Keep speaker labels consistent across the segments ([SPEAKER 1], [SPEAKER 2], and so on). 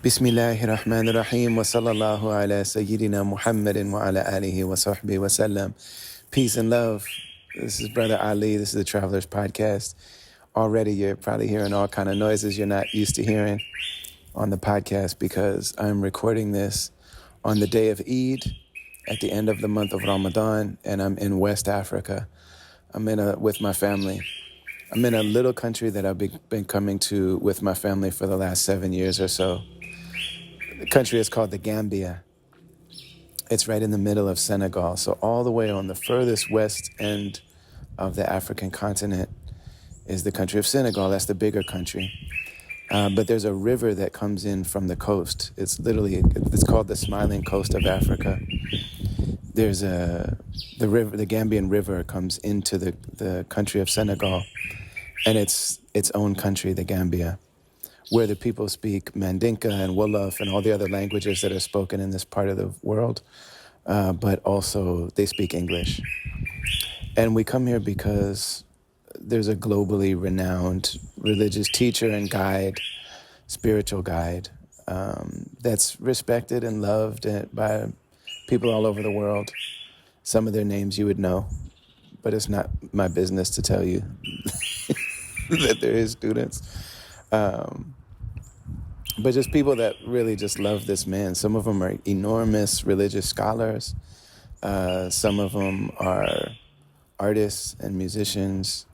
[SPEAKER 1] Bismillahir Rahmanir Rahim wa sallallahu ala Sayyidina Muhammadin wa ala alihi wa sahbihi wa sallam. Peace and love. This is Brother Ali. This is the Travelers Podcast. Already you're probably hearing all kind of noises you're not used to hearing on the podcast because I'm recording this on the day of Eid at the end of the month of Ramadan, and I'm in West Africa. I'm with my family. I'm in a little country that I've been coming to with my family for the last 7 years or so. The country is called the Gambia. It's right in the middle of Senegal. So all the way on the furthest west end of the African continent is the country of Senegal. That's the bigger country. But there's a river that comes in from the coast. It's called the Smiling Coast of Africa. There's the Gambian River comes into the country of Senegal, and it's its own country, the Gambia, where the people speak Mandinka and Wolof and all the other languages that are spoken in this part of the world, but also they speak English. And we come here because there's a globally renowned religious teacher and guide, spiritual guide, that's respected and loved by people all over the world. Some of their names you would know, but it's not my business to tell you that they're his students. But just people that really just love this man. Some of them are enormous religious scholars. Some of them are artists and musicians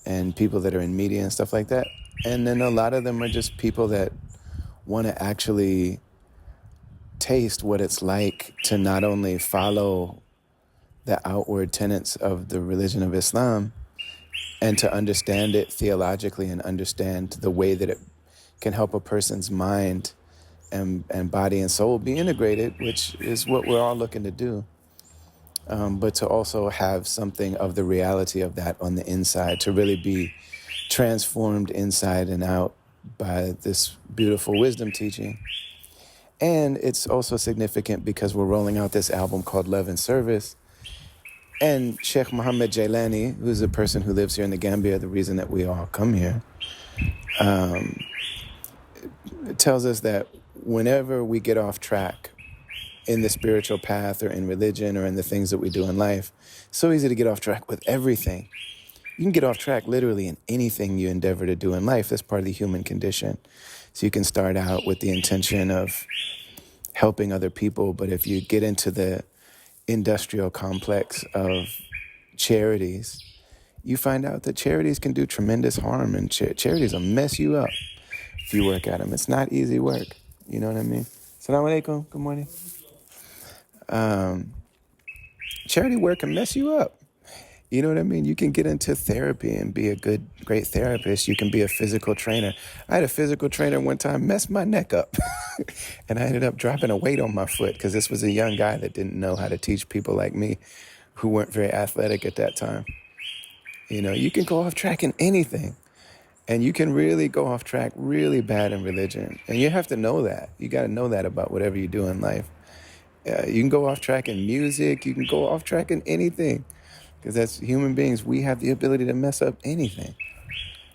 [SPEAKER 1] and people that are in media and stuff like that. And then a lot of them are just people that want to actually taste what it's like to not only follow the outward tenets of the religion of Islam and to understand it theologically and understand the way that it can help a person's mind and body and soul be integrated, which is what we're all looking to do. But to also have something of the reality of that on the inside, to really be transformed inside and out by this beautiful wisdom teaching. And it's also significant because we're rolling out this album called Love and Service. And Sheikh Muhammad Jailani, who's a person who lives here in the Gambia, the reason that we all come here, it tells us that whenever we get off track in the spiritual path or in religion or in the things that we do in life, it's so easy to get off track with everything. You can get off track literally in anything you endeavor to do in life. That's part of the human condition. So you can start out with the intention of helping other people, but if you get into the industrial complex of charities, you find out that charities can do tremendous harm, and charities will mess you up if you work at them. It's not easy work. You know what I mean? Assalamu alaikum. Good morning. Charity work can mess you up. You know what I mean? You can get into therapy and be a great therapist. You can be a physical trainer. I had a physical trainer one time mess my neck up. And I ended up dropping a weight on my foot because this was a young guy that didn't know how to teach people like me who weren't very athletic at that time. You know, you can go off track in anything. And you can really go off track really bad in religion. And you have to know that. You got to know that about whatever you do in life. You can go off track in music. You can go off track in anything. Because as human beings, we have the ability to mess up anything.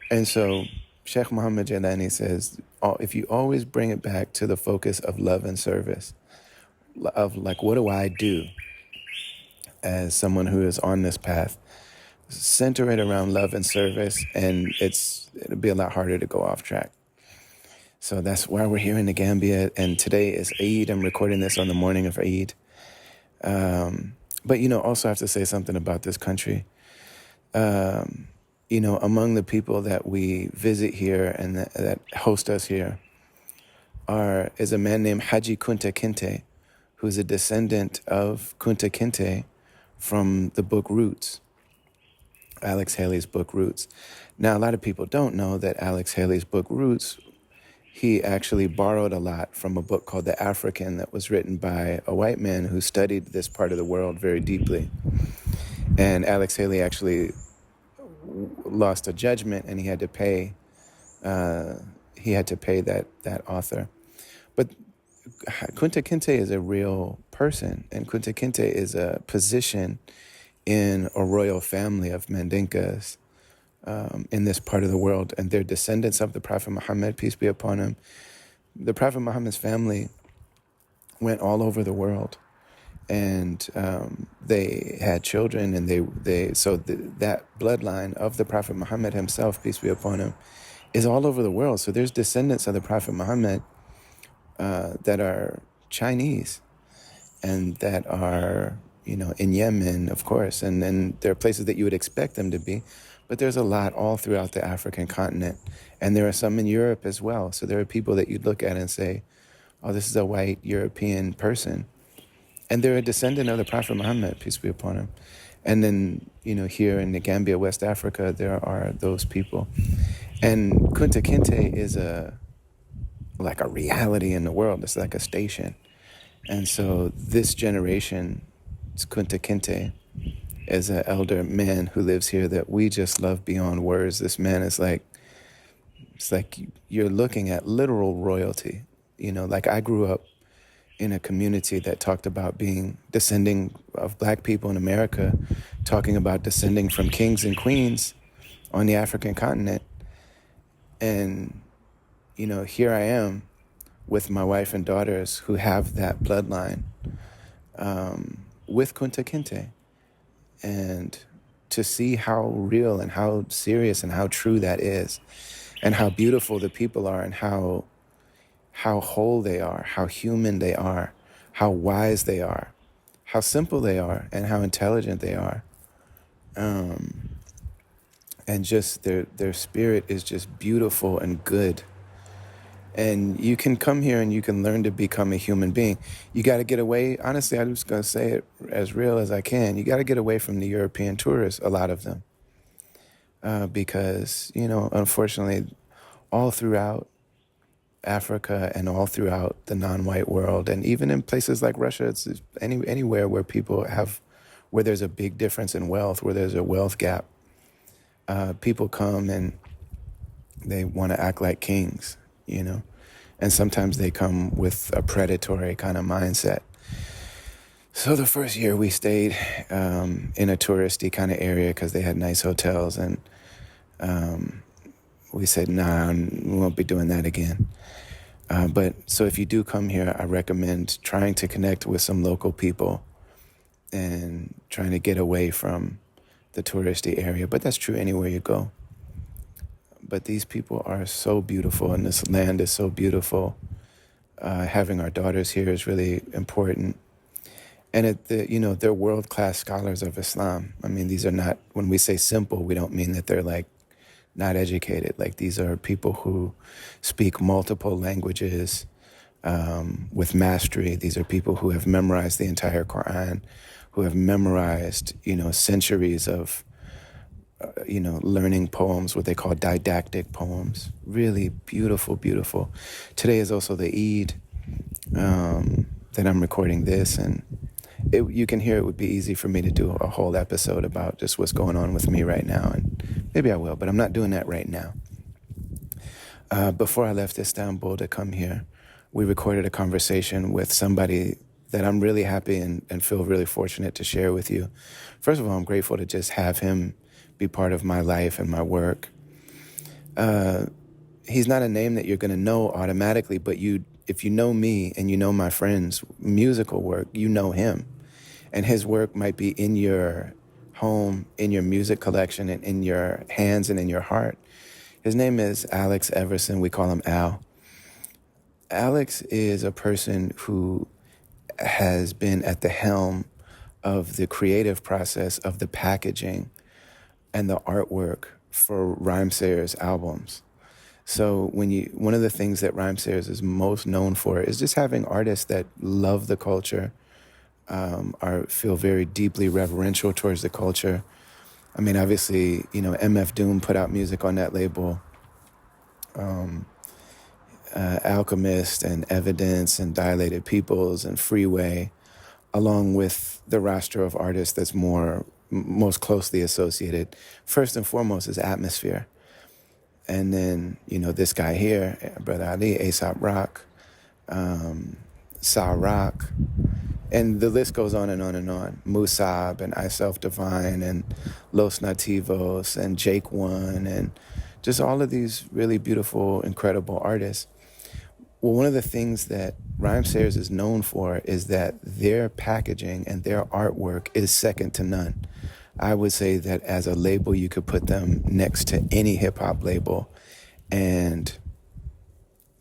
[SPEAKER 1] And so Sheikh Muhammad Jailani says, if you always bring it back to the focus of love and service, of like, what do I do as someone who is on this path? Center it around love and service, and it'll be a lot harder to go off track. So that's why we're here in the Gambia, and today is Eid. I'm recording this on the morning of Eid. But, also I have to say something about this country. Among the people that we visit here and that host us here is a man named Haji Kunta Kinte, who's a descendant of Kunta Kinte from the book Roots, Alex Haley's book Roots. Now, a lot of people don't know that Alex Haley's book Roots, he actually borrowed a lot from a book called The African that was written by a white man who studied this part of the world very deeply. And Alex Haley actually lost a judgment, and he had to pay that author. But Kunta Kinte is a real person, and Kunta Kinte is a position in a royal family of Mandinkas in this part of the world, and they're descendants of the Prophet Muhammad, peace be upon him. the Prophet Muhammad's family went all over the world, and they had children, and that bloodline of the Prophet Muhammad himself, peace be upon him, is all over the world. So there's descendants of the Prophet Muhammad that are Chinese and that are, in Yemen, of course, and then there are places that you would expect them to be, but there's a lot all throughout the African continent, and there are some in Europe as well. So there are people that you'd look at and say, oh, this is a white European person, and they're a descendant of the Prophet Muhammad, peace be upon him. And then, here in the Gambia, West Africa, there are those people. And Kunta Kinte is like a reality in the world. It's like a station. And so this generation, Kunta Kinte, is an elder man who lives here that we just love beyond words. This man is it's like you're looking at literal royalty. Like I grew up in a community that talked about descending of black people in America, talking about descending from kings and queens on the African continent. And, here I am with my wife and daughters who have that bloodline with Kunta Kinte. And to see how real and how serious and how true that is, and how beautiful the people are, and how whole they are, how human they are, how wise they are, how simple they are, and how intelligent they are. And just their spirit is just beautiful and good. And you can come here and you can learn to become a human being. You got to get away. Honestly, I'm just going to say it as real as I can. You got to get away from the European tourists, a lot of them. Because, unfortunately, all throughout Africa and all throughout the non-white world, and even in places like Russia, it's anywhere where where there's a big difference in wealth, where there's a wealth gap, people come and they want to act like kings, and sometimes they come with a predatory kind of mindset. So the first year we stayed in a touristy kind of area because they had nice hotels, and we said, nah, we won't be doing that again. But so if you do come here, I recommend trying to connect with some local people and trying to get away from the touristy area. But that's true anywhere you go. But these people are so beautiful, and this land is so beautiful. Having our daughters here is really important. And they're world-class scholars of Islam. I mean, these are not, when we say simple, we don't mean that they're like not educated. Like, these are people who speak multiple languages with mastery. These are people who have memorized the entire Quran, who have memorized, centuries of, learning poems, what they call didactic poems. Really beautiful, beautiful. Today is also the Eid that I'm recording this, and you can hear it would be easy for me to do a whole episode about just what's going on with me right now, and maybe I will, but I'm not doing that right now. Before I left Istanbul to come here, we recorded a conversation with somebody that I'm really happy and feel really fortunate to share with you. First of all, I'm grateful to just have him be part of my life and my work. He's not a name that you're going to know automatically, but if you know me and you know my friends' musical work, you know him. And his work might be in your home, in your music collection, and in your hands and in your heart. His name is Alex Everson. We call him Al. Alex is a person who has been at the helm of the creative process of the packaging and the artwork for Rhymesayers albums. So one of the things that Rhymesayers is most known for is just having artists that love the culture, feel very deeply reverential towards the culture. I mean, obviously, MF Doom put out music on that label. Alchemist and Evidence and Dilated Peoples and Freeway, along with the roster of artists that's most closely associated. First and foremost is Atmosphere. And then, this guy here, Brother Ali, Aesop Rock, Sa Rock, and the list goes on and on and on. Musab and I Self Divine and Los Nativos and Jake One and just all of these really beautiful, incredible artists. Well, one of the things that Rhymesayers is known for is that their packaging and their artwork is second to none. I would say that as a label, you could put them next to any hip hop label, and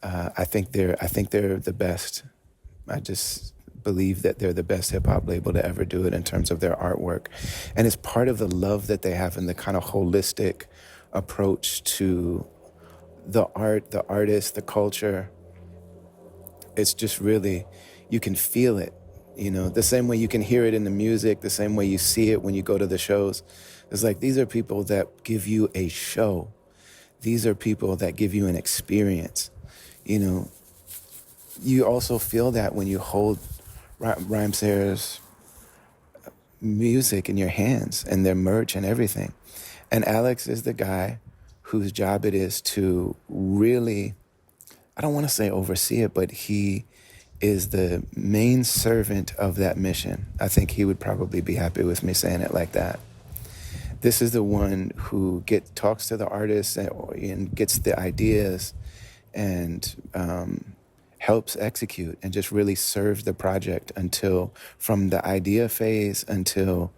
[SPEAKER 1] I think they're the best. I just believe that they're the best hip hop label to ever do it in terms of their artwork, and it's part of the love that they have and the kind of holistic approach to the art, the artist, the culture. It's just really, you can feel it, the same way you can hear it in the music, the same way you see it when you go to the shows. It's like these are people that give you a show. These are people that give you an experience. You know, you also feel that when you hold Rhymesayers music in your hands and their merch and everything. And Alex is the guy whose job it is to really, I don't want to say oversee it, but he is the main servant of that mission. I think he would probably be happy with me saying it like that. This is the one who talks to the artists and gets the ideas and helps execute and just really serves the project until, from the idea phase until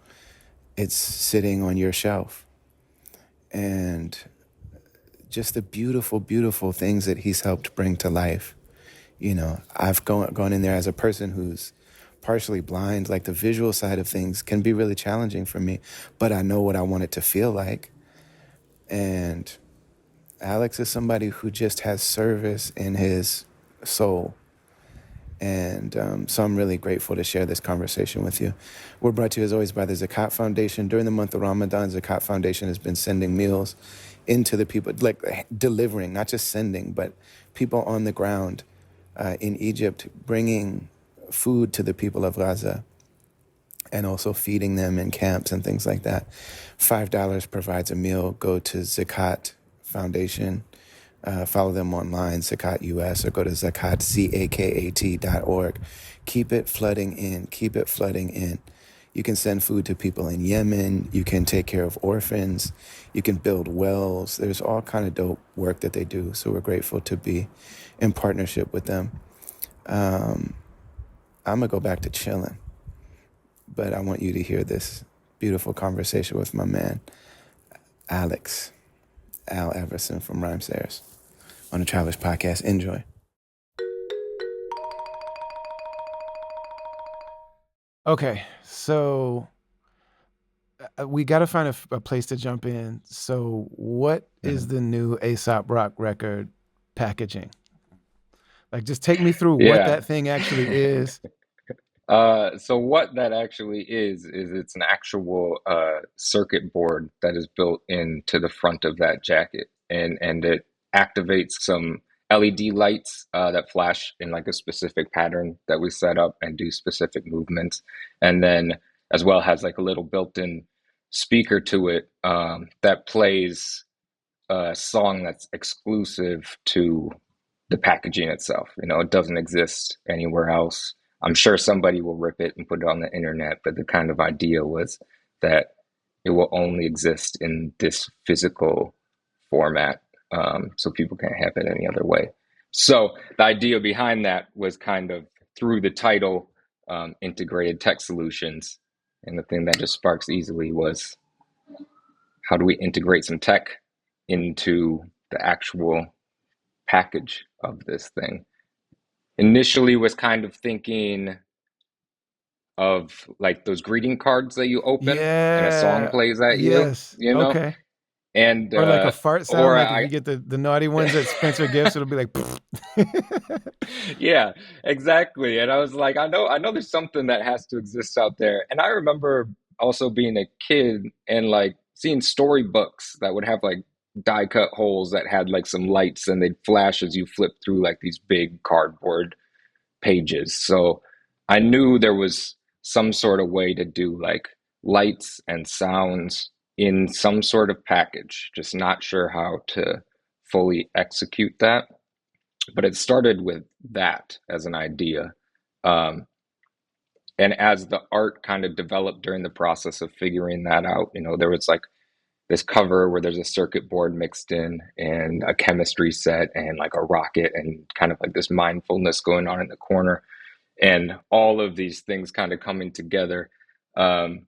[SPEAKER 1] it's sitting on your shelf. And just the beautiful, beautiful things that he's helped bring to life. I've gone in there as a person who's partially blind. Like, the visual side of things can be really challenging for me, but I know what I want it to feel like. And Alex is somebody who just has service in his soul. And so I'm really grateful to share this conversation with you. We're brought to you, as always, by the Zakat Foundation. During the month of Ramadan, Zakat Foundation has been sending meals into the people, like delivering, not just sending, but people on the ground in Egypt, bringing food to the people of Gaza and also feeding them in camps and things like that. $5 provides a meal. Go to Zakat Foundation. Follow them online, Zakat US, or go to Zakat, ZAKAT.org. Keep it flooding in. Keep it flooding in. You can send food to people in Yemen. You can take care of orphans. You can build wells. There's all kind of dope work that they do. So we're grateful to be in partnership with them. I'm going to go back to chilling, but I want you to hear this beautiful conversation with my man, Al Everson from Rhymesayers on the Travelers Podcast. Enjoy. Okay, so we got to find a place to jump in. So what is the new A$AP Rock record packaging? Like, just take me through what
[SPEAKER 2] Yeah.
[SPEAKER 1] that thing actually is.
[SPEAKER 2] So what that actually is it's an actual circuit board that is built into the front of that jacket, and it activates some LED lights that flash in like a specific pattern that we set up and do specific movements, and then as well has like a little built-in speaker to it that plays a song that's exclusive to the packaging itself. It doesn't exist anywhere else. I'm sure somebody will rip it and put it on the internet, but the kind of idea was that it will only exist in this physical format, so people can't have it any other way. So the idea behind that was kind of through the title, integrated tech solutions. And the thing that just sparks easily was, how do we integrate some tech into the actual package of this thing? Initially was kind of thinking of like those greeting cards that you open and a song
[SPEAKER 1] Yeah.
[SPEAKER 2] plays at you,
[SPEAKER 1] Yes.
[SPEAKER 2] you know?
[SPEAKER 1] Okay.
[SPEAKER 2] And
[SPEAKER 1] Or like a fart sound.
[SPEAKER 2] or
[SPEAKER 1] Like if
[SPEAKER 2] I
[SPEAKER 1] you get the naughty ones at Spencer Gifts, it'll be like.
[SPEAKER 2] yeah, exactly. And I was like, I know there's something that has to exist out there. And I remember also being a kid and like seeing storybooks that would have like die cut holes that had like some lights and they'd flash as you flip through like these big cardboard pages. So I knew there was some sort of way to do like lights and sounds in some sort of package, just not sure how to fully execute that. But it started with that as an idea. Um, and as the art kind of developed during the process of figuring that out, there was like this cover where there's a circuit board mixed in and a chemistry set and like a rocket and kind of like this mindfulness going on in the corner, and all of these things kind of coming together. Um,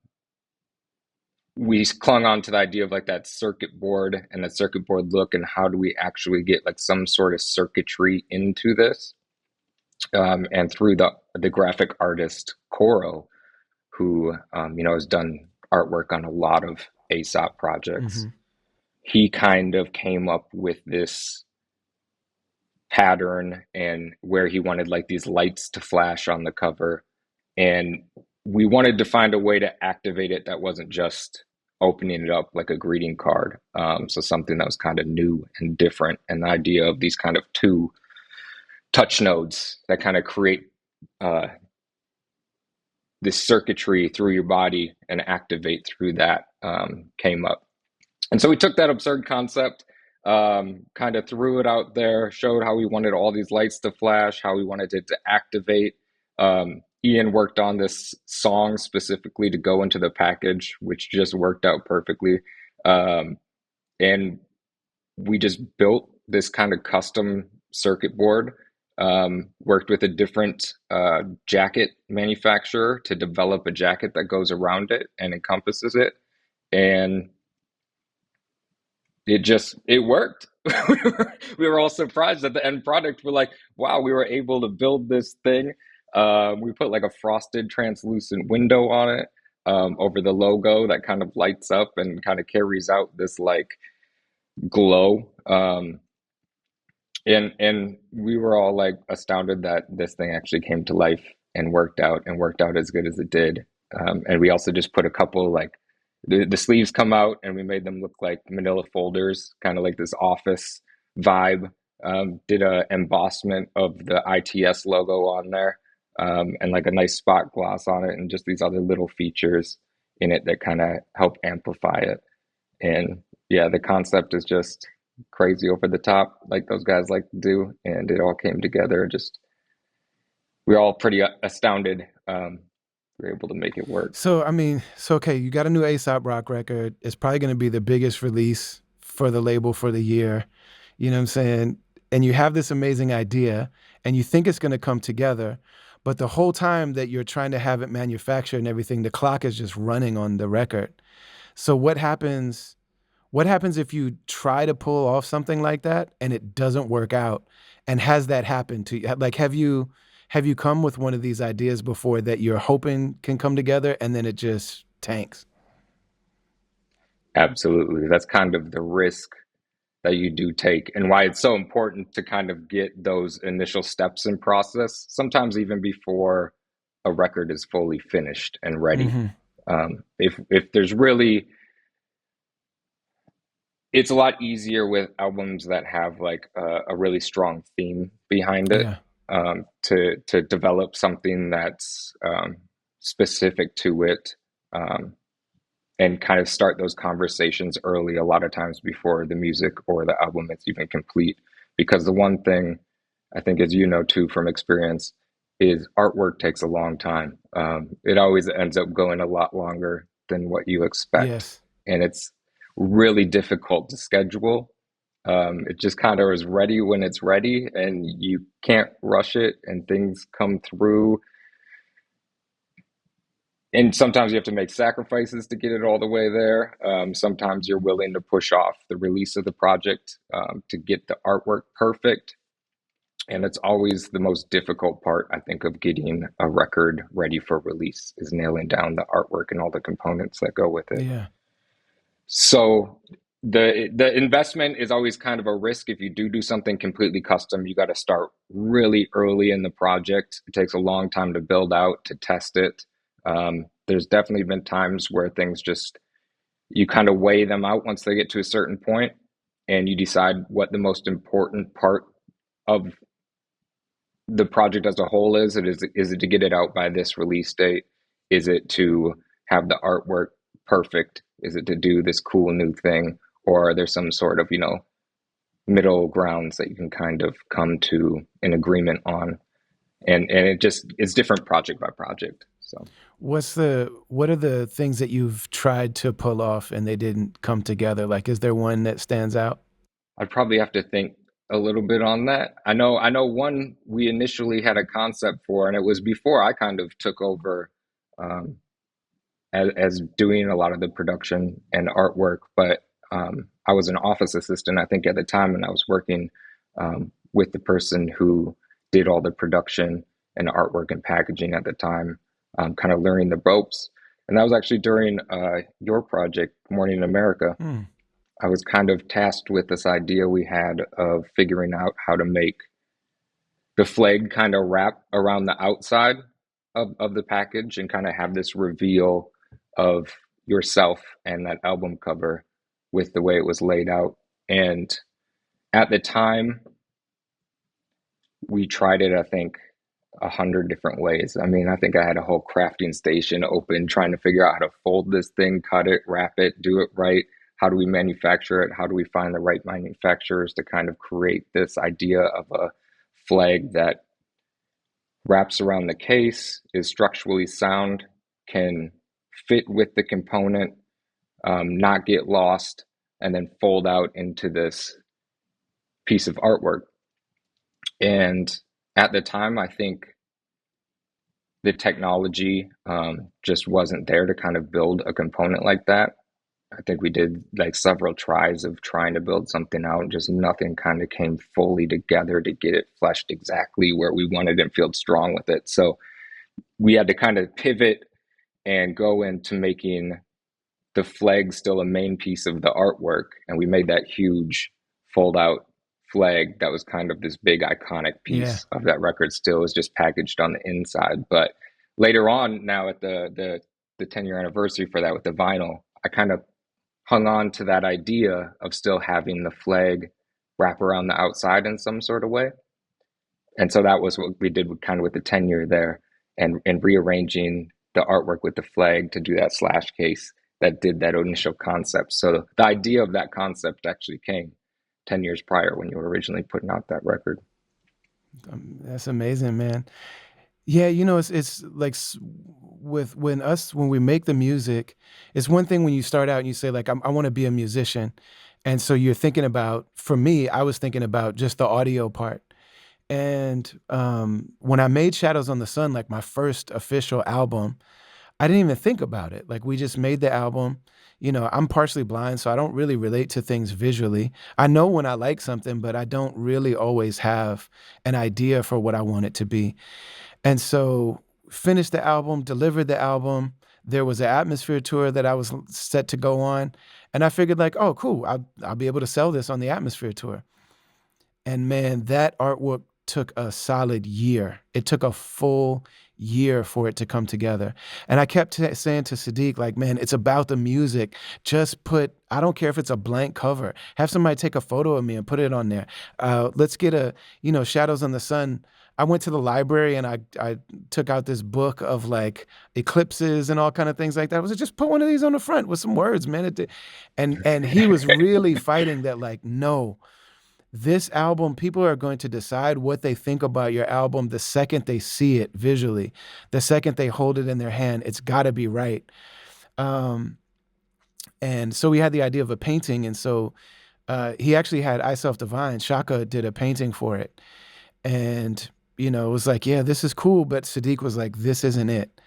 [SPEAKER 2] we clung on to the idea of like that circuit board and that circuit board look, and how do we actually get like some sort of circuitry into this, and through the graphic artist Coro, who has done artwork on a lot of ASOP projects.
[SPEAKER 1] Mm-hmm.
[SPEAKER 2] He kind of came up with this pattern and where he wanted like these lights to flash on the cover, and we wanted to find a way to activate it that wasn't just opening it up like a greeting card. So something that was kind of new and different, and the idea of these kind of two touch nodes that kind of create uh, this circuitry through your body and activate through that, came up. And so we took that absurd concept, kind of threw it out there, showed how we wanted all these lights to flash, how we wanted it to activate. Ian worked on this song specifically to go into the package, which just worked out perfectly. And we just built this kind of custom circuit board, worked with a different jacket manufacturer to develop a jacket that goes around it and encompasses it. And it worked. We were all surprised at the end product. We're like, wow, we were able to build this thing. We put like a frosted translucent window on it, over the logo that kind of lights up and kind of carries out this like glow. And we were all like astounded that this thing actually came to life and worked out as good as it did. And we also just put a couple like the sleeves come out and we made them look like manila folders, kind of like this office vibe. Did a embossment of the ITS logo on there, and like a nice spot gloss on it, and just these other little features in it that kind of help amplify it. And yeah, the concept is just crazy over the top, like those guys like to do. And it all came together. Just we are all pretty astounded. We were able to make it work.
[SPEAKER 1] So I mean, so okay, you got a new Aesop Rock record. It's probably going to be the biggest release for the label for the year. You know what I'm saying? And you have this amazing idea, and you think it's going to come together, but the whole time that you're trying to have it manufactured and everything, the clock is just running on the record. So what happens? What happens if you try to pull off something like that and it doesn't work out? And has that happened to you? Like, have you come with one of these ideas before that you're hoping can come together and then it just tanks?
[SPEAKER 2] Absolutely. That's kind of the risk that you do take, and why it's so important to kind of get those initial steps in process, sometimes even before a record is fully finished and ready.
[SPEAKER 1] Mm-hmm.
[SPEAKER 2] If there's really, it's a lot easier with albums that have like a really strong theme behind it,
[SPEAKER 1] Yeah.
[SPEAKER 2] to develop something that's specific to it, um, and kind of start those conversations early, a lot of times before the music or the album is even complete. Because the one thing I think, as you know too from experience, is artwork takes a long time. It always ends up going a lot longer than what you expect,
[SPEAKER 1] Yes.
[SPEAKER 2] and it's really difficult to schedule. It just kind of is ready when it's ready, and you can't rush it, and things come through. And sometimes you have to make sacrifices to get it all the way there. Sometimes you're willing to push off the release of the project, to get the artwork perfect. And it's always the most difficult part, I think, of getting a record ready for release, is nailing down the artwork and all the components that go with it.
[SPEAKER 1] Yeah.
[SPEAKER 2] So the investment is always kind of a risk. If you do something completely custom, you got to start really early in the project. It takes a long time to build out, to test it. There's definitely been times where things just, you kind of weigh them out once they get to a certain point, and you decide what the most important part of the project as a whole is. Is it to get it out by this release date? Is it to have the artwork perfect? Is it to do this cool new thing? Or are there some sort of, middle grounds that you can kind of come to an agreement on? And it just, it's different project by project. So
[SPEAKER 1] What are the things that you've tried to pull off and they didn't come together? Like, is there one that stands out?
[SPEAKER 2] I'd probably have to think a little bit on that. I know one we initially had a concept for, and it was before I kind of took over um, as doing a lot of the production and artwork. But I was an office assistant, I think, at the time, and I was working with the person who did all the production and artwork and packaging at the time, kind of learning the ropes. And that was actually during your project, Morning in America.
[SPEAKER 1] Hmm.
[SPEAKER 2] I was kind of tasked with this idea we had of figuring out how to make the flag kind of wrap around the outside of the package and kind of have this reveal of yourself and that album cover with the way it was laid out. And at the time, we tried it, I think, 100 different ways. I mean, I think I had a whole crafting station open trying to figure out how to fold this thing, cut it, wrap it, do it right. How do we manufacture it? How do we find the right manufacturers to kind of create this idea of a flag that wraps around the case, is structurally sound, can fit with the component, not get lost, and then fold out into this piece of artwork. And at the time, I think the technology just wasn't there to kind of build a component like that. I think we did like several tries of trying to build something out, and just nothing kind of came fully together to get it fleshed exactly where we wanted and feel strong with it. So we had to kind of pivot and go into making the flag still a main piece of the artwork. And we made that huge fold out flag that was kind of this big iconic
[SPEAKER 1] Yeah.
[SPEAKER 2] piece of that record, still is just packaged on the inside. But later on, now at the 10-year anniversary for that with the vinyl, I kind of hung on to that idea of still having the flag wrap around the outside in some sort of way. And so that was what we did with, kind of with the 10-year there, and rearranging the artwork with the flag to do that slash case that did that initial concept. So the idea of that concept actually came 10 years prior when you were originally putting out that record.
[SPEAKER 1] That's amazing, man. Yeah, it's like with when we make the music, it's one thing when you start out and you say like I want to be a musician, and so you're thinking about. For me, I was thinking about just the audio part. And when I made Shadows on the Sun, like my first official album, I didn't even think about it. Like we just made the album. I'm partially blind, so I don't really relate to things visually. I know when I like something, but I don't really always have an idea for what I want it to be. And so finished the album, delivered the album. There was an atmosphere tour that I was set to go on. And I figured like, oh, cool. I'll be able to sell this on the atmosphere tour. And man, that artwork took a solid year. It took a full year for it to come together. And I kept saying to Sadiq, like, man, it's about the music. Just I don't care if it's a blank cover. Have somebody take a photo of me and put it on there. Let's get Shadows on the Sun. I went to the library and I took out this book of like eclipses and all kind of things like that. I was like, just put one of these on the front with some words, man. And he was really fighting that, like, no, this album, people are going to decide what they think about your album the second they see it visually, the second they hold it in their hand. It's got to be right. Um, and so we had the idea of a painting. And so he actually had I Self Divine, Shaka did a painting for it. And, it was like, yeah, this is cool. But Sadiq was like, this isn't it.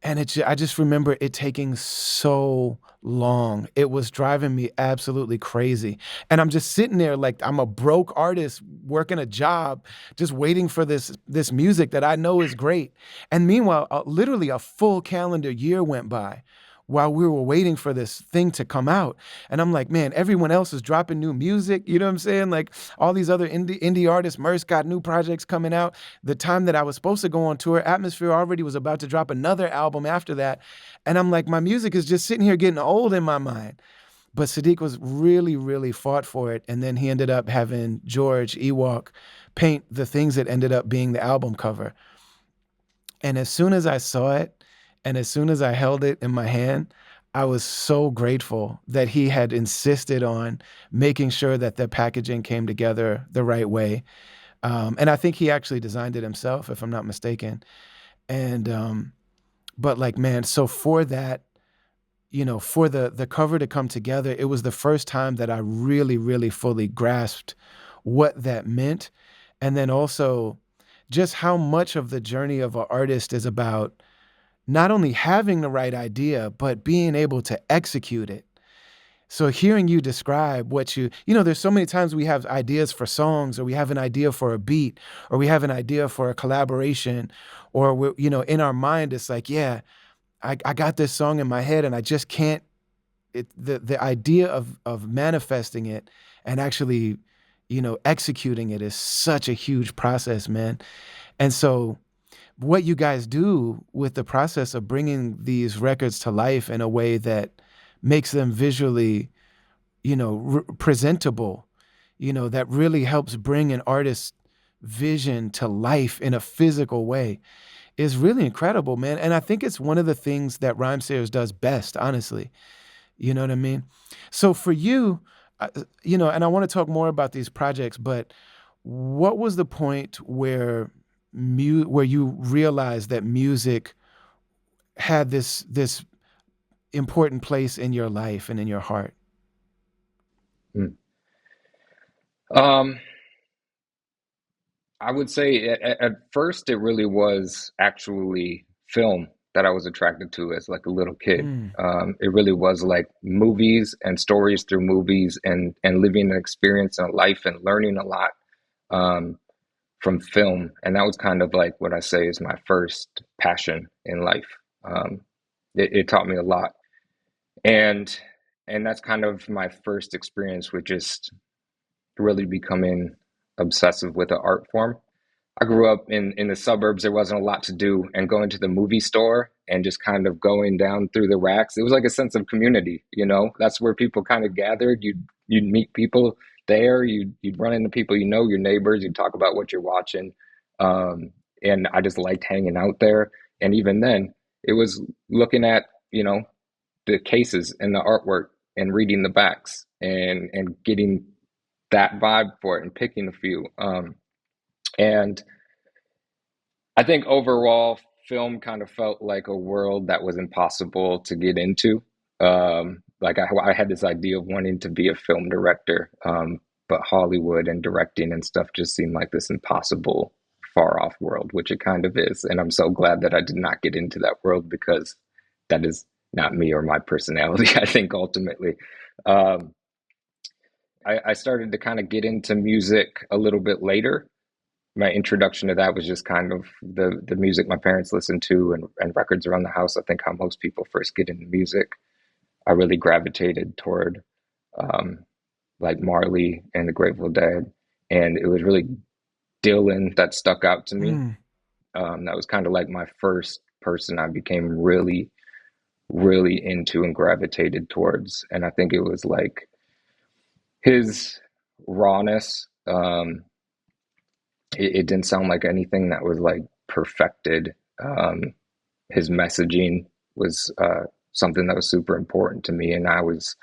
[SPEAKER 1] And I just remember it taking so long. It was driving me absolutely crazy. And I'm just sitting there like I'm a broke artist working a job, just waiting for this music that I know is great. And meanwhile, literally a full calendar year went by while we were waiting for this thing to come out. And I'm like, man, everyone else is dropping new music. You know what I'm saying? Like all these other indie artists, Merce got new projects coming out. The time that I was supposed to go on tour, Atmosphere already was about to drop another album after that. And I'm like, my music is just sitting here getting old in my mind. But Sadiq was really, really fought for it. And then he ended up having George Ewok paint the things that ended up being the album cover. And as soon as I saw it, and as soon as I held it in my hand, I was so grateful that he had insisted on making sure that the packaging came together the right way. And I think he actually designed it himself, if I'm not mistaken. And But like, man, so for that, for the cover to come together, it was the first time that I really, really fully grasped what that meant. And then also just how much of the journey of an artist is about not only having the right idea, but being able to execute it. So hearing you describe what there's so many times we have ideas for songs, or we have an idea for a beat, or we have an idea for a collaboration, or in our mind, it's like, yeah, I got this song in my head and I just can't, the idea of manifesting it and actually, executing it is such a huge process, man. And so what you guys do with the process of bringing these records to life in a way that makes them visually, presentable, that really helps bring an artist's vision to life in a physical way is really incredible, man. And I think it's one of the things that Rhymesayers does best, honestly. You know what I mean? So for you, and I want to talk more about these projects, but what was the point where where you realized that music had this important place in your life and in your heart?
[SPEAKER 2] Mm. Um, I would say at first it really was actually film that I was attracted to as like a little kid.
[SPEAKER 1] Mm,
[SPEAKER 2] It really was like movies and stories through movies and living an experience in life and learning a lot um, from film. And that was kind of like what I say is my first passion in life. Um, it taught me a lot, and and that's kind of my first experience with just really becoming obsessive with the art form. I grew up in the suburbs. There wasn't a lot to do, and going to the movie store and just kind of going down through the racks. It was like a sense of community, you know. That's where people kind of gathered. You'd meet people there. You'd run into people you know, your neighbors. You'd talk about what you're watching, um, and I just liked hanging out there. And even then, it was looking at the cases and the artwork and reading the backs and getting that vibe for it and picking a few. And I think overall, film kind of felt like a world that was impossible to get into. Like I had this idea of wanting to be a film director, but Hollywood and directing and stuff just seemed like this impossible, far off world, which it kind of is. And I'm so glad that I did not get into that world because that is not me or my personality, I think, ultimately. Um, I started to kind of get into music a little bit later. My introduction to that was just kind of the music my parents listened to and records around the house. I think how most people first get into music. I really gravitated toward um, like Marley and the Grateful Dead, and it was really Dylan that stuck out to me.
[SPEAKER 1] mm,
[SPEAKER 2] That was kind of like my first person I became really, really into and gravitated towards, and I think it was like his rawness. It didn't sound like anything that was like perfected. His messaging was something that was super important to me, and I was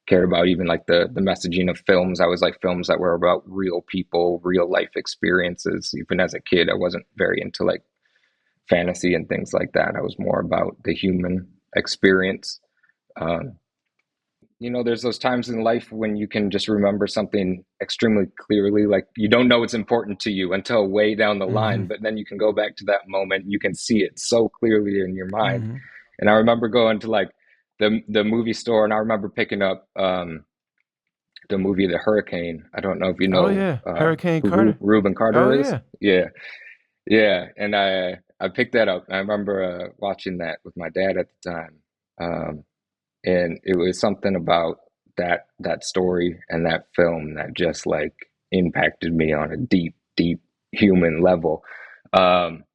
[SPEAKER 2] cared about even like the messaging of films. I was like films that were about real people, real life experiences. Even as a kid, I wasn't very into like fantasy and things like that. I was more about the human experience. Um, there's those times in life when you can just remember something extremely clearly. Like you don't know it's important to you until way down the
[SPEAKER 1] mm-hmm,
[SPEAKER 2] line, but then you can go back to that moment. You can see it so clearly in your mind.
[SPEAKER 1] mm-hmm.
[SPEAKER 2] And I remember going to like the movie store, and I remember picking up the movie The Hurricane. I don't know if you
[SPEAKER 1] Oh
[SPEAKER 2] know
[SPEAKER 1] yeah, Hurricane
[SPEAKER 2] who
[SPEAKER 1] Carter.
[SPEAKER 2] Reuben
[SPEAKER 1] Oh
[SPEAKER 2] Carter is.
[SPEAKER 1] yeah.
[SPEAKER 2] Yeah, yeah. And I picked that up. I remember watching that with my dad at the time. And it was something about that story and that film that just like impacted me on a deep, deep human level. Um,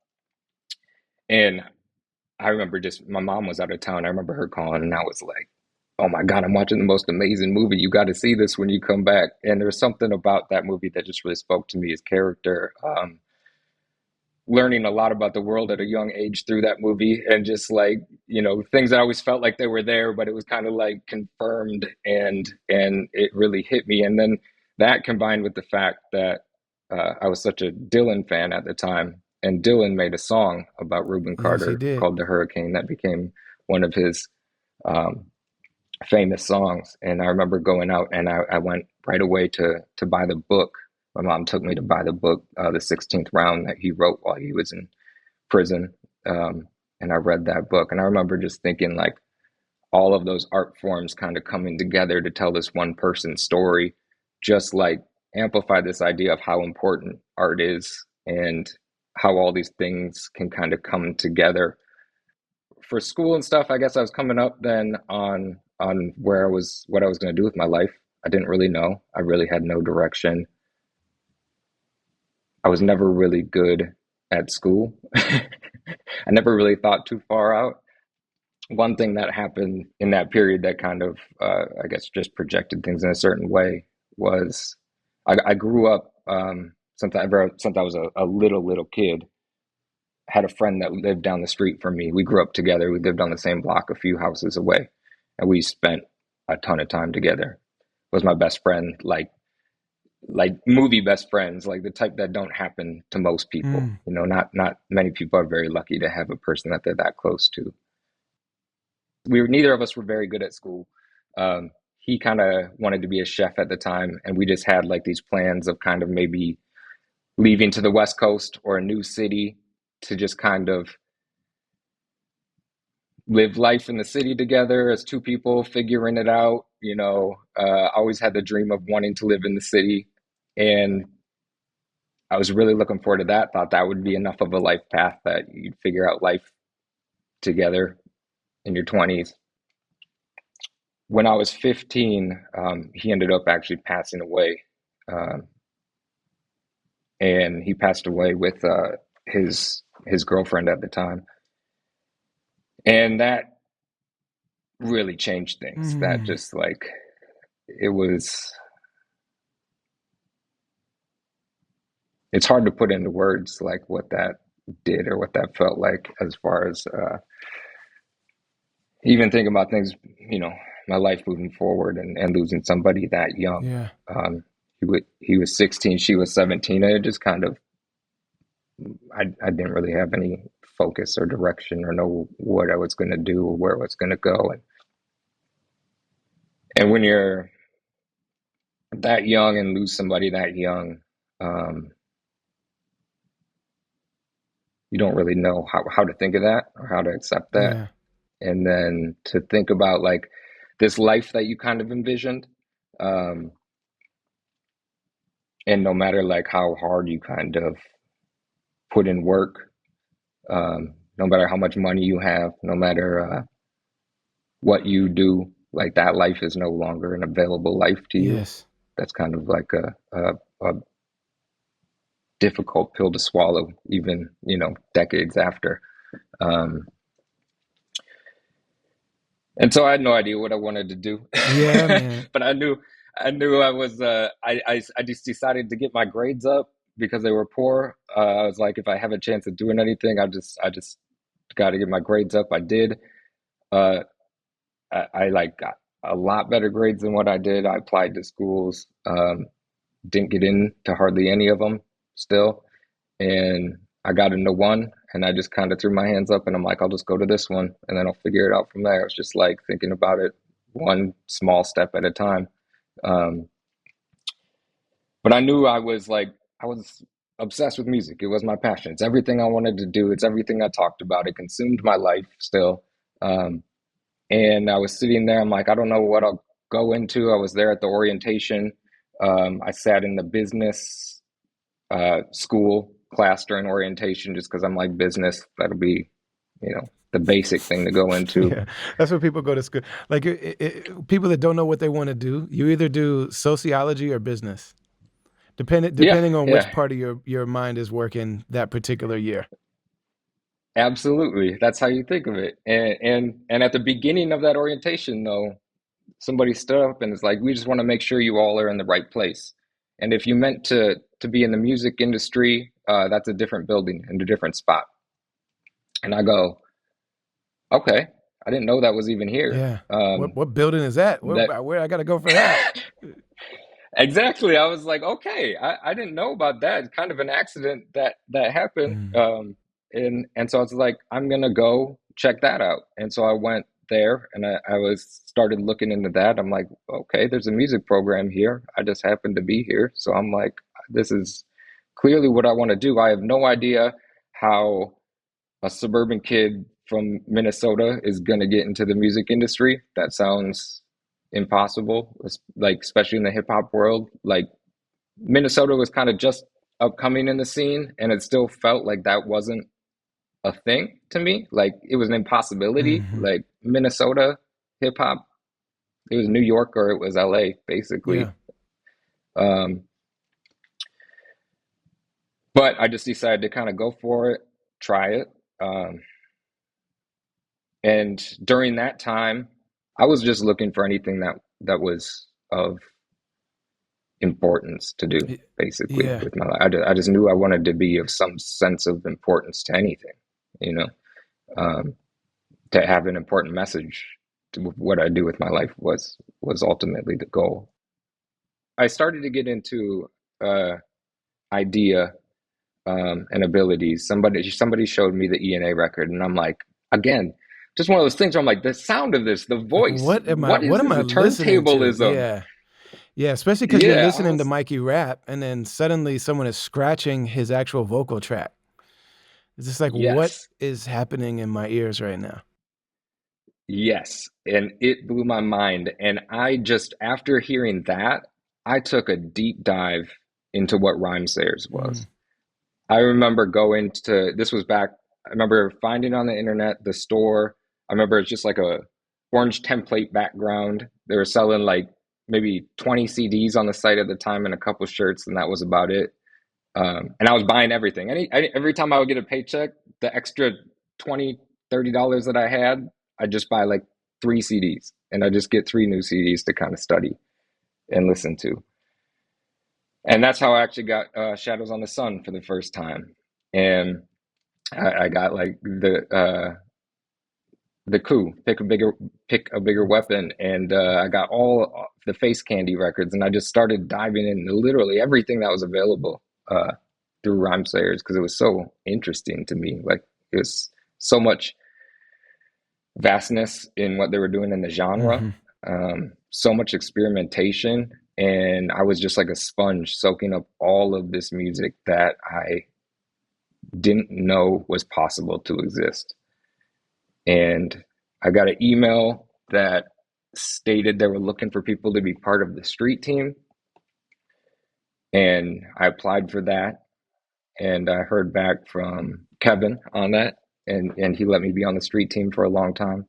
[SPEAKER 2] and I remember just my mom was out of town. I remember her calling, and I was like, "Oh my God, I'm watching the most amazing movie. You got to see this when you come back." And there's something about that movie that just really spoke to me as character. Learning a lot about the world at a young age through that movie, and just like things that I always felt like they were there, but it was kind of like confirmed, and it really hit me. And then that combined with the fact that I was such a Dylan fan at the time, and Dylan made a song about Reuben
[SPEAKER 1] Yes, he
[SPEAKER 2] Carter
[SPEAKER 1] did.
[SPEAKER 2] called "The Hurricane" that became one of his um, famous songs. And I remember going out and I went right away to buy the book. My mom took me to buy the book, The 16th Round, that he wrote while he was in prison. Um, and I read that book. And I remember just thinking, like, all of those art forms kind of coming together to tell this one person's story, just like amplify this idea of how important art is and how all these things can kind of come together. For school and stuff, I guess I was coming up then on where I was, what I was going to do with my life. I didn't really know. I really had no direction. I was never really good at school. I never really thought too far out. One thing that happened in that period that kind of, I guess, just projected things in a certain way was I grew up since I was a little kid. Had a friend that lived down the street from me. We grew up together. We lived on the same block, a few houses away, and we spent a ton of time together. Was my best friend, like movie best friends, like the type that don't happen to most people.
[SPEAKER 1] Mm.
[SPEAKER 2] You know, not many people are very lucky to have a person that they're that close to. We were neither of us were very good at school. He kind of wanted to be a chef at the time, and we just had like these plans of kind of maybe leaving to the West Coast or a new city to just kind of live life in the city together as two people figuring it out. You know, always had the dream of wanting to live in the city, and I was really looking forward to that. Thought that would be enough of a life path that you'd figure out life together in your 20s. When I was 15, he ended up actually passing away. Um, and he passed away with his girlfriend at the time. And that really changed things. That
[SPEAKER 1] Mm.
[SPEAKER 2] just like, it was, it's hard to put into words like what that did or what that felt like as far as even thinking about things, you know, my life moving forward and losing somebody that young.
[SPEAKER 1] Yeah.
[SPEAKER 2] He was 16, she was 17, and it just kind of, I didn't really have any focus or direction or know what I was going to do or where I was going to go. And when you're that young and lose somebody that young, um, you don't really know how to think of that or how to accept that.
[SPEAKER 1] Yeah.
[SPEAKER 2] And then to think about like this life that you kind of envisioned. Um, and no matter like how hard you kind of put in work, no matter how much money you have, no matter what you do, like that life is no longer an available life to you.
[SPEAKER 1] Yes.
[SPEAKER 2] That's kind of like a difficult pill to swallow, even, you know, decades after. Um, and so I had no idea what I wanted to do,
[SPEAKER 1] Yeah, man.
[SPEAKER 2] but I knew I was, I just decided to get my grades up because they were poor. I was like, if I have a chance of doing anything, I just got to get my grades up. I did. Uh, I like got a lot better grades than what I did. I applied to schools, didn't get into hardly any of them still. And I got into one and I just kind of threw my hands up and I'm like, I'll just go to this one and then I'll figure it out from there. It's just like thinking about it one small step at a time. Um, but I knew I was obsessed with music. It was my passion. It's everything I wanted to do. It's everything I talked about. It consumed my life still. Um, and I was sitting there. I'm like, I don't know what I'll go into. I was there at the orientation. I sat in the business school class during orientation just because I'm like business. That'll be, you know, the basic thing to go into.
[SPEAKER 1] Yeah, that's where people go to school. Like people that don't know what they want to do, you either do sociology or business,
[SPEAKER 2] Yeah,
[SPEAKER 1] depending on which
[SPEAKER 2] yeah,
[SPEAKER 1] part of your mind is working that particular year.
[SPEAKER 2] absolutely. That's how you think of it. And at the beginning of that orientation, though, somebody stood up and is like, "We just want to make sure you all are in the right place. And if you meant to be in the music industry, that's a different building and a different spot." And I go, "Okay, I didn't know that was even here."
[SPEAKER 1] Yeah. What building is that?
[SPEAKER 2] That
[SPEAKER 1] Where I got to go for that?
[SPEAKER 2] Exactly. I was like, okay, I didn't know about that. It's kind of an accident that happened.
[SPEAKER 1] Mm.
[SPEAKER 2] And so I was like, I'm gonna go check that out. And so I went there and I was started looking into that. I'm like, okay, there's a music program here. I just happened to be here. So I'm like, this is clearly what I want to do. I have no idea how a suburban kid from Minnesota is gonna get into the music industry. That sounds impossible, like especially in the hip hop world. Like Minnesota was kind of just upcoming in the scene, and it still felt like that wasn't a thing to me. Like it was an impossibility.
[SPEAKER 1] Hmm.
[SPEAKER 2] Like Minnesota hip hop, it was New York or it was LA,
[SPEAKER 1] Yeah.
[SPEAKER 2] basically. Um, but I just decided to kind of go for it, try it. Um, and during that time, I was just looking for anything that was of importance to do,
[SPEAKER 1] Y-
[SPEAKER 2] basically,
[SPEAKER 1] Yeah.
[SPEAKER 2] with my life. I just knew I wanted to be of some sense of importance to anything, you know, um, to have an important message to what I do with my life was ultimately the goal. I started to get into idea and abilities. Somebody showed me the ENA record, and I'm like, again, just one of those things where I'm like, the sound of this, the
[SPEAKER 1] Like,
[SPEAKER 2] voice, what is
[SPEAKER 1] what am
[SPEAKER 2] this?
[SPEAKER 1] I
[SPEAKER 2] The
[SPEAKER 1] listening to?
[SPEAKER 2] turntablism.
[SPEAKER 1] Yeah. Yeah, especially because you're
[SPEAKER 2] Yeah, I
[SPEAKER 1] listening to
[SPEAKER 2] was,
[SPEAKER 1] Mikey rap and then suddenly someone is scratching his actual vocal track. It's just like, what
[SPEAKER 2] yes.
[SPEAKER 1] is happening in my ears right now?
[SPEAKER 2] Yes, and it blew my mind. And I just, after hearing that, I took a deep dive into what Rhymesayers
[SPEAKER 1] Mm.
[SPEAKER 2] was. I remember going to, this was back, I remember finding on the internet the store. I remember it's just like a orange template background. They were selling like maybe 20 CDs on the site at the time and a couple shirts, and that was about it. And I was buying everything. Every time I would get a paycheck, the extra 20, $30 that I had, I'd just buy like three CDs and I just get three new CDs to kind of study and listen to. And that's how I actually got Shadows on the Sun for the first time. And I got like the coup, pick a bigger weapon, and I got all the Face Candy records, and I just started diving into literally everything that was available through Rhymesayers because it was so interesting to me. Like it was so much vastness in what they were doing in the genre,
[SPEAKER 1] Hmm.
[SPEAKER 2] so much experimentation, and I was just like a sponge soaking up all of this music that I didn't know was possible to exist. And I got an email that stated they were looking for people to be part of the street team. And I applied for that. And I heard back from Kevin on that. And he let me be on the street team for a long time.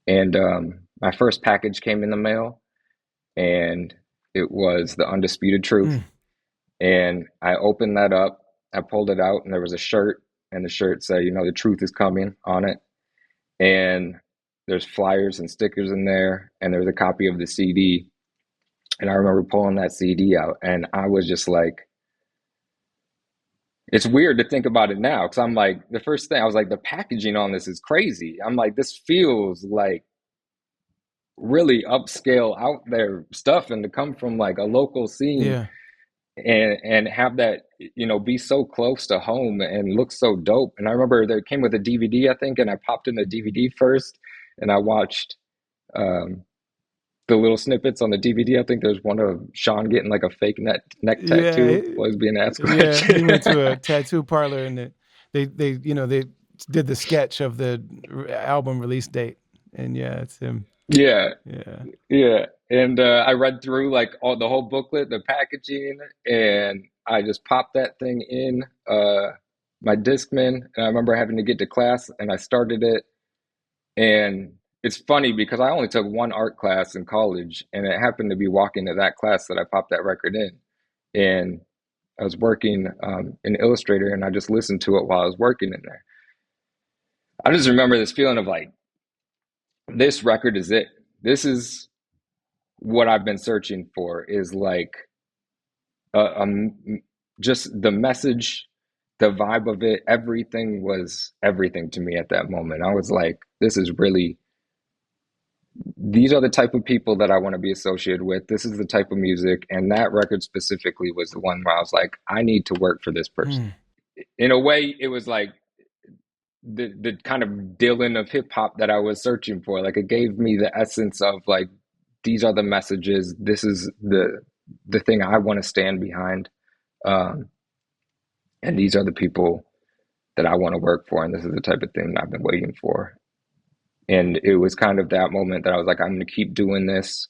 [SPEAKER 2] And my first package came in the mail, and it was the Undisputed Truth.
[SPEAKER 1] Mm.
[SPEAKER 2] And I opened that up, I pulled it out, and there was a shirt. And the shirt said, the truth is coming on it. And there's flyers and stickers in there, and there's a copy of the CD. And I remember pulling that CD out, and I was just like, it's weird to think about it now because I'm like, the first thing I was like, the packaging on this is crazy. I'm like, this feels like really upscale, out there stuff, and to come from like a local scene
[SPEAKER 1] Yeah.
[SPEAKER 2] and have that be so close to home and look so dope. And I remember they came with a DVD, I think, and I popped in the DVD first, and I watched. Um, the little snippets on the DVD. I think there's one of Sean getting like a fake neck
[SPEAKER 1] Yeah.
[SPEAKER 2] tattoo while he's being asked
[SPEAKER 1] Yeah. He
[SPEAKER 2] questions.
[SPEAKER 1] went to a tattoo parlor and they did the sketch of the album release date. And yeah, it's him.
[SPEAKER 2] Yeah,
[SPEAKER 1] Yeah.
[SPEAKER 2] yeah. And I read through like all the whole booklet, the packaging, and I just popped that thing in my Discman. And I remember having to get to class, and I started it. And it's funny because I only took one art class in college, and it happened to be walking to that class that I popped that record in. And I was working in Illustrator, and I just listened to it while I was working in there. I just remember this feeling of like, this record is it. This is what I've been searching for. Is like just the message, the vibe of it. Everything was everything to me at that moment. I was like, this is really these are the type of people that I want to be associated with. This is the type of music. And that record specifically was the one where I was like, I need to work for this person.
[SPEAKER 1] Mm.
[SPEAKER 2] In a way, it was like the kind of Dylan of hip hop that I was searching for. Like it gave me the essence of like these are the messages. This is the thing I want to stand behind. Um, and these are the people that I want to work for. And this is the type of thing that I've been waiting for. And it was kind of that moment that I was like, I'm going to keep doing this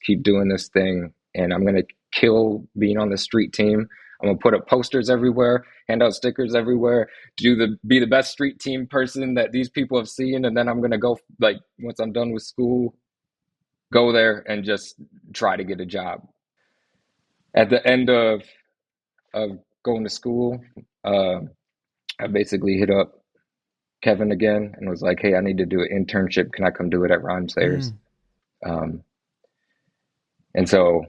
[SPEAKER 2] thing, and I'm going to kill being on the street team. I'm going to put up posters everywhere, hand out stickers everywhere, be the best street team person that these people have seen, and then I'm going to go, like, once I'm done with school, go there and just try to get a job. At the end of going to school, uh, I basically hit up Kevin again and was like, "Hey, I need to do an internship. Can I come do it at Rhymesayers?"
[SPEAKER 1] Mm.
[SPEAKER 2] Um, and so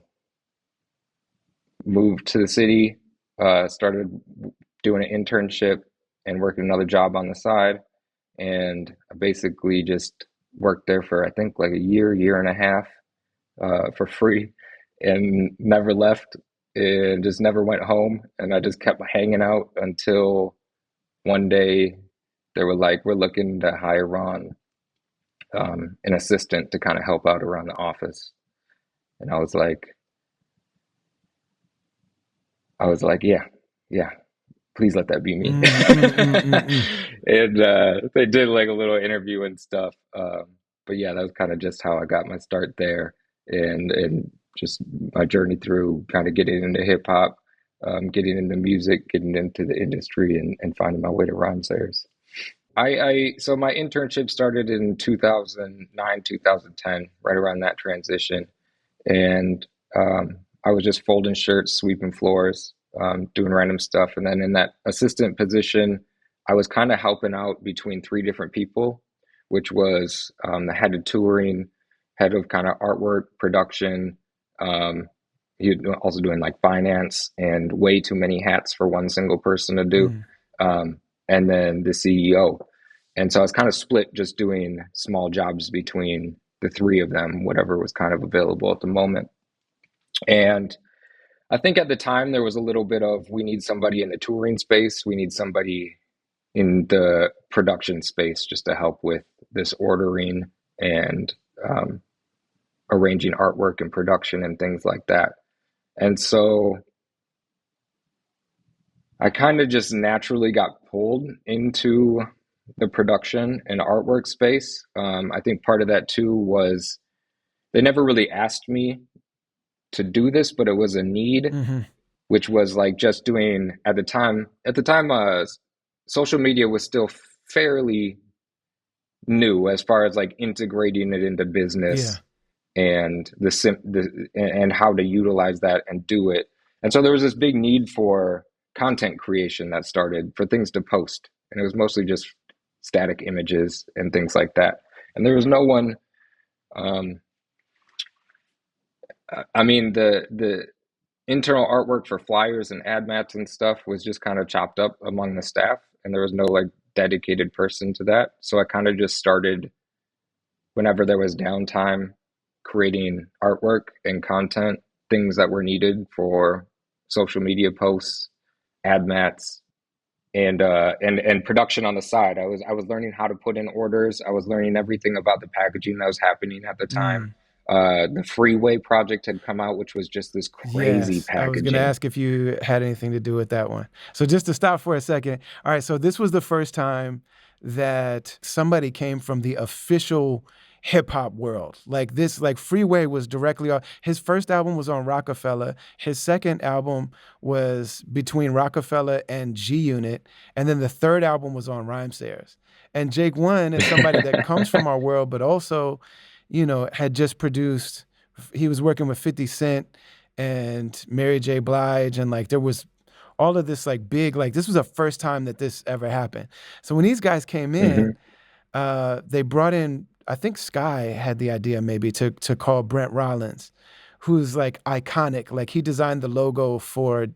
[SPEAKER 2] moved to the city, started doing an internship and working another job on the side. And I basically just worked there for, I think, like a year and a half for free and never left and just never went home. And I just kept hanging out until one day they were like, we're looking to hire Ron, an assistant to kind of help out around the office. And I was like, yeah, yeah, please let that be me.
[SPEAKER 1] Mm, mm, mm, mm, mm.
[SPEAKER 2] And they did like a little interview and stuff. But yeah, that was kind of just how I got my start there, and just my journey through kind of getting into hip hop, getting into music, getting into the industry, and finding my way to Rhymesayers. So my internship started in 2009, 2010, right around that transition, and I was just folding shirts, sweeping floors, doing random stuff. And then in that assistant position, I was kind of helping out between three different people, which was the head of touring, head of kind of artwork, production. Um, he also doing like finance and way too many hats for one single person to do.
[SPEAKER 1] Mm.
[SPEAKER 2] Um, and then the CEO. And so I was kind of split just doing small jobs between the three of them, whatever was kind of available at the moment. And I think at the time there was a little bit of we need somebody in the touring space, we need somebody in the production space just to help with this ordering and um, arranging artwork and production and things like that. And so I kind of just naturally got pulled into the production and artwork space. I think part of that too was they never really asked me to do this, but it was a need,
[SPEAKER 1] Mm-hmm.
[SPEAKER 2] which was like just doing at the time, social media was still fairly new as far as like integrating it into
[SPEAKER 1] Yeah.
[SPEAKER 2] business and and how to utilize that and do it. And so there was this big need for content creation that started for things to post, and it was mostly just static images and things like that. And there was no one. um I mean, the internal artwork for flyers and ad mats and stuff was just kind of chopped up among the staff, and there was no like dedicated person to that. So I kind of just started whenever there was downtime creating artwork and content, things that were needed for social media posts, ad mats, and production on the side. I was learning how to put in orders. I was learning everything about the packaging that was happening at the time.
[SPEAKER 1] Mm.
[SPEAKER 2] The Freeway project had come out, which was just this crazy
[SPEAKER 1] Yes, I was going to
[SPEAKER 2] packaging.
[SPEAKER 1] ask if you had anything to do with that one. So just to stop for a second. All right, so this was the first time that somebody came from the official hip hop world. Like this, like Freeway was directly on his first album was on Rockefeller. His second album was between Rockefeller and G Unit. And then the third album was on Rhymesayers. And Jake One is somebody that comes from our world, but also, had just produced, he was working with 50 Cent and Mary J. Blige, and like there was all of this like big, like this was the first time that this ever happened. So when these guys came in,
[SPEAKER 2] Hmm.
[SPEAKER 1] they brought in, I think Sky had the idea maybe to call Brent Rollins, who's like iconic. Like he designed the logo for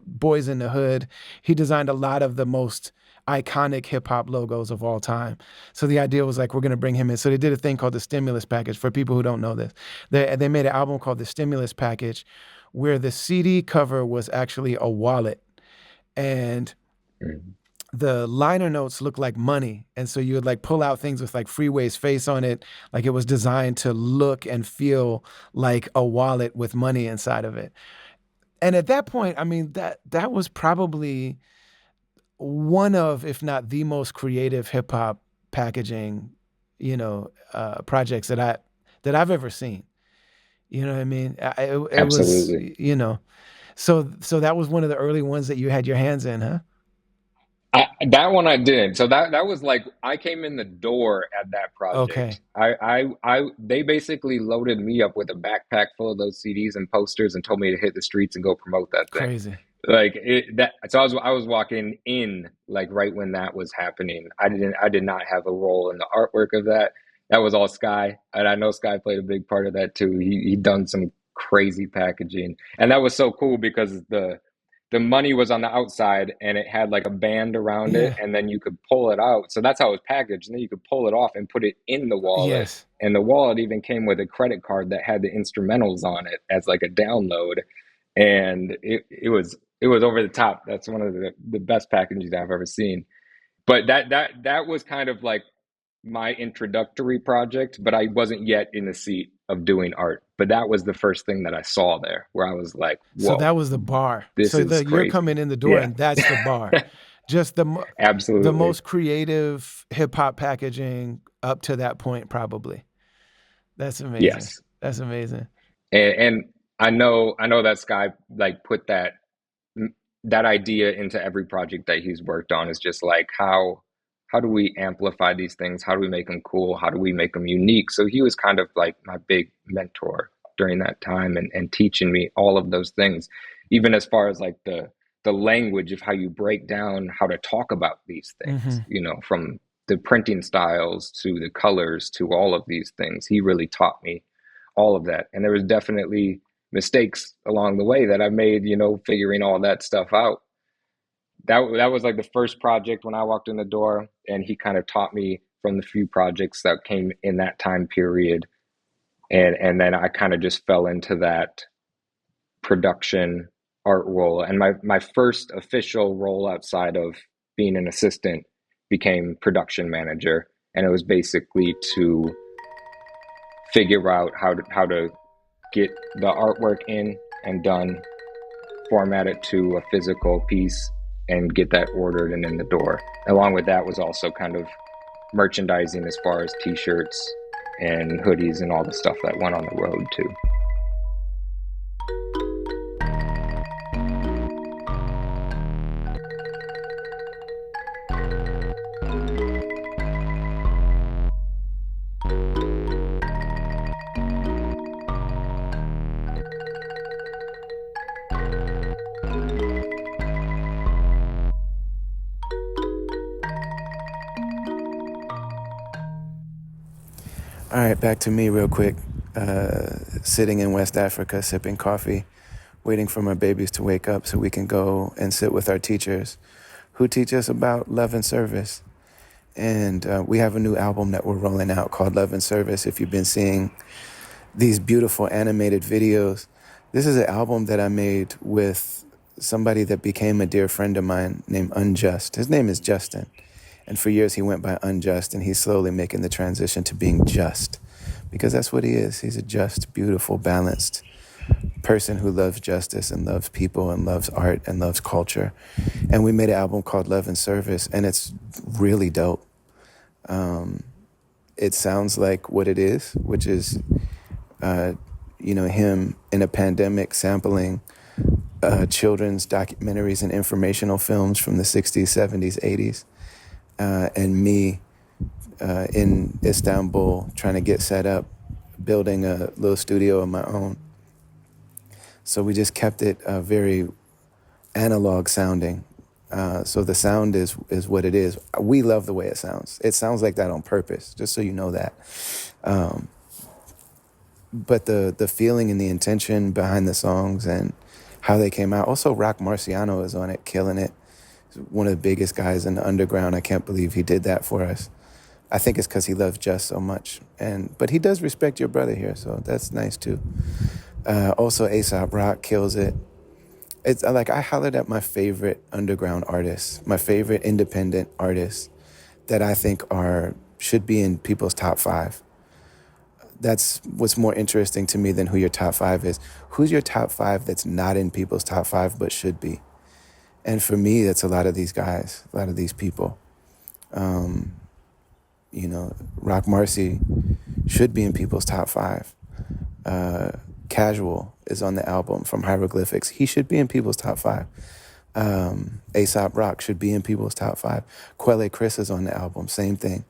[SPEAKER 1] Boys in the Hood. He designed a lot of the most iconic hip hop logos of all time. So the idea was like, we're going to bring him in. So they did a thing called the stimulus package. For people who don't know this, they made an album called the stimulus package, where the CD cover was actually a wallet, and
[SPEAKER 2] Mhm.
[SPEAKER 1] the liner notes looked like money. And so you would like pull out things with like Freeway's face on it. Like it was designed to look and feel like a wallet with money inside of it. And at that point, I mean, that was probably one of, if not the most creative hip hop packaging, projects that I've ever seen. You know what I mean? It was,
[SPEAKER 2] Absolutely.
[SPEAKER 1] so that was one of the early ones that you had your hands in, huh?
[SPEAKER 2] That one I did. So that was like I came in the door at that
[SPEAKER 1] Okay,
[SPEAKER 2] project. They basically loaded me up with a backpack full of those CDs and posters and told me to hit the streets and go promote that thing.
[SPEAKER 1] crazy.
[SPEAKER 2] Like it that so I was walking in like right when that was happening. I did not have a role in the artwork of that. That was all Sky. And I know Sky played a big part of that too. He done some crazy packaging. And that was so cool because the money was on the outside and it had like a band around it
[SPEAKER 1] Yeah.
[SPEAKER 2] and then you could pull it out. So that's how it was packaged. And then you could pull it off and put it in the wallet.
[SPEAKER 1] Yes.
[SPEAKER 2] And the wallet even came with a credit card that had the instrumentals on it as like a download. And it was over the top. That's one of the best packages I've ever seen. But that was kind of like my introductory project, but I wasn't yet in the seat of doing art. But that was the first thing that I saw there where I was like,
[SPEAKER 1] So
[SPEAKER 2] whoa,
[SPEAKER 1] that was the bar.
[SPEAKER 2] this
[SPEAKER 1] So
[SPEAKER 2] is
[SPEAKER 1] the you're
[SPEAKER 2] crazy.
[SPEAKER 1] coming in the door,
[SPEAKER 2] Yeah,
[SPEAKER 1] and that's the bar. Just the
[SPEAKER 2] absolutely.
[SPEAKER 1] most creative hip hop packaging up to that point, probably. That's amazing.
[SPEAKER 2] Yes.
[SPEAKER 1] That's amazing.
[SPEAKER 2] And I know that Sky like put that idea into every project that he's worked on is just like how do we amplify these things? How do we make them cool? How do we make them unique? So he was kind of like my big mentor during that time and teaching me all of those things, even as far as like the language of how you break down how to talk about these things,
[SPEAKER 1] Hmm.
[SPEAKER 2] from the printing styles to the colors to all of these things. He really taught me all of that. And there was definitely mistakes along the way that I made, figuring all that stuff out. That was like the first project when I walked in the door, and he kind of taught me from the few projects that came in that time period, and then I kind of just fell into that production art role. And my first official role outside of being an assistant became production manager, and it was basically to figure out how to get the artwork in and done, format it to a physical piece, and get that ordered and in the door. Along with that was also kind of merchandising as far as t-shirts and hoodies and all the stuff that went on the road too.
[SPEAKER 1] All right, back to me real quick. Sitting in West Africa, sipping coffee, waiting for my babies to wake up so we can go and sit with our teachers who teach us about love and service. And we have a new album that we're rolling out called Love and Service. If you've been seeing these beautiful animated videos, this is an album that I made with somebody that became a dear friend of mine named Unjust. His name is Justin. And for years he went by Unjust, and he's slowly making the transition to being just, because that's what he is. He's a just, beautiful, balanced person who loves justice and loves people and loves art and loves culture. And we made an album called Love and Service, and it's really dope. It sounds like what it is, which is, him in a pandemic sampling children's documentaries and informational films from the 60s, 70s, 80s, and me in Istanbul trying to get set up, building a little studio of my own. So we just kept it very analog sounding. So the sound is what it is. We love the way it sounds. It sounds like that on purpose, just so you know that. But the feeling and the intention behind the songs and how they came out. Also, Rock Marciano is on it, killing it. one of the biggest guys in the underground. I can't believe he did that for us. I think it's because he loves Just so much, but he does respect your brother here, so that's nice too. Also, Aesop Rock kills it. It's like I hollered at my favorite underground artists, my favorite independent artists that I think are should be in people's top five. That's what's more interesting to me than who your top five is. Who's your top five that's not in people's top five but should be? And for me, that's a lot of these guys, a lot of these people. Rock Marcy should be in people's top five. Casual is on the album from Hieroglyphics. He should be in people's top five. Aesop Rock should be in people's top five. Quelle Chris is on the album, same thing.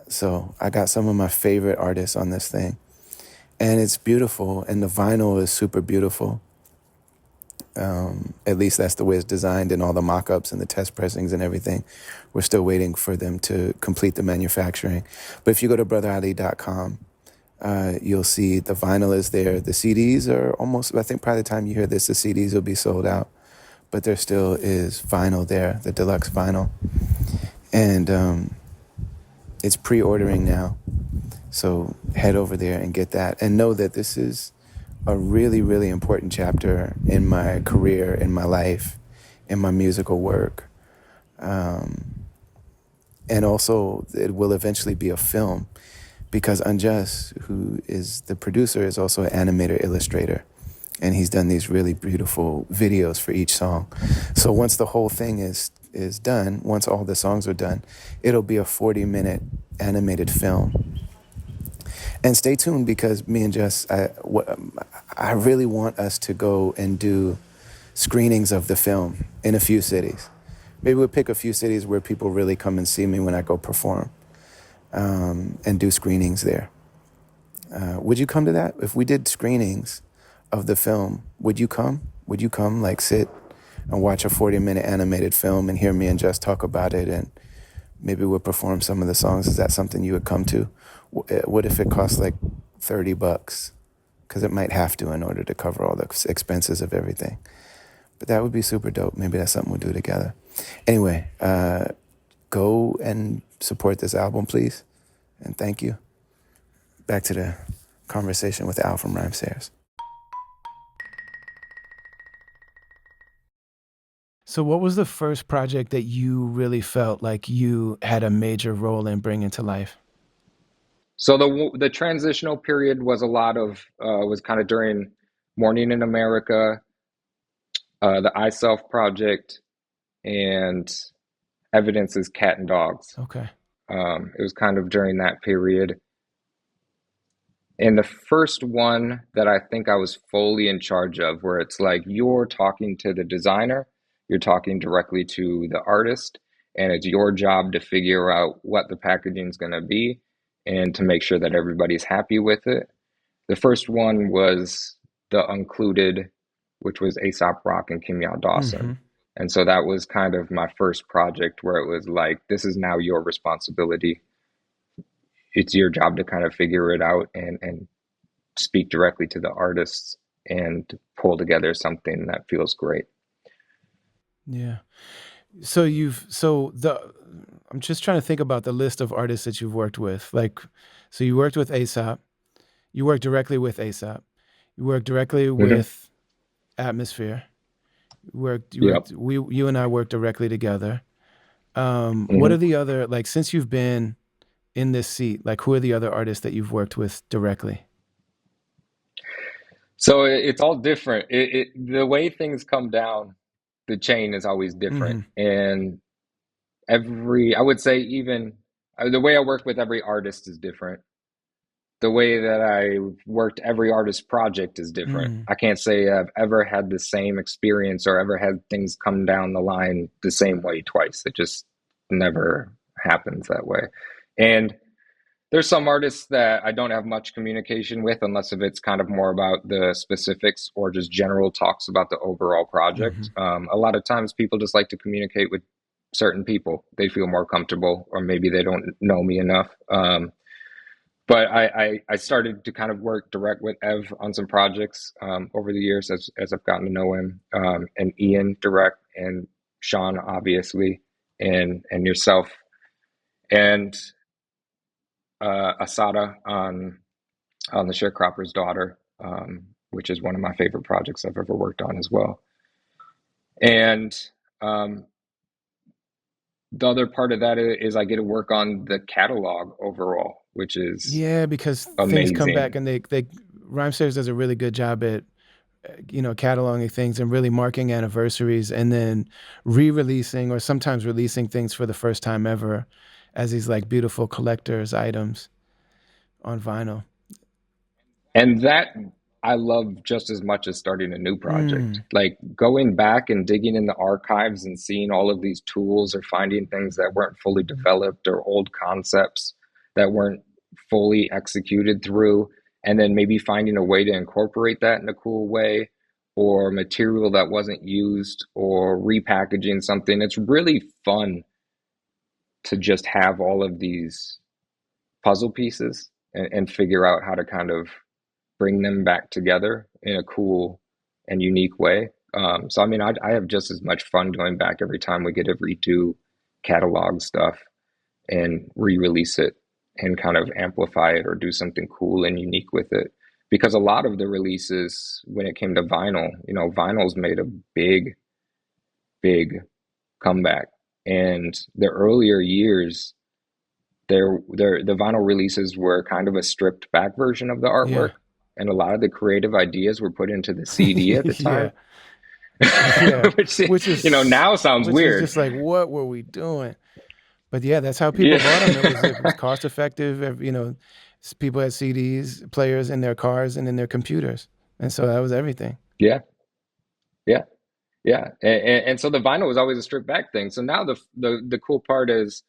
[SPEAKER 1] So I got some of my favorite artists on this thing. And it's beautiful, and the vinyl is super beautiful. At least that's the way it's designed, and all the mock-ups and the test pressings and everything. We're still waiting for them to complete the manufacturing. But if you go to brotherali.com, you'll see the vinyl is there. The CDs are almost, I think by the time you hear this, the CDs will be sold out. But there still is vinyl there, the deluxe vinyl. And it's pre-ordering now. So head over there and get that. And know that this is a really, really important chapter in my career, in my life, in my musical work. And also, it will eventually be a film because Unjust, who is the producer, is also an animator illustrator. And he's done these really beautiful videos for each song. So once the whole thing is done, once all the songs are done, it'll be a 40-minute animated film. And stay tuned because me and Jess, I really want us to go and do screenings of the film in a few cities. Maybe we'll pick a few cities where people really come and see me when I go perform, and do screenings there. Would you come to that? If we did screenings of the film, would you come? Would you come, like, sit and watch a 40-minute animated film and hear me and Jess talk about it, and maybe we'll perform some of the songs? Is that something you would come to? What if it costs like $30? Because it might have to in order to cover all the expenses of everything. But that would be super dope. Maybe that's something we'll do together. Anyway, go and support this album, please. And thank you. Back to the conversation with Al from Rhymesayers. So what was the first project that you really felt like you had a major role in bringing to life?
[SPEAKER 2] So the transitional period was a lot of was kind of during Morning in America, the I Self project, and Evidence's Cat and Dogs.
[SPEAKER 1] Okay.
[SPEAKER 2] It was kind of during that period. And the first one that I think I was fully in charge of, where it's like you're talking to the designer, you're talking directly to the artist, and it's your job to figure out what the packaging is going to be and to make sure that everybody's happy with it. The first one was The Uncluded, which was Aesop Rock and Kim Yao
[SPEAKER 1] Mm-hmm.
[SPEAKER 2] Dawson. And so that was kind of my first project where it was like, this is now your responsibility. It's your job to kind of figure it out and speak directly to the artists and pull together something that feels great.
[SPEAKER 1] Yeah. So I'm just trying to think about the list of artists that you've worked with. Like, so you worked with Aesop, you worked directly with Aesop, you worked directly
[SPEAKER 2] Hmm.
[SPEAKER 1] with Atmosphere,
[SPEAKER 2] Yep.
[SPEAKER 1] you and I worked directly together. What
[SPEAKER 2] Hmm.
[SPEAKER 1] are the other, like, since you've been in this seat, like, who are the other artists that you've worked with directly?
[SPEAKER 2] So it's all different. The way things come down, the chain is always different.
[SPEAKER 1] Mm-hmm.
[SPEAKER 2] And I would say even the way I work with every artist is different. The way that I worked every artist project is different.
[SPEAKER 1] Mm.
[SPEAKER 2] I can't say I've ever had the same experience or ever had things come down the line the same way twice. It just never happens that way. And there's some artists that I don't have much communication with unless if it's kind of more about the specifics or just general talks about the overall
[SPEAKER 1] Mm-hmm.
[SPEAKER 2] project. A lot of times people just like to communicate with certain people. They feel more comfortable, or maybe they don't know me enough. But I started to kind of work direct with Ev on some projects over the years as I've gotten to know him, and Ian direct. And Sean, obviously, and yourself, and Asada on the Sharecropper's Daughter, which is one of my favorite projects I've ever worked on as well. And um, the other part of that is I get to work on the catalog overall, which is
[SPEAKER 1] Yeah, because things come back
[SPEAKER 2] amazing.
[SPEAKER 1] and they Rhymesayers does a really good job at cataloging things and really marking anniversaries and then re-releasing or sometimes releasing things for the first time ever as these like beautiful collector's items on vinyl.
[SPEAKER 2] And that I love just as much as starting a new project.
[SPEAKER 1] Mm.
[SPEAKER 2] Like going back and digging in the archives and seeing all of these tools or finding things that weren't fully developed or old concepts that weren't fully executed through, and then maybe finding a way to incorporate that in a cool way or material that wasn't used or repackaging something. It's really fun to just have all of these puzzle pieces and figure out how to kind of bring them back together in a cool and unique way. So I mean, I have just as much fun going back every time we get to redo catalog stuff and re-release it and kind of amplify it or do something cool and unique with it. Because a lot of the releases, when it came to vinyl, vinyl's made a big, big comeback. And the earlier years, the vinyl releases were kind of a stripped back version of the
[SPEAKER 1] Yeah.
[SPEAKER 2] artwork, and a lot of the creative ideas were put into the CD at the
[SPEAKER 1] Yeah.
[SPEAKER 2] time,
[SPEAKER 1] Yeah.
[SPEAKER 2] which
[SPEAKER 1] Which is
[SPEAKER 2] now sounds
[SPEAKER 1] which is
[SPEAKER 2] weird.
[SPEAKER 1] just like what were we doing? But yeah, that's how people
[SPEAKER 2] Yeah,
[SPEAKER 1] bought them. It was cost effective. People had CDs players in their cars and in their computers, and so that was everything.
[SPEAKER 2] yeah, yeah, yeah. And so the vinyl was always a stripped back thing. So now the cool part is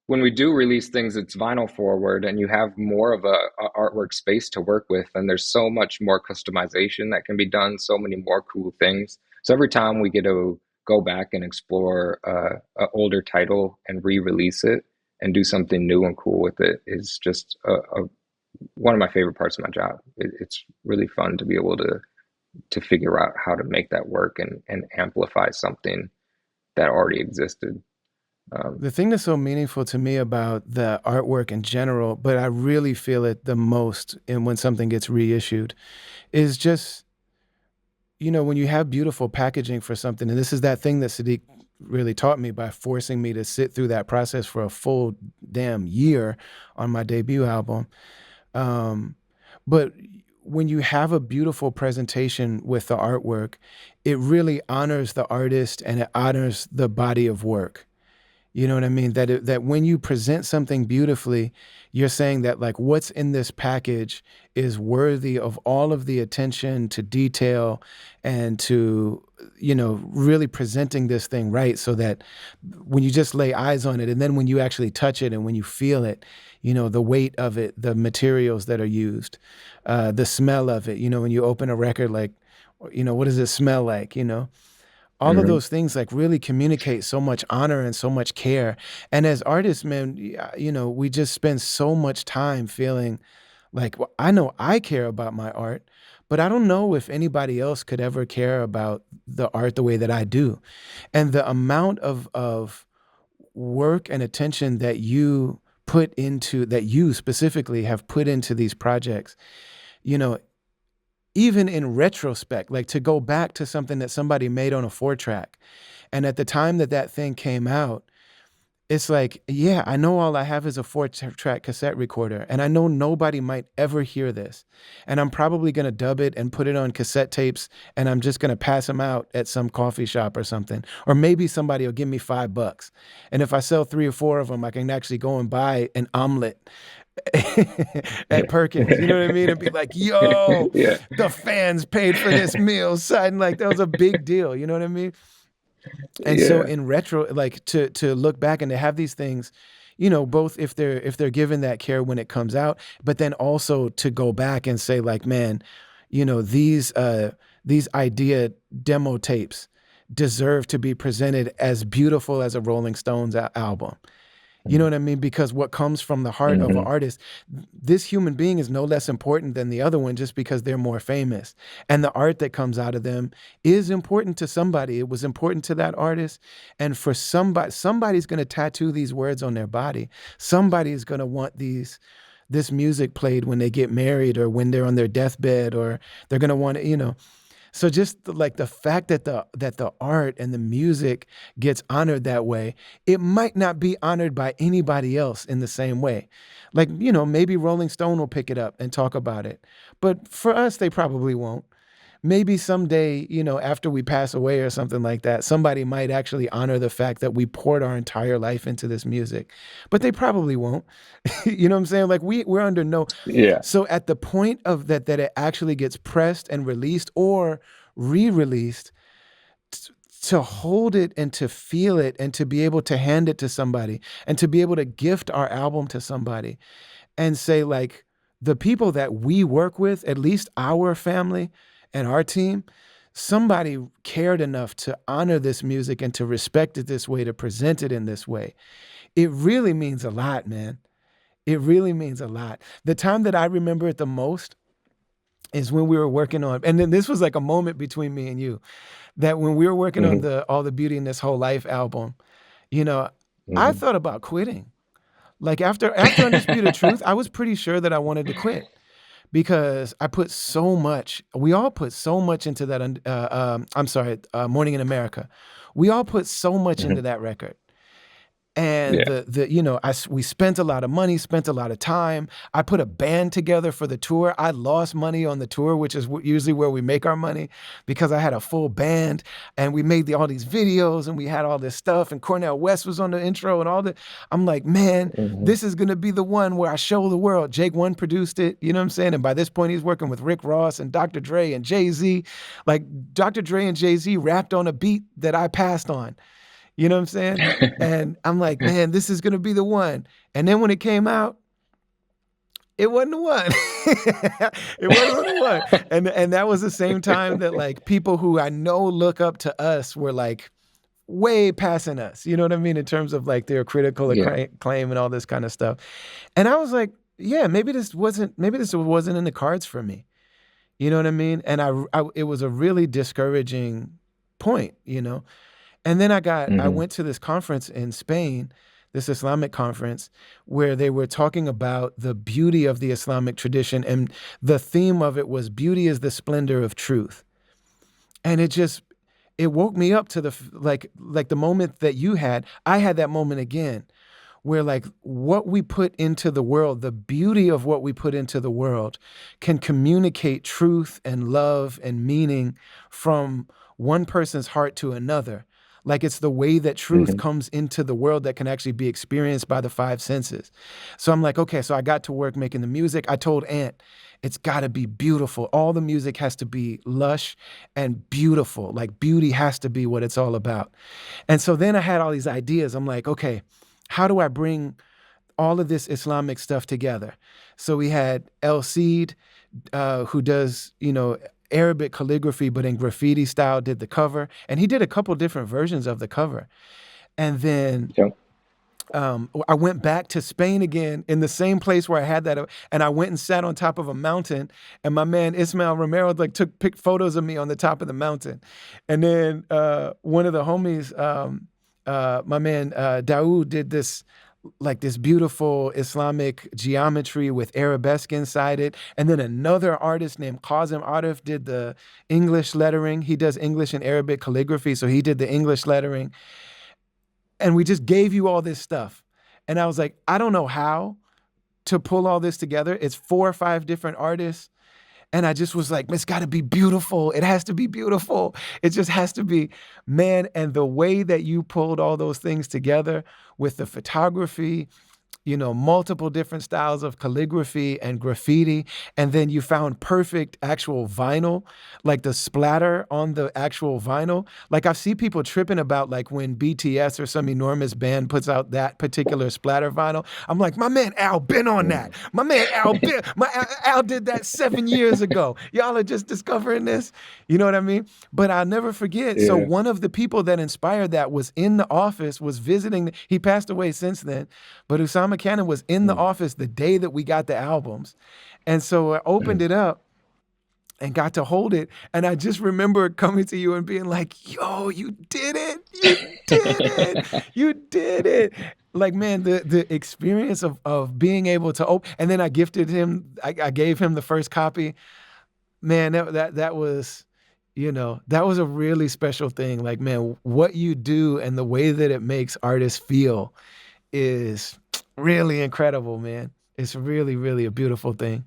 [SPEAKER 2] when we do release things, it's vinyl forward, and you have more of a artwork space to work with, and there's so much more customization that can be done, so many more cool things. So every time we get to go back and explore an older title and re-release it and do something new and cool with it is just one of my favorite parts of my job. It's really fun to be able to figure out how to make that work and amplify something that already existed. Um,
[SPEAKER 1] The thing that's so meaningful to me about the artwork in general, but I really feel it the most in when something gets reissued, is just when you have beautiful packaging for something, and this is that thing that Sadiq really taught me by forcing me to sit through that process for a full damn year on my debut album. Um, but when you have a beautiful presentation with the artwork, it really honors the artist and it honors the body of work. You know what I mean? That when you present something beautifully, you're saying that like what's in this package is worthy of all of the attention to detail and to really presenting this thing right so that when you just lay eyes on it and then when you actually touch it and when you feel it, the weight of it, the materials that are used, the smell of it, when you open a record, like, what does it smell like? All of
[SPEAKER 2] mhm.
[SPEAKER 1] those things like really communicate so much honor and so much care. And as artists, man, we just spend so much time feeling like, well, I know I care about my art, but I don't know if anybody else could ever care about the art the way that I do. And the amount of work and attention that you specifically have put into these projects, you know, even in retrospect, like to go back to something that somebody made on a 4 track. And at the time that that thing came out, it's like, yeah, I know all I have is a 4 track cassette recorder. And I know nobody might ever hear this. And I'm probably going to dub it and put it on cassette tapes. And I'm just going to pass them out at some coffee shop or something. Or maybe somebody will give me $5. And if I sell 3 or 4 of them, I can actually go and buy an omelet at Perkins. You know what I mean? And be like, yo,
[SPEAKER 2] Yeah,
[SPEAKER 1] the fans paid for this meal, son. Like that was a big deal. You know what I mean? And so
[SPEAKER 2] yeah,
[SPEAKER 1] in retro, like to look back and to have these things, both if they're given that care when it comes out, but then also to go back and say like, man, these idea demo tapes deserve to be presented as beautiful as a Rolling Stones album. You know what I mean? Because what comes from the heart of an
[SPEAKER 2] Hmm.
[SPEAKER 1] artist, this human being is no less important than the other one just because they're more famous. And the art that comes out of them is important to somebody. It was important to that artist. And for somebody's going to tattoo these words on their body. Somebody's going to want this music played when they get married or when they're on their deathbed, or they're going to want to, so just like the fact that the art and the music gets honored that way, it might not be honored by anybody else in the same way. Like, maybe Rolling Stone will pick it up and talk about it. But for us, they probably won't. Maybe someday, after we pass away or something like that, somebody might actually honor the fact that we poured our entire life into this music. But they probably won't. You know what I'm saying? Like we're under no.
[SPEAKER 2] Yeah.
[SPEAKER 1] So at the point of that it actually gets pressed and released or re-released, to hold it and to feel it and to be able to hand it to somebody and to be able to gift our album to somebody and say, like, the people that we work with, at least our family and our team, somebody cared enough to honor this music and to respect it this way, to present it in this way. It really means a lot, man. It really means a lot. The time that I remember it the most is when we were working on, and then this was like a moment between me and you, that when we were working on
[SPEAKER 2] Hmm.
[SPEAKER 1] the All the Beauty in This Whole Life album, you know, I
[SPEAKER 2] Hmm.
[SPEAKER 1] thought about quitting. Like after Undisputed Truth, I was pretty sure that I wanted to quit because we all put so much into that. I'm sorry, Morning in America. We all put so much into
[SPEAKER 2] Hmm.
[SPEAKER 1] that record. And
[SPEAKER 2] Yeah.
[SPEAKER 1] we spent a lot of money, spent a lot of time. I put a band together for the tour. I lost money on the tour, which is usually where we make our money, because I had a full band and we made all these videos and we had all this stuff. And Cornell West was on the intro and all that. I'm like, man,
[SPEAKER 2] Hmm.
[SPEAKER 1] this is gonna be the one where I show the world. Jake One produced it, you know what I'm saying? And by this point, he's working with Rick Ross and Dr. Dre and Jay-Z. Like Dr. Dre and Jay-Z rapped on a beat that I passed on. You know what I'm saying? And I'm like, man, this is gonna be the one. And then when it came out, it wasn't the one. It wasn't the one. And that was the same time that like people who I know look up to us were like way passing us. You know what I mean? In terms of like their critical
[SPEAKER 2] Yeah.
[SPEAKER 1] acclaim and all this kind of stuff. And I was like, yeah, maybe this wasn't in the cards for me. You know what I mean? And it was a really discouraging point. And then I
[SPEAKER 2] Hmm.
[SPEAKER 1] went to this conference in Spain, this Islamic conference, where they were talking about the beauty of the Islamic tradition. And the theme of it was beauty is the splendor of truth. And it woke me up to like the moment that you had. I had that moment again where like what we put into the world, the beauty of what we put into the world can communicate truth and love and meaning from one person's heart to another. Like it's the way that truth
[SPEAKER 2] Hmm.
[SPEAKER 1] comes into the world that can actually be experienced by the five senses. So I'm like, okay, so I got to work making the music. I told Ant, it's got to be beautiful. All the music has to be lush and beautiful. Like beauty has to be what it's all about. And so then I had all these ideas. I'm like, okay, how do I bring all of this Islamic stuff together? So we had El Cid, who does, Arabic calligraphy, but in graffiti style, did the cover. And he did a couple different versions of the cover. And then
[SPEAKER 2] Yep.
[SPEAKER 1] I went back to Spain again in the same place where I had that, and I went and sat on top of a mountain. And my man Ismael Romero like picked photos of me on the top of the mountain. And then one of the homies, my man Daoud, did this beautiful Islamic geometry with arabesque inside it. And then another artist named Qasim Arif did the English lettering. He does English and Arabic calligraphy, so he did the English lettering. And we just gave you all this stuff. And I was like, I don't know how to pull all this together. It's 4 or 5 different artists. And I just was like, it's got to be beautiful. It has to be beautiful. It just has to be, man. And the way that you pulled all those things together with the photography multiple different styles of calligraphy and graffiti. And then you found perfect actual vinyl, like the splatter on the actual vinyl. Like I see people tripping about like when BTS or some enormous band puts out that particular splatter vinyl. I'm like, my man Al been on that.
[SPEAKER 2] Mm.
[SPEAKER 1] My man Al been, Al did that 7 years ago. Y'all are just discovering this. You know what I mean? But I'll never forget. So
[SPEAKER 2] Yeah.
[SPEAKER 1] one of the people that inspired that was in the office, was visiting. He passed away since then, but Usama Cannon was in the
[SPEAKER 2] Mm.
[SPEAKER 1] office the day that we got the albums. And so I opened
[SPEAKER 2] Mm.
[SPEAKER 1] it up and got to hold it. And I just remember coming to you and being like, yo, you did it. You did it. You did it. Like, man, the experience of being able to open. And then I gifted him, I gave him the first copy. Man, that was, that was a really special thing. Like, man, what you do and the way that it makes artists feel is really incredible, man. It's really, really a beautiful thing.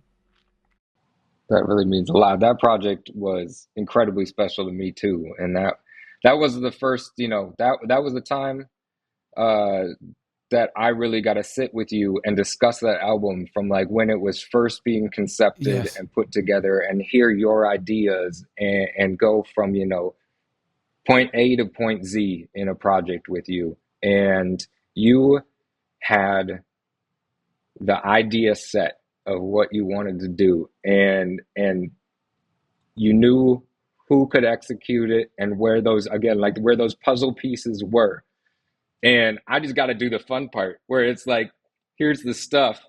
[SPEAKER 2] That really means a lot. That project was incredibly special to me too, and that was the first, that was the time uh, that I really got to sit with you and discuss that album from like when it was first being concepted
[SPEAKER 1] Yes.
[SPEAKER 2] and put together, and hear your ideas and go from point A to point Z in a project with you, and you had the idea set of what you wanted to do, and you knew who could execute it and where those, again, like where those puzzle pieces were. And I just got to do the fun part where it's like, here's the stuff,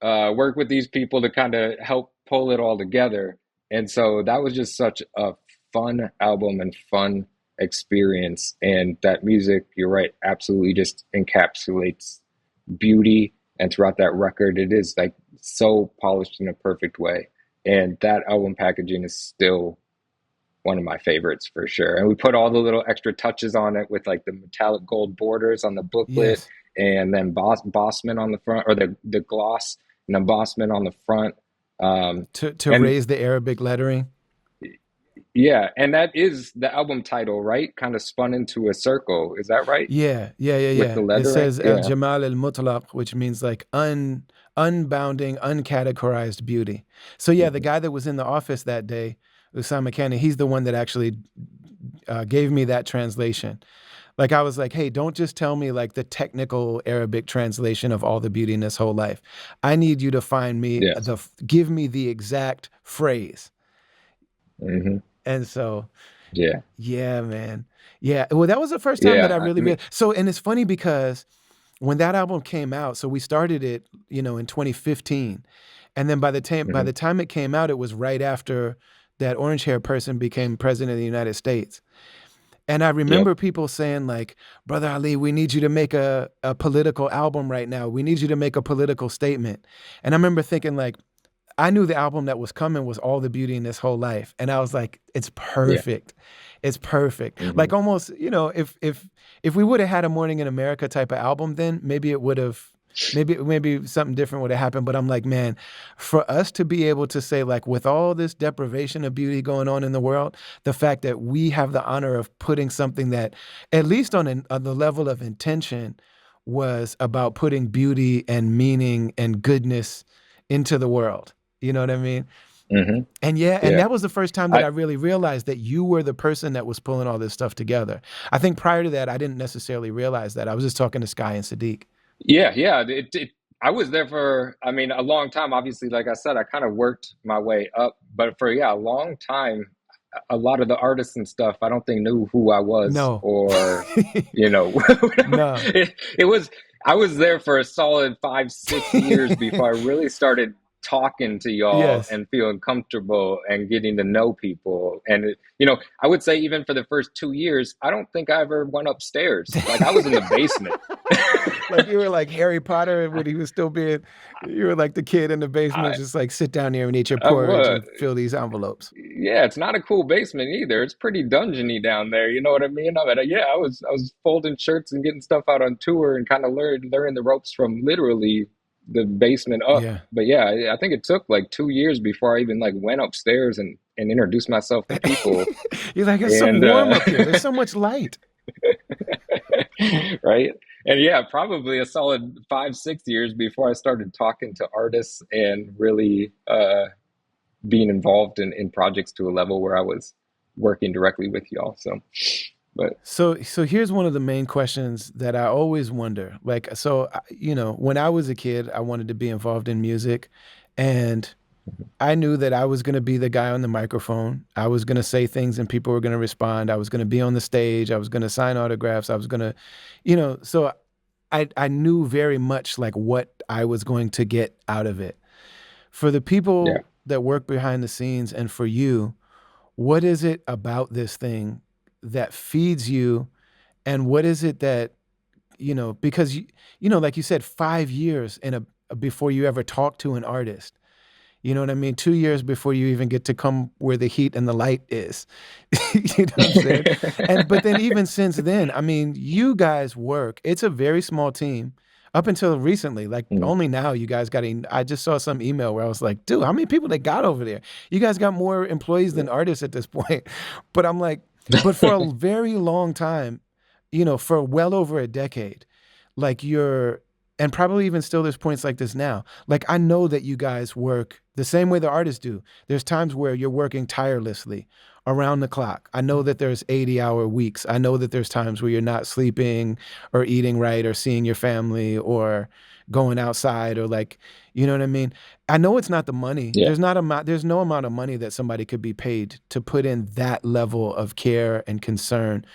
[SPEAKER 2] work with these people to kind of help pull it all together. And so that was just such a fun album and fun experience. And that music, you're right, absolutely just encapsulates beauty. And throughout that record, it is like so polished in a perfect way. And that album packaging is still one of my favorites for sure. And we put all the little extra touches on it with like the metallic gold borders on the booklet,
[SPEAKER 1] Yes.
[SPEAKER 2] and then Bossman on the front, or the gloss and the Bossman on the front. Um,
[SPEAKER 1] To
[SPEAKER 2] and
[SPEAKER 1] raise the Arabic lettering.
[SPEAKER 2] yeah, and that is the album title, right? Kind of spun into a circle. Is that right?
[SPEAKER 1] Yeah, yeah, yeah,
[SPEAKER 2] With the
[SPEAKER 1] yeah. It
[SPEAKER 2] lettering?
[SPEAKER 1] says El
[SPEAKER 2] Yeah.
[SPEAKER 1] Jamal al Mutlaq, which means like unbounding, uncategorized beauty. So yeah, the
[SPEAKER 2] Mhm.
[SPEAKER 1] guy that was in the office that day, Usama Kani, he's the one that actually gave me that translation. Like I was like, hey, don't just tell me like the technical Arabic translation of all the beauty in this whole life. I need you to find me
[SPEAKER 2] Yes.
[SPEAKER 1] give me the exact phrase.
[SPEAKER 2] Hmm.
[SPEAKER 1] And so
[SPEAKER 2] Yeah.
[SPEAKER 1] yeah, man. Yeah. Well, that was the first time that
[SPEAKER 2] Yeah.
[SPEAKER 1] I
[SPEAKER 2] I
[SPEAKER 1] really
[SPEAKER 2] mean,
[SPEAKER 1] realized. So, and it's funny because when that album came out, so we started it, in 2015. And then by
[SPEAKER 2] mhm.
[SPEAKER 1] the time it came out, it was right after that orange hair person became president of the United States. And I
[SPEAKER 2] Yep.
[SPEAKER 1] remember people saying, like, Brother Ali, we need you to make a political album right now. We need you to make a political statement. And I remember thinking, like, I knew the album that was coming was All the Beauty in This Whole Life. And I was like, it's
[SPEAKER 2] Yeah.
[SPEAKER 1] perfect. It's perfect.
[SPEAKER 2] Hmm.
[SPEAKER 1] Like almost, if we would have had a Morning in America type of album, then maybe it would have maybe something different would have happened. But I'm like, man, for us to be able to say, like, with all this deprivation of beauty going on in the world, the fact that we have the honor of putting something that, at least on the level of intention, was about putting beauty and meaning and goodness into the world. You know what I mean?
[SPEAKER 2] Hmm.
[SPEAKER 1] And yeah, and
[SPEAKER 2] Yeah.
[SPEAKER 1] that was the first time that
[SPEAKER 2] I
[SPEAKER 1] I really realized that you were the person that was pulling all this stuff together. I think prior to that, I didn't necessarily realize that. I was just talking to Sky and Sadiq.
[SPEAKER 2] Yeah, yeah. I was there for, I mean, a long time. Obviously, like I said, I kind of worked my way up, but for, yeah, a long time, a lot of the artists and stuff, I don't think knew who I was,
[SPEAKER 1] No.
[SPEAKER 2] or,
[SPEAKER 1] No.
[SPEAKER 2] it was, I was there for a solid 5, 6 years before I really started talking to y'all
[SPEAKER 1] Yes.
[SPEAKER 2] and feeling comfortable and getting to know people. And, I would say even for the first 2 years, I don't think I ever went upstairs. Like I was in the basement.
[SPEAKER 1] Like you were like Harry Potter when he was still being, you were like the kid in the basement,
[SPEAKER 2] I,
[SPEAKER 1] just like sit down here and eat your
[SPEAKER 2] I
[SPEAKER 1] porridge
[SPEAKER 2] was.
[SPEAKER 1] and fill these envelopes.
[SPEAKER 2] Yeah, it's not a cool basement either. It's pretty dungeony down there. You know what I mean? I mean, yeah, I was folding shirts and getting stuff out on tour and kind of learning the ropes from literally the basement up.
[SPEAKER 1] Yeah.
[SPEAKER 2] But yeah, I think it took like 2 years before I even like went upstairs and introduced myself to people.
[SPEAKER 1] You're like, it's so
[SPEAKER 2] And
[SPEAKER 1] warm up here. There's so much light.
[SPEAKER 2] right? And yeah, probably a solid 5, 6 years before I started talking to artists and really being involved in projects to a level where I was working directly with y'all. So, but
[SPEAKER 1] So here's one of the main questions that I always wonder. Like, so when I was a kid, I wanted to be involved in music, and I knew that I was going to be the guy on the microphone. I was going to say things and people were going to respond. I was going to be on the stage. I was going to sign autographs. I was going to, so I knew very much like what I was going to get out of it. For the
[SPEAKER 2] yeah.
[SPEAKER 1] people that work behind the scenes and for you, what is it about this thing that feeds you? And what is it that, because like you said, 5 years before you ever talk to an artist. You know what I mean? 2 years before you even get to come where the heat and the light is. You know what I'm saying? But then even since then, I mean, you guys work. It's a very small team. Up until recently, like
[SPEAKER 2] Mm,
[SPEAKER 1] only now you guys got I just saw some email where I was like, dude, how many people they got over there? You guys got more employees than artists at this point. But I'm like, but for a very long time, for well over a decade, like and probably even still there's points like this now. Like I know that you guys work the same way the artists do. There's times where you're working tirelessly around the clock. I know that there's 80-hour weeks. I know that there's times where you're not sleeping or eating right or seeing your family or going outside or like, you know what I mean? I know it's not the money.
[SPEAKER 2] yeah.
[SPEAKER 1] There's no amount of money that somebody could be paid to put in that level of care and concern.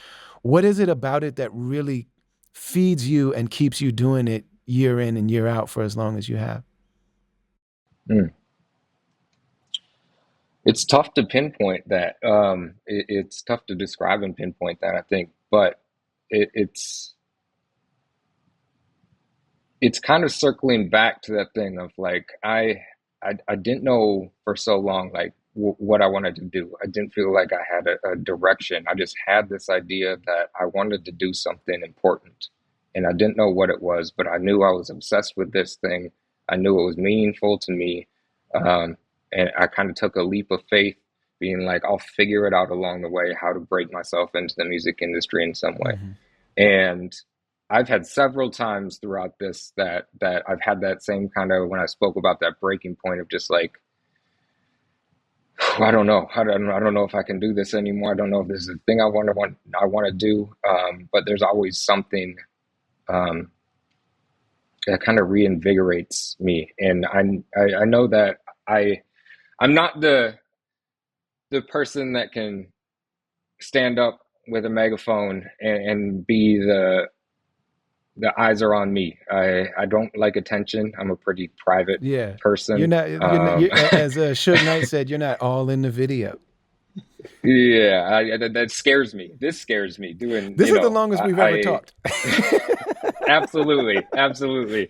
[SPEAKER 1] What is it about it that really feeds you and keeps you doing it year in and year out for as long as you have?
[SPEAKER 2] Mm. It's tough to pinpoint that. It's tough to describe and pinpoint that, I think, but it's kind of circling back to that thing of like I didn't know for so long like what I wanted to do. I didn't feel like I had a direction. I just had this idea that I wanted to do something important, and I didn't know what it was, but I knew I was obsessed with this thing. I knew it was meaningful to me, um, and I kind of took a leap of faith, being like, I'll figure it out along the way how to break myself into the music industry in some way.
[SPEAKER 1] Mm-hmm.
[SPEAKER 2] And I've had several times throughout this that I've had that same kind of when I spoke about that breaking point of just like I don't know, I don't know if I can do this anymore. I don't know if this is the thing I want to do. But there's always something um, that kind of reinvigorates me, and I know that I'm not the person that can stand up with a megaphone and be the eyes are on me. I don't like attention. I'm a pretty private
[SPEAKER 1] Yeah.
[SPEAKER 2] person.
[SPEAKER 1] You're not, as Suge Knight said, you're not all in the video.
[SPEAKER 2] Yeah, that scares me. This scares me. Doing,
[SPEAKER 1] This is the longest we've ever
[SPEAKER 2] I
[SPEAKER 1] talked.
[SPEAKER 2] absolutely, absolutely.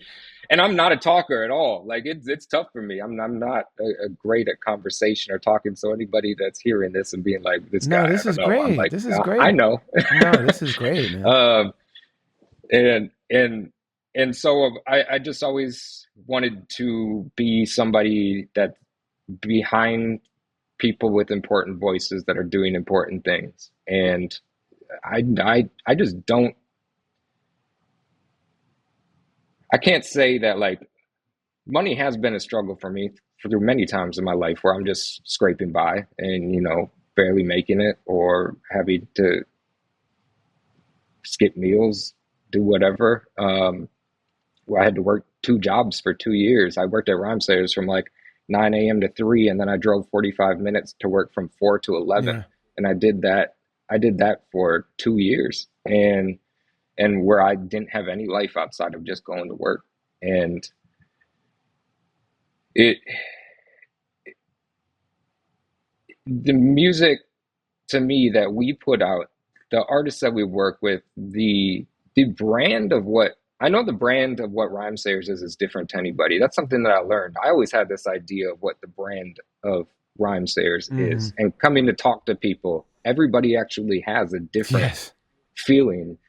[SPEAKER 2] And I'm not a talker at all. Like it's tough for me. I'm not a great at conversation or talking. So anybody that's hearing this and being like, this
[SPEAKER 1] No,
[SPEAKER 2] guy, I
[SPEAKER 1] this
[SPEAKER 2] don't
[SPEAKER 1] is
[SPEAKER 2] know. I'm
[SPEAKER 1] great.
[SPEAKER 2] like,
[SPEAKER 1] This is
[SPEAKER 2] I
[SPEAKER 1] great.
[SPEAKER 2] know.
[SPEAKER 1] No, this is great, man.
[SPEAKER 2] um, and and and so I just always wanted to be somebody that behind people with important voices that are doing important things. And I just don't, I can't say that like money has been a struggle for me through many times in my life where I'm just scraping by and, barely making it or having to skip meals, do whatever. Where I had to work 2 jobs for 2 years. I worked at Rhymesayers from like 9 a.m. to 3, and then I drove 45 minutes to work from 4 to 11.
[SPEAKER 1] Yeah.
[SPEAKER 2] And I did that. I did that for 2 years, and where I didn't have any life outside of just going to work. And it, the music to me that we put out, the artists that we work with, the brand of what I know the brand of what Rhymesayers is different to anybody. That's something that I learned. I always had this idea of what the brand of Rhymesayers
[SPEAKER 1] Mm-hmm.
[SPEAKER 2] is. And coming to talk to people, everybody actually has a different
[SPEAKER 1] Yes.
[SPEAKER 2] feeling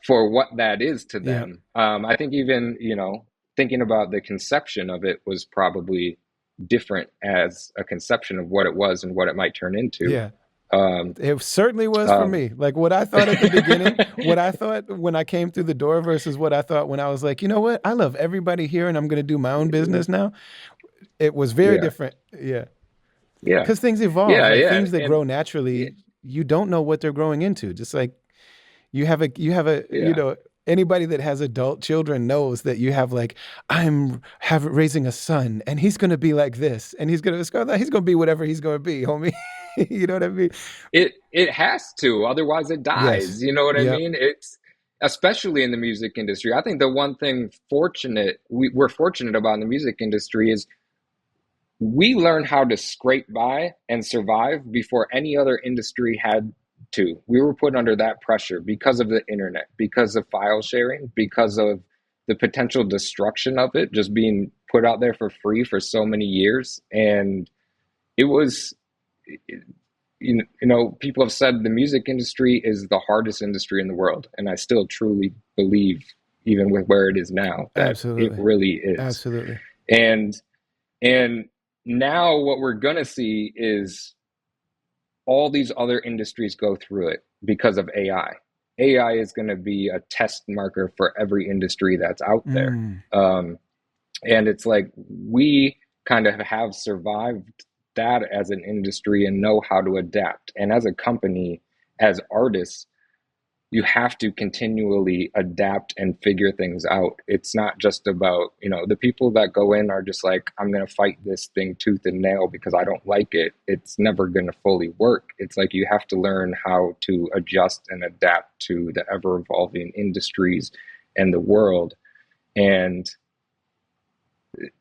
[SPEAKER 2] for what that is to
[SPEAKER 1] Yeah.
[SPEAKER 2] them. I think even, thinking about the conception of it was probably different as a conception of what it was and what it might turn into.
[SPEAKER 1] Yeah. It certainly was for
[SPEAKER 2] Um,
[SPEAKER 1] me. Like what I thought at the beginning, what I thought when I came through the door versus what I thought when I was like, you know what? I love everybody here and I'm going to do my own business now. It was very
[SPEAKER 2] yeah,
[SPEAKER 1] different. Yeah.
[SPEAKER 2] yeah,
[SPEAKER 1] Because things evolve,
[SPEAKER 2] yeah,
[SPEAKER 1] like
[SPEAKER 2] yeah,
[SPEAKER 1] things that
[SPEAKER 2] and
[SPEAKER 1] grow
[SPEAKER 2] yeah,
[SPEAKER 1] naturally, you don't know what they're growing into. Just like you
[SPEAKER 2] yeah.
[SPEAKER 1] know, anybody that has adult children knows that you have like, raising a son and he's going to be like this and he's going to be whatever he's going to be, homie. You know what I mean?
[SPEAKER 2] It has to, otherwise it
[SPEAKER 1] Yes.
[SPEAKER 2] dies. You know what I
[SPEAKER 1] Yep.
[SPEAKER 2] mean? It's especially in the music industry. I think the one thing we're fortunate about in the music industry is we learned how to scrape by and survive before any other industry had to. We were put under that pressure because of the internet, because of file sharing, because of the potential destruction of it just being put out there for free for so many years. And it was, people have said the music industry is the hardest industry in the world. And I still truly believe, even with where it is now, that it
[SPEAKER 1] Absolutely.
[SPEAKER 2] really is.
[SPEAKER 1] Absolutely.
[SPEAKER 2] And and now what we're going to see is all these other industries go through it because of AI. AI is going to be a test marker for every industry that's out there.
[SPEAKER 1] Mm.
[SPEAKER 2] Um, and it's like we kind of have survived that as an industry and know how to adapt. And as a company, as artists, you have to continually adapt and figure things out. It's not just about, the people that go in are just like, I'm going to fight this thing tooth and nail because I don't like it. It's never going to fully work. It's like you have to learn how to adjust and adapt to the ever evolving industries and the world. And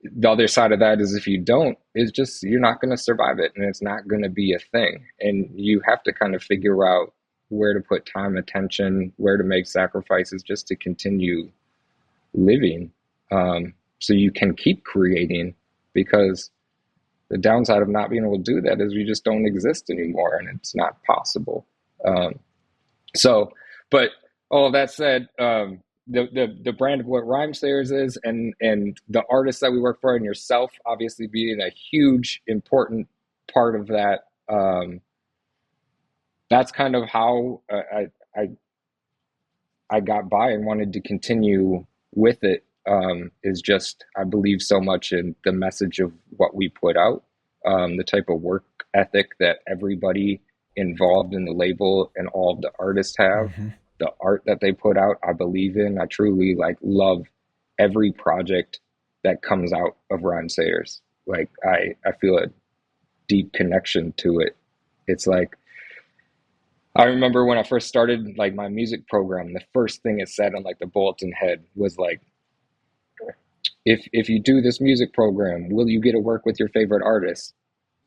[SPEAKER 2] the other side of that is if you don't, it's just you're not going to survive it and it's not going to be a thing. And you have to kind of figure out where to put time, attention, where to make sacrifices just to continue living, so you can keep creating, because the downside of not being able to do that is we just don't exist anymore and it's not possible. Um, so, but all of that said, the brand of what Rhymesayers is, and the artists that we work for, and yourself obviously being a huge important part of that. That's kind of how I I got by and wanted to continue with it. Is just I believe so much in the message of what we put out, the type of work ethic that everybody involved in the label and all of the artists have,
[SPEAKER 1] Mm-hmm.
[SPEAKER 2] the art that they put out. I believe in. I truly love every project that comes out of Rhymesayers. Like I feel a deep connection to it. It's like I remember when I first started like my music program, the first thing it said on like the bulletin head was like, if you do this music program, will you get to work with your favorite artists?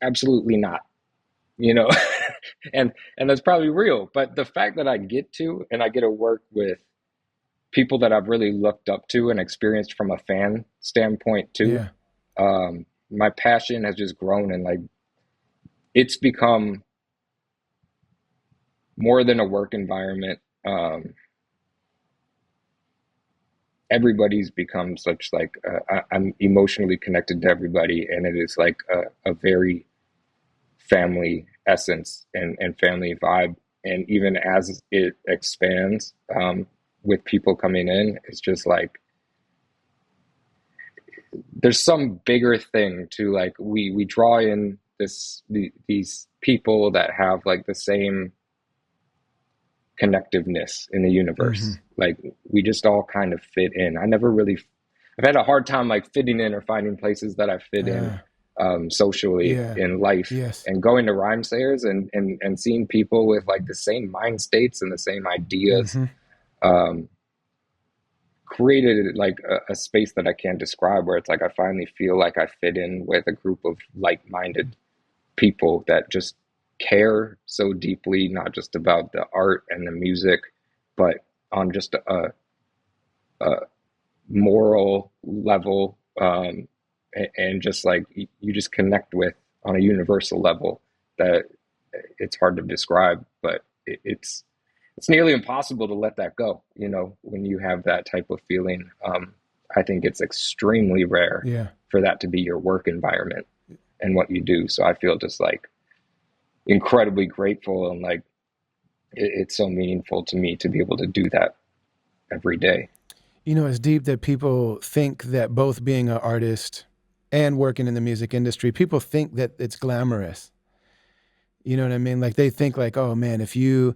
[SPEAKER 2] Absolutely not. You know, and that's probably real. But the fact that I get to and I get to work with people that I've really looked up to and experienced from a fan standpoint too,
[SPEAKER 1] Yeah.
[SPEAKER 2] my passion has just grown, and like it's become more than a work environment. Everybody's become such like I'm emotionally connected to everybody, and it is like a very family essence and family vibe. And even as it expands, with people coming in, it's just like there's some bigger thing to like we draw in these people that have like the same connectiveness in the
[SPEAKER 1] Mm-hmm.
[SPEAKER 2] universe. Like we just all kind of fit in. I've had a hard time like fitting in or finding places that I fit in,
[SPEAKER 1] Uh,
[SPEAKER 2] socially
[SPEAKER 1] yeah.
[SPEAKER 2] in life,
[SPEAKER 1] Yes.
[SPEAKER 2] and going to Rhymesayers and seeing people with like the same mind states and the same ideas,
[SPEAKER 1] Mm-hmm.
[SPEAKER 2] um, created like a space that I can't describe, where it's like I finally feel like I fit in with a group of like-minded people that just care so deeply, not just about the art and the music, but on just a moral level, and just like you just connect with on a universal level that it's hard to describe, but it's nearly impossible to let that go. When you have that type of feeling, I think it's extremely rare
[SPEAKER 1] Yeah.
[SPEAKER 2] for that to be your work environment and what you do. So I feel just like incredibly grateful, and like it's so meaningful to me to be able to do that every day.
[SPEAKER 1] You know, it's deep that people think that both being an artist and working in the music industry, people think that it's glamorous. You know what I mean? Like they think like, oh man, if you're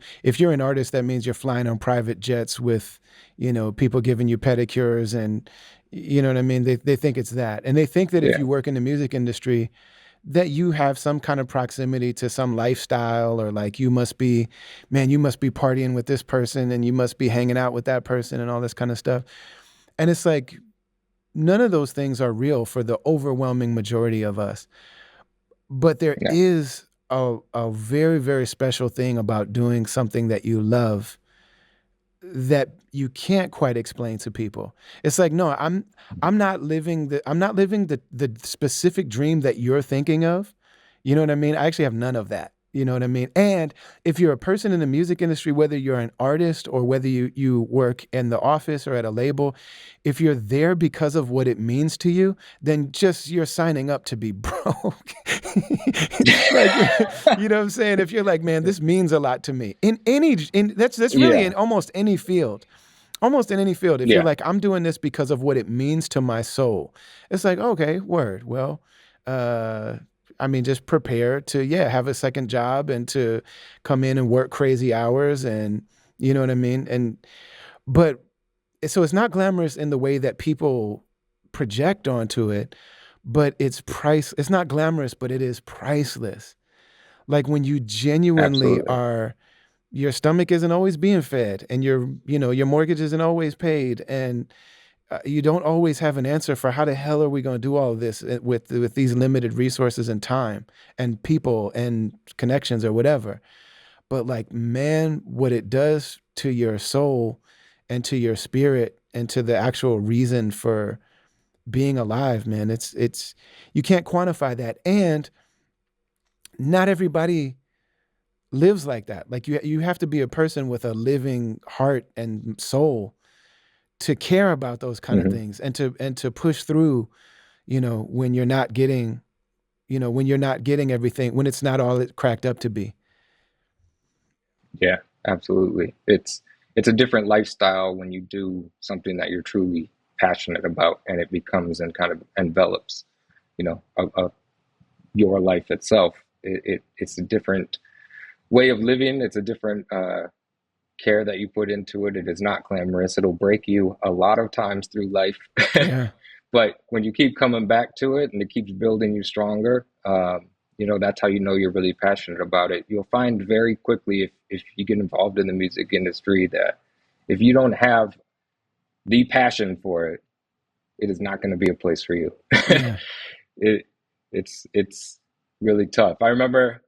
[SPEAKER 1] an artist, that means you're flying on private jets with, people giving you pedicures and you know what I mean? They think it's that. And they think that if
[SPEAKER 2] Yeah,
[SPEAKER 1] you work in the music industry, that you have some kind of proximity to some lifestyle or like you must be partying with this person and you must be hanging out with that person and all this kind of stuff. And it's like none of those things are real for the overwhelming majority of us. But there
[SPEAKER 2] yeah,
[SPEAKER 1] is a very, very special thing about doing something that you love that you can't quite explain to people. It's like, no, I'm not living the specific dream that you're thinking of. You know what I mean? I actually have none of that. You know what I mean? And if you're a person in the music industry, whether you're an artist or whether you work in the office or at a label, if you're there because of what it means to you, then just you're signing up to be broke. Like, you know what I'm saying? If you're like, man, this means a lot to me that's really
[SPEAKER 2] yeah,
[SPEAKER 1] in almost in any field. If you're
[SPEAKER 2] yeah.
[SPEAKER 1] like, I'm doing this because of what it means to my soul, it's like, okay, word. Well, uh, I mean, just prepare to, yeah, have a second job and to come in and work crazy hours and, you know what I mean? But so it's not glamorous in the way that people project onto it, but it's not glamorous, but it is priceless. Like when you genuinely
[SPEAKER 2] Absolutely.
[SPEAKER 1] are, your stomach isn't always being fed and your mortgage isn't always paid and you don't always have an answer for how the hell are we going to do all of this with these limited resources and time and people and connections or whatever. But like, man, what it does to your soul and to your spirit and to the actual reason for being alive, man, it's you can't quantify that. And not everybody lives like that. Like you have to be a person with a living heart and soul to care about those kind of
[SPEAKER 2] Hmm.
[SPEAKER 1] things and to push through, when you're not getting, when you're not getting everything, when it's not all it cracked up to be.
[SPEAKER 2] Yeah, absolutely. It's a different lifestyle when you do something that you're truly passionate about, and it becomes and kind of envelops, of your life itself. It's a different way of living. It's a different care that you put into it. It is not glamorous. It'll break you a lot of times through life.
[SPEAKER 1] Yeah.
[SPEAKER 2] But when you keep coming back to it and it keeps building you stronger, that's how you know you're really passionate about it. You'll find very quickly if you get involved in the music industry that if you don't have the passion for it, it is not going to be a place for you.
[SPEAKER 1] Yeah.
[SPEAKER 2] it, it's really tough. I remember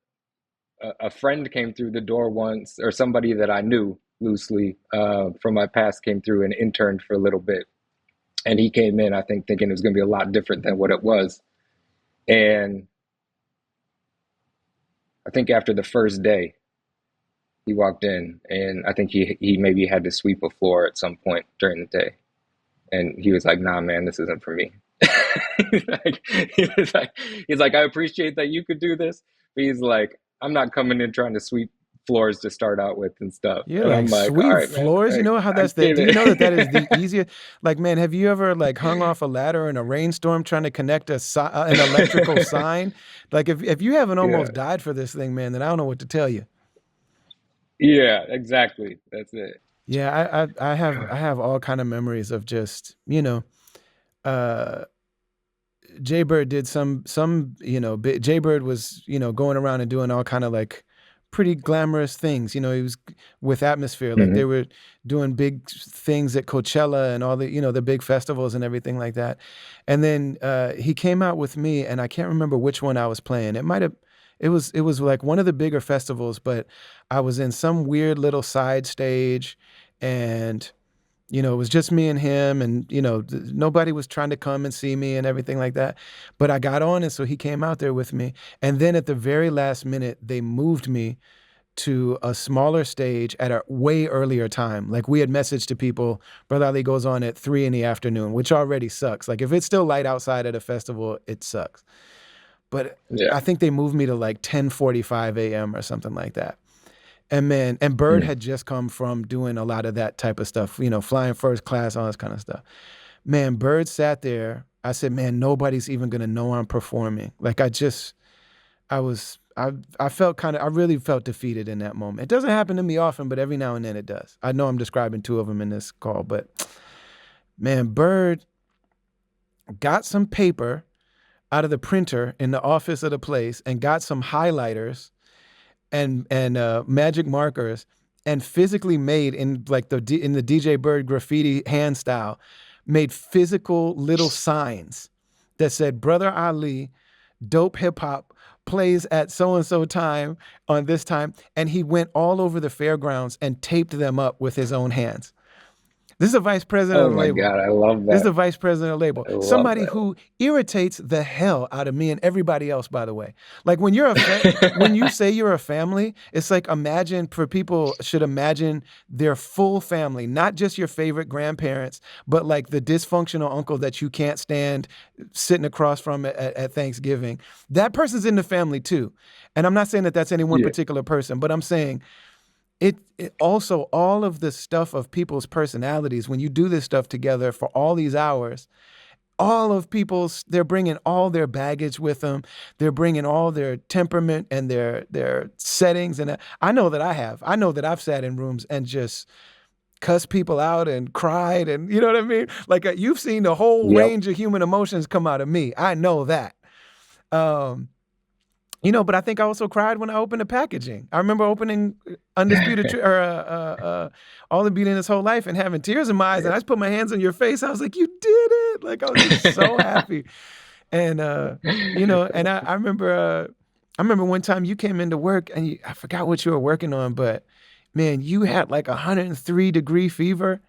[SPEAKER 2] a friend came through the door once, or somebody that I knew loosely from my past came through and interned for a little bit. And he came in, I think, thinking it was going to be a lot different than what it was. And I think after the first day, he walked in, and I think he maybe had to sweep a floor at some point during the day. And he was like, "Nah, man, this isn't for me." he's like, he was like, he's like, "I appreciate that you could do this," but he's like, "I'm not coming in trying to sweep floors to start out with and stuff."
[SPEAKER 1] You're
[SPEAKER 2] And
[SPEAKER 1] like,
[SPEAKER 2] I'm like, "All
[SPEAKER 1] sweep
[SPEAKER 2] right, man,
[SPEAKER 1] floors. You know how
[SPEAKER 2] I
[SPEAKER 1] that's the,
[SPEAKER 2] get
[SPEAKER 1] do you know that that is the
[SPEAKER 2] it."
[SPEAKER 1] easiest? Like, man, have you ever like hung off a ladder in a rainstorm trying to connect an electrical sign? Like if you haven't
[SPEAKER 2] Yeah,
[SPEAKER 1] almost died for this thing, man, then I don't know what to tell you.
[SPEAKER 2] yeah, exactly. That's it.
[SPEAKER 1] Yeah, I have all kind of memories of just, uh Jay Bird did some Jay Bird was going around and doing all kind of like pretty glamorous things. He was with Atmosphere, like they
[SPEAKER 2] Hmm.
[SPEAKER 1] were doing big things at Coachella and all the the big festivals and everything like that. And then he came out with me, and I can't remember which one I was playing. It was like one of the bigger festivals, but I was in some weird little side stage, and it was just me and him, and nobody was trying to come and see me and everything like that. But I got on, and so he came out there with me. And then at the very last minute, they moved me to a smaller stage at a way earlier time. Like we had messaged to people, Brother Ali goes on at 3 in the afternoon, which already sucks. Like if it's still light outside at a festival, it sucks. but
[SPEAKER 2] Yeah.
[SPEAKER 1] I think they moved me to like 10:45 a.m. or something like that. And man, and Bird
[SPEAKER 2] Mm.
[SPEAKER 1] had just come from doing a lot of that type of stuff, flying first class, all this kind of stuff. Man, Bird sat there. I said, man, nobody's even gonna know I'm performing. Like I was, I felt I really felt defeated in that moment. It doesn't happen to me often, but every now and then it does. I know I'm describing two of them in this call, but man, Bird got some paper out of the printer in the office of the place and got some highlighters and magic markers and physically made in like in the DJ Bird graffiti hand style, made physical little signs that said "Brother Ali, dope hip hop plays at so and so time on this time," and he went all over the fairgrounds and taped them up with his own hands. This is a vice president
[SPEAKER 2] Oh
[SPEAKER 1] of the
[SPEAKER 2] my
[SPEAKER 1] label.
[SPEAKER 2] God, I love
[SPEAKER 1] This is
[SPEAKER 2] that.
[SPEAKER 1] the vice president of the label.
[SPEAKER 2] I love
[SPEAKER 1] Somebody who irritates the hell out of me and everybody else, by the way. Like when you
[SPEAKER 2] that.
[SPEAKER 1] say you're a family, it's like imagine for people should imagine their full family, not just your favorite grandparents, but like the dysfunctional uncle that you can't stand sitting across from at Thanksgiving. That person's in the family too. And I'm not saying that that's any one
[SPEAKER 2] Yeah.
[SPEAKER 1] particular person, but I'm saying it also all of the stuff of people's personalities when you do this stuff together for all these hours, all of people's they're bringing all their baggage with them, they're bringing all their temperament and their settings. And I know that I've sat in rooms and just cussed people out and cried, and you know what I mean, like you've seen the whole
[SPEAKER 2] Yep.
[SPEAKER 1] range of human emotions come out of me. I know that. um but I think I also cried when I opened the packaging. I remember opening Undisputed or All the Beauty in His Whole Life and having tears in my eyes. And I just put my hands on your face. I was like, "You did it!" Like I was just so happy. And and I remember one time you came into work and I forgot what you were working on, but man, you had like 103-degree fever.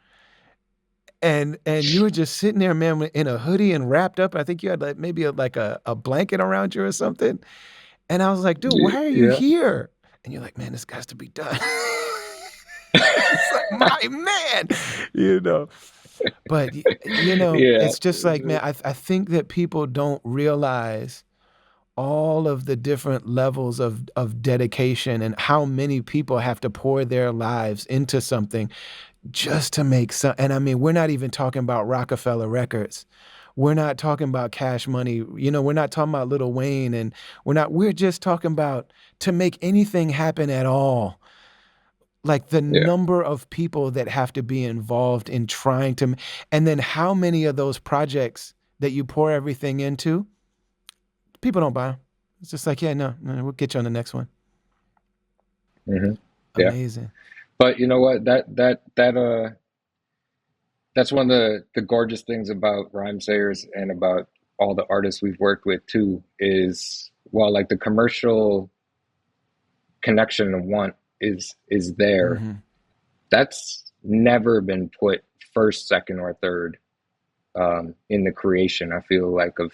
[SPEAKER 1] And you were just sitting there, man, in a hoodie and wrapped up. I think you had like maybe a blanket around you or something. And I was like, dude, why are you
[SPEAKER 2] Yeah.
[SPEAKER 1] here? And you're like, man, this has to be done. It's like, my man, you know. But
[SPEAKER 2] Yeah.
[SPEAKER 1] it's just like, man, I think that people don't realize all of the different levels of dedication and how many people have to pour their lives into something just to make some. And I mean, we're not even talking about Rockefeller Records. We're not talking about Cash Money. We're not talking about Lil Wayne, and we're just talking about to make anything happen at all. Like the
[SPEAKER 2] Yeah.
[SPEAKER 1] number of people that have to be involved in trying to, and then how many of those projects that you pour everything into, people don't buy them. It's just like, yeah, no, we'll get you on the next one.
[SPEAKER 2] Hmm. Yeah.
[SPEAKER 1] Amazing.
[SPEAKER 2] But you know what? That's one of the gorgeous things about Rhymesayers and about all the artists we've worked with too is while like the commercial connection and want is there,
[SPEAKER 1] Hmm.
[SPEAKER 2] that's never been put first, second, or third in the creation, I feel like, of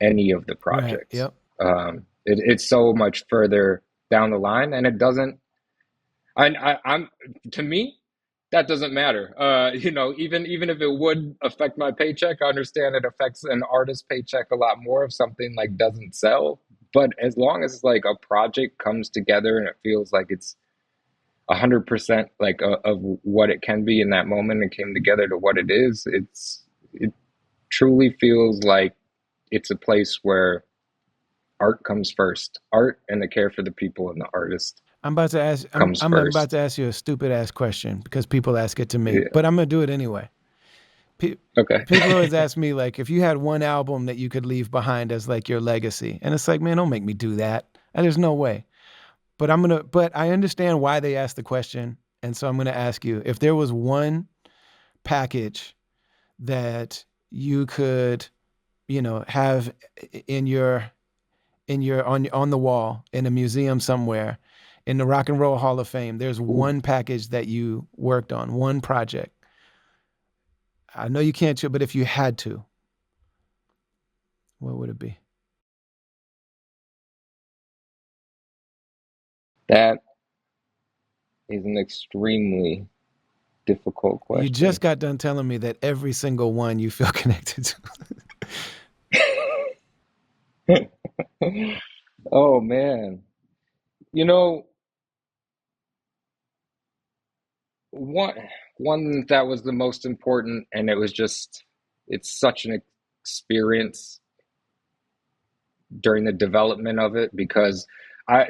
[SPEAKER 2] any of the
[SPEAKER 1] Right.
[SPEAKER 2] projects.
[SPEAKER 1] Yep.
[SPEAKER 2] It's so much further down the line, and it doesn't. I'm to me, that doesn't matter. Even if it would affect my paycheck, I understand it affects an artist's paycheck a lot more if something like doesn't sell. But as long as like a project comes together and it feels like it's 100% like of what it can be in that moment and came together to what it is, it truly feels like it's a place where art comes first. Art and the care for the people and the artist
[SPEAKER 1] I'm about to ask.
[SPEAKER 2] comes
[SPEAKER 1] I'm about
[SPEAKER 2] first.
[SPEAKER 1] to ask you a stupid ass question because people ask it to me,
[SPEAKER 2] Yeah.
[SPEAKER 1] but I'm gonna do it anyway. Pe-
[SPEAKER 2] Okay.
[SPEAKER 1] People always ask me like, if you had one album that you could leave behind as like your legacy, and it's like, man, don't make me do that. And there's no way. But I understand why they asked the question, and so I'm gonna ask you if there was one package that you could, have in your on the wall in a museum somewhere in the Rock and Roll Hall of Fame. There's
[SPEAKER 2] Ooh,
[SPEAKER 1] one package that you worked on, one project. I know you can't, but if you had to, what would it be?
[SPEAKER 2] that is an extremely difficult
[SPEAKER 1] You
[SPEAKER 2] question.
[SPEAKER 1] just got done telling me that every single one you feel connected to.
[SPEAKER 2] Oh man. You know, one one that was the most important, and it's such an experience during the development of it because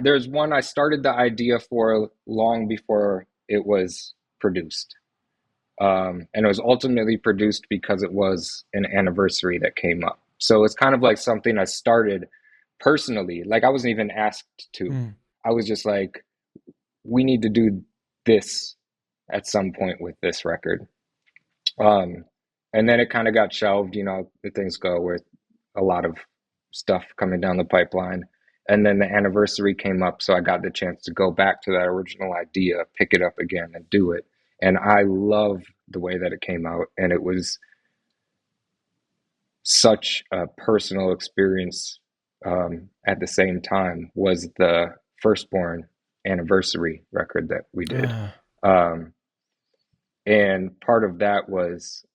[SPEAKER 2] there's one I started the idea for long before it was produced. And it was ultimately produced because it was an anniversary that came up. So it's kind of like something I started personally. Like I wasn't even asked to.
[SPEAKER 1] Mm.
[SPEAKER 2] I was just like, we need to do this at some point with this record. Um, and then it kind of got shelved, the things go with a lot of stuff coming down the pipeline. And then the anniversary came up, so I got the chance to go back to that original idea, pick it up again, and do it. And I love the way that it came out. And it was such a personal experience at the same time was the Firstborn anniversary record that we did.
[SPEAKER 1] Uh,
[SPEAKER 2] Um, and part of that was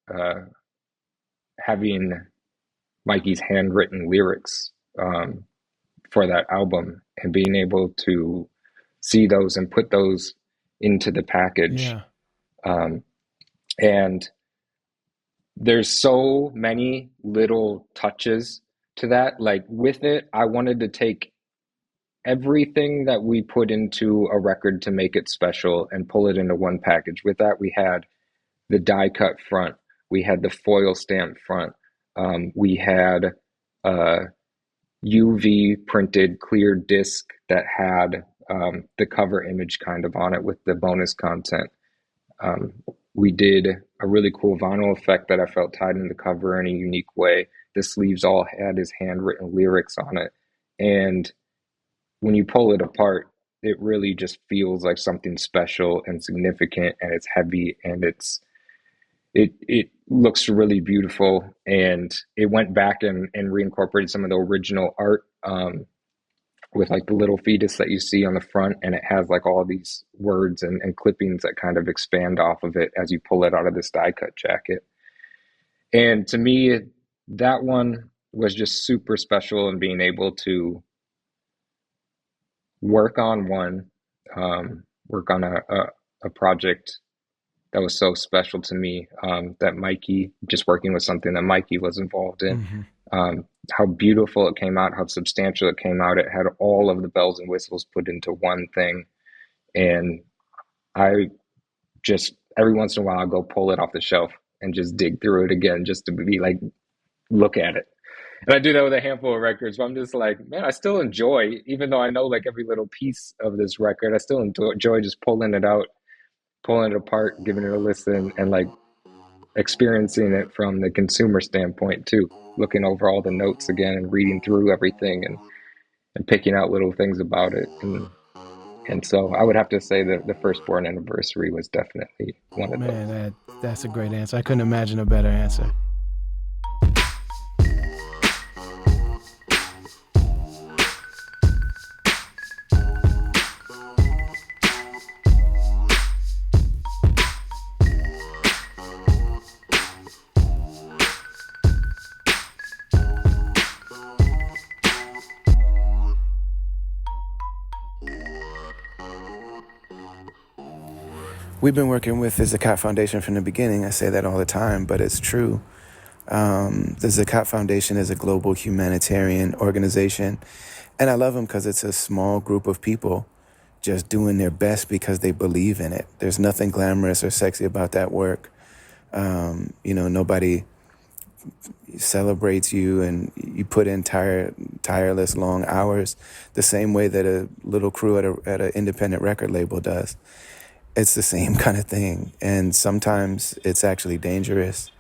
[SPEAKER 2] having Mikey's handwritten lyrics for that album and being able to see those and put those into the package.
[SPEAKER 1] yeah.
[SPEAKER 2] Um, and there's so many little touches to that. Like with it, I wanted to take everything that we put into a record to make it special and pull it into one package. With that, we had the die cut front, we had the foil stamp front, we had UV printed clear disc that had the cover image kind of on it with the bonus content. Um, we did a really cool vinyl effect that I felt tied in the cover in a unique way. The sleeves all had his handwritten lyrics on it. And when you pull it apart, it really just feels like something special and significant, and it's heavy, and it looks really beautiful. And it went back and reincorporated some of the original art, with like the little fetus that you see on the front, and it has like all these words and clippings that kind of expand off of it as you pull it out of this die cut jacket. And to me, that one was just super special, and being able to work on work on a project that was so special to me, that Mikey, just working with something that Mikey was involved in.
[SPEAKER 1] Hmm.
[SPEAKER 2] How beautiful it came out, how substantial it came out. It had all of the bells and whistles put into one thing. And I just, every once in a while, I'll go pull it off the shelf and just dig through it again, just to be like, look at it. And I do that with a handful of records, but I'm just like, man, I still enjoy, even though I know like every little piece of this record, I still enjoy just pulling it out, pulling it apart, giving it a listen, and like experiencing it from the consumer standpoint too, looking over all the notes again and reading through everything and picking out little things about it. And so I would have to say that the Firstborn anniversary was definitely one of
[SPEAKER 1] Man,
[SPEAKER 2] those.
[SPEAKER 1] that's a great answer. I couldn't imagine a better answer. We've been working with the Zakat Foundation from the beginning. I say that all the time, but it's true. The Zakat Foundation is a global humanitarian organization, and I love them because it's a small group of people just doing their best because they believe in it. There's nothing glamorous or sexy about that work. Nobody celebrates you, and you put in tireless long hours the same way that a little crew at an independent record label does. It's the same kind of thing, and sometimes it's actually dangerous.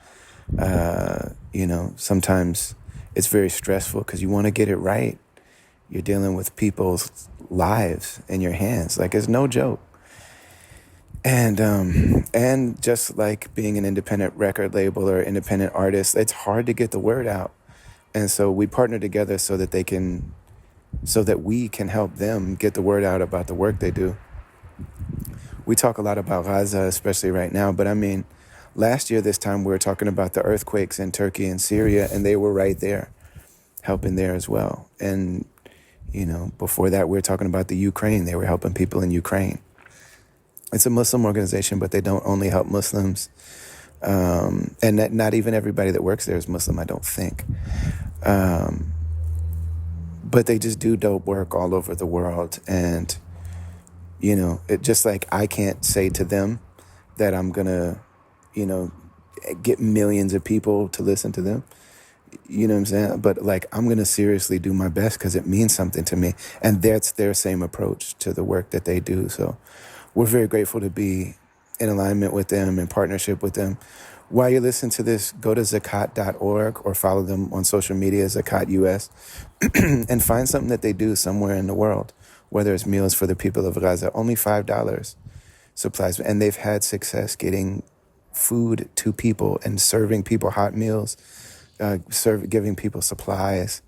[SPEAKER 1] Sometimes it's very stressful because you want to get it right. You're dealing with people's lives in your hands. Like, it's no joke. And just like being an independent record label or independent artist, it's hard to get the word out. And so we partner together so that we can help them get the word out about the work they do. We talk a lot about Gaza, especially right now, but I mean, last year this time we were talking about the earthquakes in Turkey and Syria, and they were right there. helping there as well. And, before that, we were talking about the Ukraine. They were helping people in Ukraine. It's a Muslim organization, but they don't only help Muslims. And not even everybody that works there is Muslim, I don't think. But they just do dope work all over the world. And, it just like I can't say to them that I'm going to, get millions of people to listen to them. You know what I'm saying? But like, I'm going to seriously do my best because it means something to me. And that's their same approach to the work that they do. So we're very grateful to be in alignment with them, in partnership with them. While you're listening to this, go to zakat.org or follow them on social media, Zakat US, and find something that they do somewhere in the world, whether it's meals for the people of Gaza, only $5 supplies. And they've had success getting food to people and serving people hot meals, giving people supplies.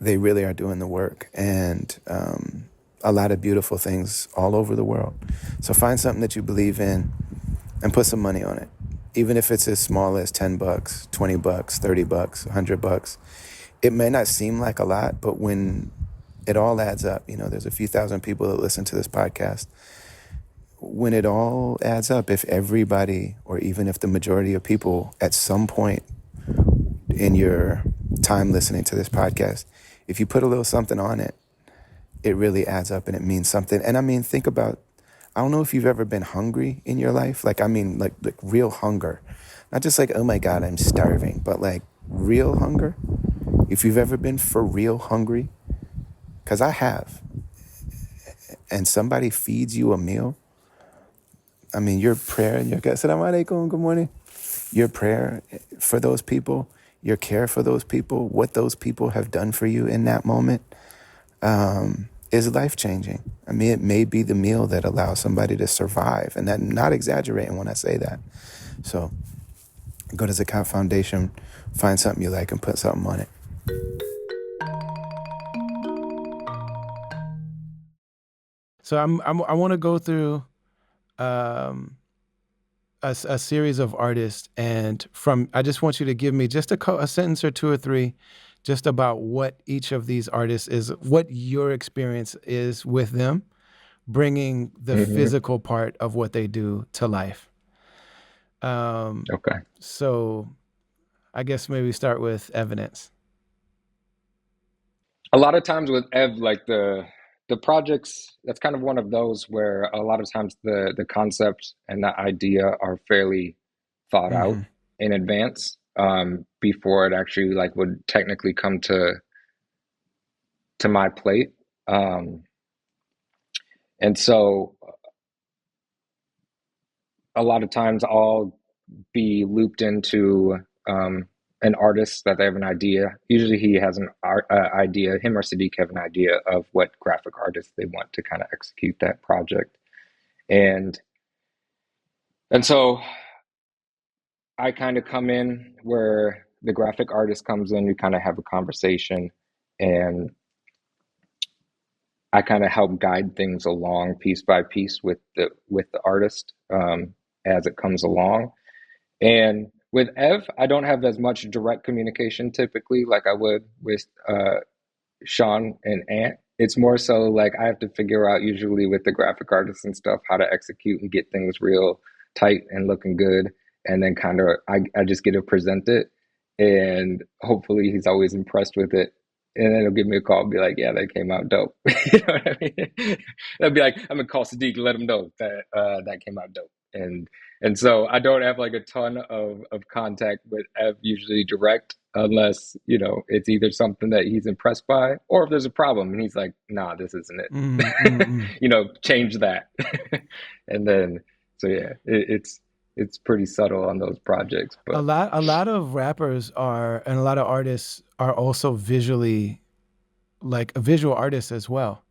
[SPEAKER 1] They really are doing the work, and a lot of beautiful things all over the world. So find something that you believe in and put some money on it. Even if it's as small as $10, $20, $30, $100. It may not seem like a lot, but when it all adds up, there's a few thousand people that listen to this podcast. When it all adds up, if everybody, or even if the majority of people at some point in your time listening to this podcast, if you put a little something on it, it really adds up and it means something. And I mean, think about, I don't know if you've ever been hungry in your life. Like real hunger. Not just like, oh my God, I'm starving, but like real hunger. If you've ever been for real hungry, because I have, and somebody feeds you a meal, I mean, your prayer, assalamu alaikum, good morning. Your prayer for those people, your care for those people, what those people have done for you in that moment, is life-changing. I mean, it may be the meal that allows somebody to survive, and I'm not exaggerating when I say that. So go to Zakat Foundation, find something you like, and put something on it. So I want to go through a series of artists, and I just want you to give me just a sentence or two or three just about what each of these artists is, what your experience is with them, bringing the physical part of what they do to life.
[SPEAKER 2] Okay.
[SPEAKER 1] So I guess maybe start with Evidence.
[SPEAKER 2] A lot of times with Ev, like the projects, that's kind of one of those where a lot of times the concept and the idea are fairly thought out
[SPEAKER 1] Mm-hmm.
[SPEAKER 2] in advance, before it actually like would technically come to my plate. Um, and so a lot of times I'll be looped into an artist that they have an idea. Usually he has an idea, him or Sadiq have an idea of what graphic artist they want to kind of execute that project. And and so I kind of come in where the graphic artist comes in, we kind of have a conversation, and I kind of help guide things along piece by piece with the artist, as it comes along. And with Ev, I don't have as much direct communication typically like I would with Sean and Ant. It's more so like I have to figure out usually with the graphic artists and stuff how to execute and get things real tight and looking good. And then kind of I just get to present it, and hopefully he's always impressed with it. And then he'll give me a call and be like, yeah, that came out dope. You know what I mean? I'll be like, I'm gonna call Sadiq and let him know that that came out dope. And so I don't have like a ton of contact with Ev usually direct, unless, it's either something that he's impressed by, or if there's a problem and he's like, nah, this isn't
[SPEAKER 1] Mm-hmm.
[SPEAKER 2] it. Change that. And then, so yeah, it's pretty subtle on those projects,
[SPEAKER 1] A
[SPEAKER 2] but
[SPEAKER 1] lot, a lot of rappers are, and a lot of artists are also visually, like visual artists as well.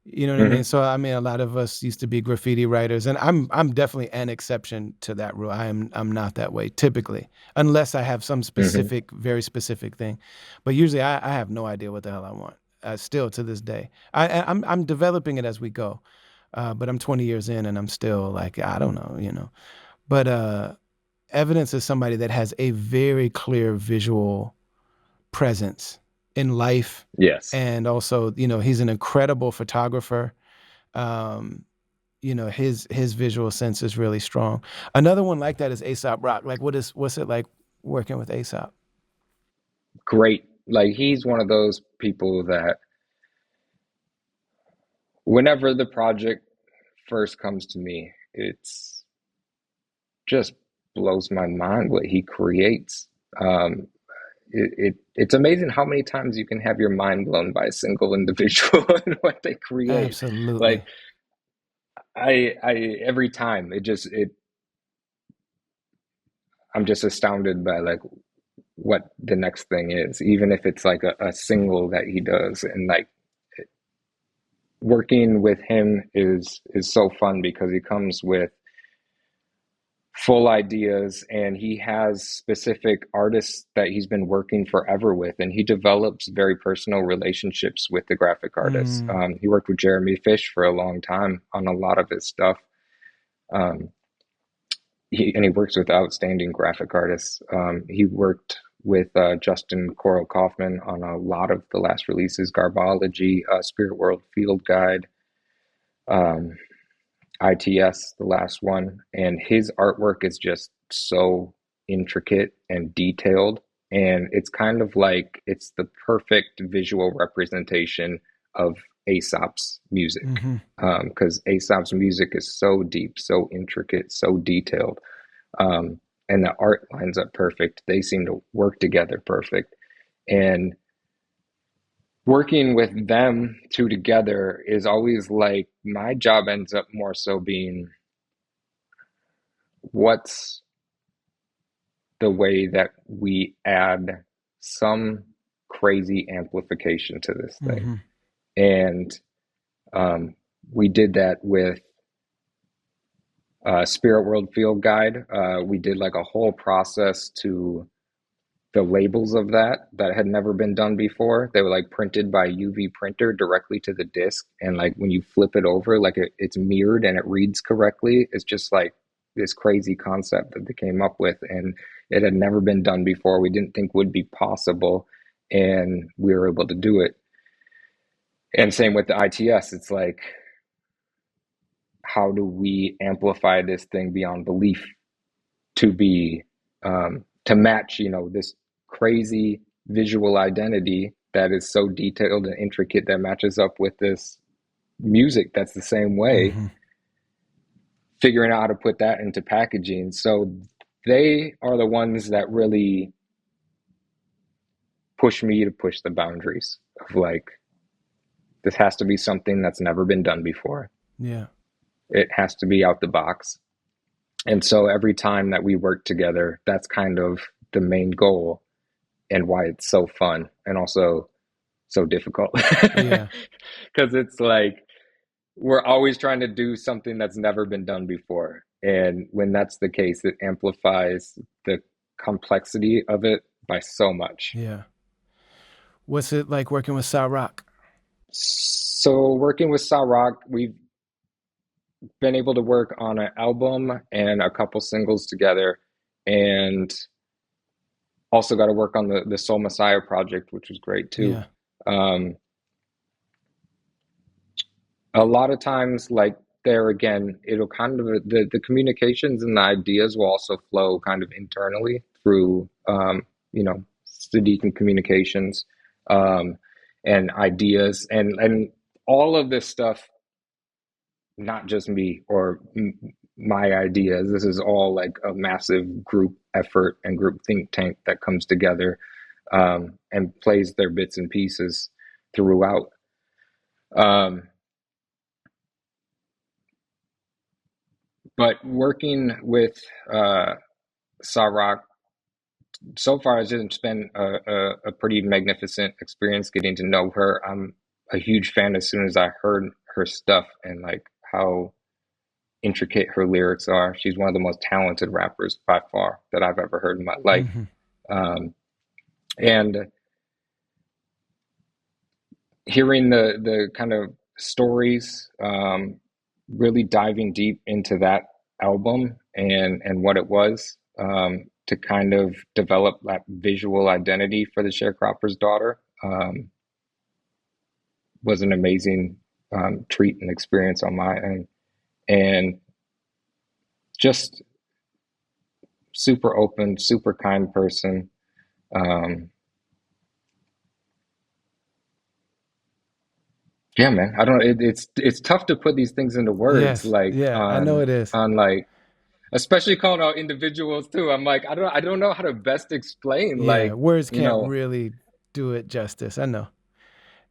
[SPEAKER 1] You know what I mean?
[SPEAKER 2] hmm
[SPEAKER 1] So I mean, a lot of us used to be graffiti writers, and I'm definitely an exception to that rule. I'm not that way typically, unless I have some
[SPEAKER 2] hmm
[SPEAKER 1] specific, very specific thing. But usually, I have no idea what the hell I want. Still to this day, I'm developing it as we go. But I'm 20 years in, and I'm still like I don't know. But Evidence is somebody that has a very clear visual presence in life.
[SPEAKER 2] Yes.
[SPEAKER 1] And also, he's an incredible photographer. Um, his visual sense is really strong. Another one like that is Aesop Rock. Like, what's it like working with Aesop?
[SPEAKER 2] Great. Like he's one of those people that whenever the project first comes to me, it's just blows my mind what he creates. Um, it's amazing how many times you can have your mind blown by a single individual and what they create.
[SPEAKER 1] Absolutely.
[SPEAKER 2] Like I every time I'm just astounded by like what the next thing is, even if it's like a single that he does. And like working with him is so fun because he comes with full ideas and he has specific artists that he's been working forever with, and he develops very personal relationships with the graphic artists.
[SPEAKER 1] Mm,
[SPEAKER 2] He worked with Jeremy Fish for a long time on a lot of his stuff. um, and he works with outstanding graphic artists. He worked with Justin Coral Kaufman on a lot of the last releases: Garbology, Spirit World Field Guide, um, ITS, the last one. And his artwork is just so intricate and detailed. And it's kind of like it's the perfect visual representation of Aesop's music.
[SPEAKER 1] hmm
[SPEAKER 2] Because Aesop's music is so deep, so intricate, so detailed. Um, and the art lines up perfect. They seem to work together perfect. And working with them two together is always like my job ends up more so being what's the way that we add some crazy amplification to this thing.
[SPEAKER 1] hmm
[SPEAKER 2] And we did that with Spirit World Field Guide. We did like a whole process to the labels of that had never been done before. They were like printed by UV printer directly to the disc, and like when you flip it over, like it's mirrored and it reads correctly. It's just like this crazy concept that they came up with, and it had never been done before. We didn't think would be possible, and we were able to do it. And same with the ITS. It's like, how do we amplify this thing beyond belief to be to match, this crazy visual identity that is so detailed and intricate that matches up with this music that's the same way,
[SPEAKER 1] hmm
[SPEAKER 2] figuring out how to put that into packaging. So they are the ones that really push me to push the boundaries of like, this has to be something that's never been done before.
[SPEAKER 1] Yeah.
[SPEAKER 2] It has to be out the box. And so every time that we work together, that's kind of the main goal and why it's so fun and also so difficult.
[SPEAKER 1] Yeah.
[SPEAKER 2] Because it's like we're always trying to do something that's never been done before. And when that's the case, it amplifies the complexity of it by so much.
[SPEAKER 1] Yeah. What's it like working with Sa Rock?
[SPEAKER 2] So, working with Rock, we've been able to work on an album and a couple singles together, and also got to work on the Soul Messiah project, which was great too.
[SPEAKER 1] Yeah.
[SPEAKER 2] Um, a lot of times, like there again, it'll kind of the communications and the ideas will also flow kind of internally through Sadiq and communications, um, and ideas and all of this stuff, not just me or my ideas. This is all like a massive group effort and group think tank that comes together, and plays their bits and pieces throughout. Um, but working with Sarak so far has just been a pretty magnificent experience getting to know her. I'm a huge fan as soon as I heard her stuff and like how intricate her lyrics are. She's one of the most talented rappers by far that I've ever heard in my life.
[SPEAKER 1] hmm
[SPEAKER 2] Um, and hearing the kind of stories, really diving deep into that album and what it was. to kind of develop that visual identity for the sharecropper's daughter was an amazing treat and experience on my end, and just super open, super kind person. Um, yeah, man. I don't. It's tough to put these things into words,
[SPEAKER 3] Yes.
[SPEAKER 2] like
[SPEAKER 3] Yeah, I know it is.
[SPEAKER 2] on like especially calling out individuals too. I'm like, I don't know how to best explain.
[SPEAKER 3] Yeah,
[SPEAKER 2] Like,
[SPEAKER 3] words
[SPEAKER 2] you
[SPEAKER 3] can't
[SPEAKER 2] know,
[SPEAKER 3] really do it justice. I know.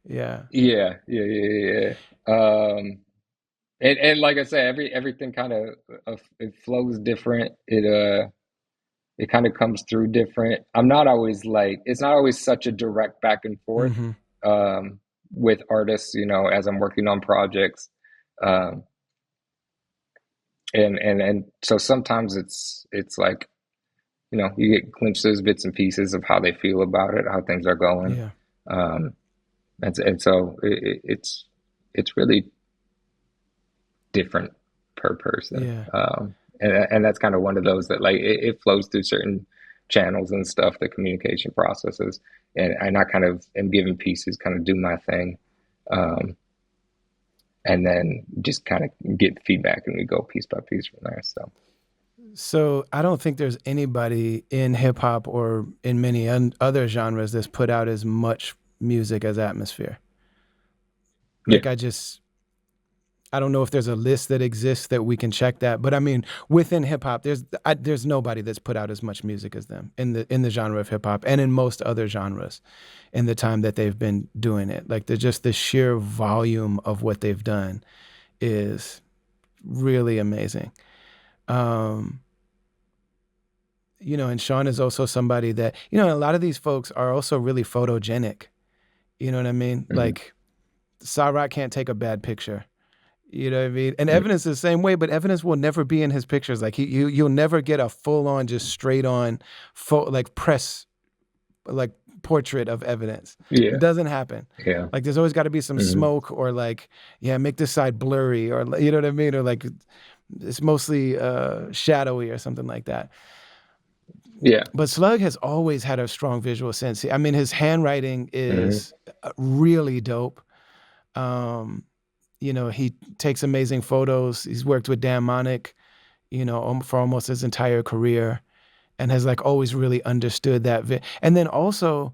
[SPEAKER 3] Yeah.
[SPEAKER 2] yeah. And like I said, everything kind of it flows different. It kind of comes through different. I'm not always like it's not always such a direct back and forth
[SPEAKER 3] Mm-hmm.
[SPEAKER 2] um, with artists, you know, as I'm working on projects. Um, and so sometimes it's like, you know, you get glimpses, bits and pieces of how they feel about it, how things are going.
[SPEAKER 3] Yeah.
[SPEAKER 2] Um, and so it's really different per person.
[SPEAKER 3] Yeah.
[SPEAKER 2] And that's kind of one of those that like it flows through certain channels and stuff, the communication processes. And I kind of am given pieces, kind of do my thing. Um, and then just kind of get feedback and we go piece by piece from there. So,
[SPEAKER 3] So I don't think there's anybody in hip hop or in many other genres that's put out as much music as Atmosphere.
[SPEAKER 2] yeah.
[SPEAKER 3] Like I don't know if there's a list that exists that we can check that, but I mean, within hip hop, there's nobody that's put out as much music as them in the genre of hip hop and in most other genres in the time that they've been doing it. Like the sheer volume of what they've done is really amazing. Um, and Sean is also somebody that, a lot of these folks are also really photogenic. You know what I mean?
[SPEAKER 2] Mm-hmm.
[SPEAKER 3] Like, Cyrock can't take a bad picture. You know what I mean? And Evidence is the same way, but Evidence will never be in his pictures. Like you'll never get a full on, just straight on, like press, like portrait of Evidence. It
[SPEAKER 2] Yeah.
[SPEAKER 3] doesn't happen.
[SPEAKER 2] Yeah.
[SPEAKER 3] Like there's always got to be some
[SPEAKER 2] Mm-hmm.
[SPEAKER 3] smoke or like, yeah, make this side blurry or you know what I mean? Or like it's mostly shadowy or something like that.
[SPEAKER 2] Yeah.
[SPEAKER 3] But Slug has always had a strong visual sense. I mean, his handwriting
[SPEAKER 2] Mm-hmm.
[SPEAKER 3] is really dope. Um, he takes amazing photos. He's worked with Dan Monick, for almost his entire career, and has like always really understood that. And then also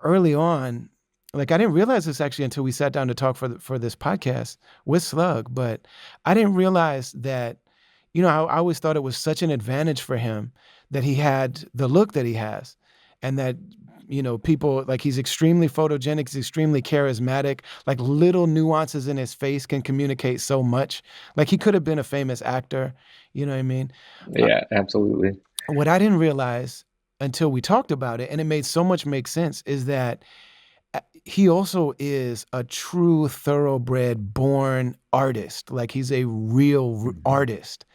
[SPEAKER 3] early on, like I didn't realize this actually until we sat down to talk for this podcast with Slug, but I didn't realize that, I always thought it was such an advantage for him that he had the look that he has, and that people like he's extremely photogenic, he's extremely charismatic. Like little nuances in his face can communicate so much. Like he could have been a famous actor, you know what I mean? Uh,
[SPEAKER 2] Yeah. Absolutely.
[SPEAKER 3] what I didn't realize until we talked about it, and it made so much make sense, is that he also is a true thoroughbred born artist. Like he's a real
[SPEAKER 2] Mm-hmm.
[SPEAKER 3] artist.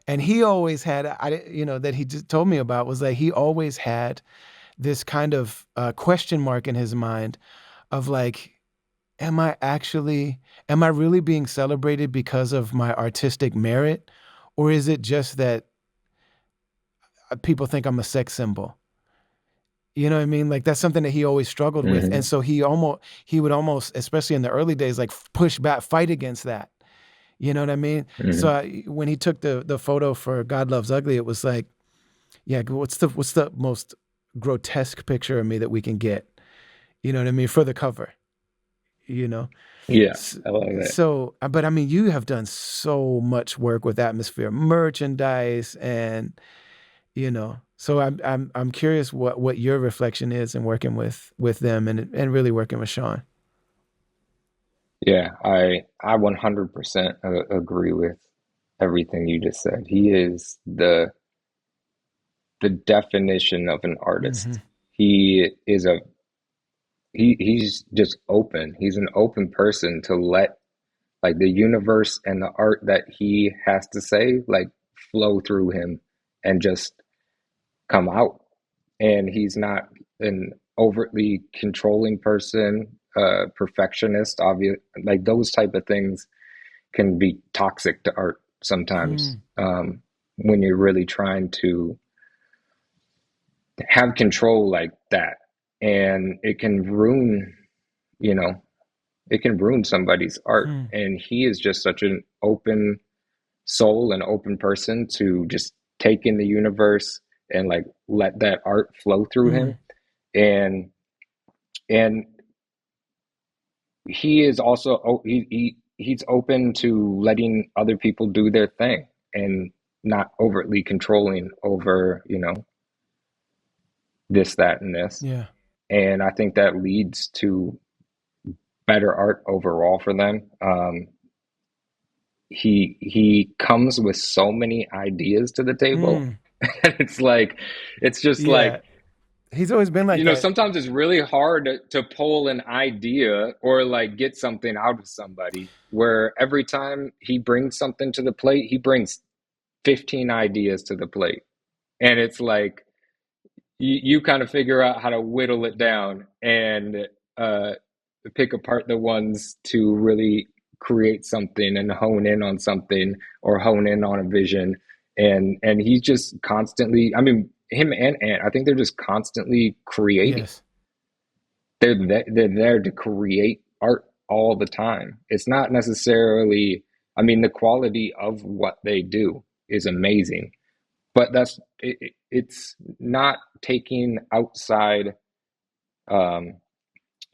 [SPEAKER 3] And he always had, that he just told me about was like he always had this kind of question mark in his mind of like, am I really being celebrated because of my artistic merit? Or is it just that people think I'm a sex symbol? You know what I mean? Like that's something that he always struggled with. And
[SPEAKER 2] Mm-hmm.
[SPEAKER 3] so he would almost, especially in the early days, like push back, fight against that. You know what I mean? So
[SPEAKER 2] Mm-hmm.
[SPEAKER 3] when he took the photo for God Loves Ugly, it was like, yeah, what's the most grotesque picture of me that we can get? You know what I mean? For the cover, you know?
[SPEAKER 2] Yeah. I love that.
[SPEAKER 3] So, but I mean, you have done so much work with Atmosphere merchandise, and so I'm curious what your reflection is in working with them and really working with Sean.
[SPEAKER 2] Yeah, I 100% agree with everything you just said. He is the definition of an
[SPEAKER 3] Mm-hmm.
[SPEAKER 2] artist. He is he's just open. He's an open person to let like the universe and the art that he has to say like flow through him and just come out. And he's not an overtly controlling person, perfectionist, obvious like those type of things can be toxic to art sometimes
[SPEAKER 3] Mm.
[SPEAKER 2] when you're really trying to have control like that, and it can ruin, you know, it can ruin somebody's art.
[SPEAKER 3] Mm.
[SPEAKER 2] And he is just such an open soul and open person to just take in the universe and like let that art flow through
[SPEAKER 3] Mm.
[SPEAKER 2] him. And and he is also he's open to letting other people do their thing and not overtly controlling over, you know, this, that, and this.
[SPEAKER 3] Yeah.
[SPEAKER 2] And I think that leads to better art overall for them. He comes with so many ideas to the table.
[SPEAKER 3] Mm.
[SPEAKER 2] And it's like, it's just
[SPEAKER 3] Yeah.
[SPEAKER 2] like,
[SPEAKER 3] He's always been like
[SPEAKER 2] you know,
[SPEAKER 3] that.
[SPEAKER 2] sometimes it's really hard to pull an idea or like get something out of somebody, where every time he brings something to the plate, he brings 15 ideas to the plate. And it's like, you kind of figure out how to whittle it down and uh, pick apart the ones to really create something and hone in on something, or hone in on a vision. And he's just constantly, I mean, him and Ant, I think they're just constantly creating.
[SPEAKER 3] Yes.
[SPEAKER 2] They're there to create art all the time. It's not necessarily, I mean, the quality of what they do is amazing, but it's not taking outside um,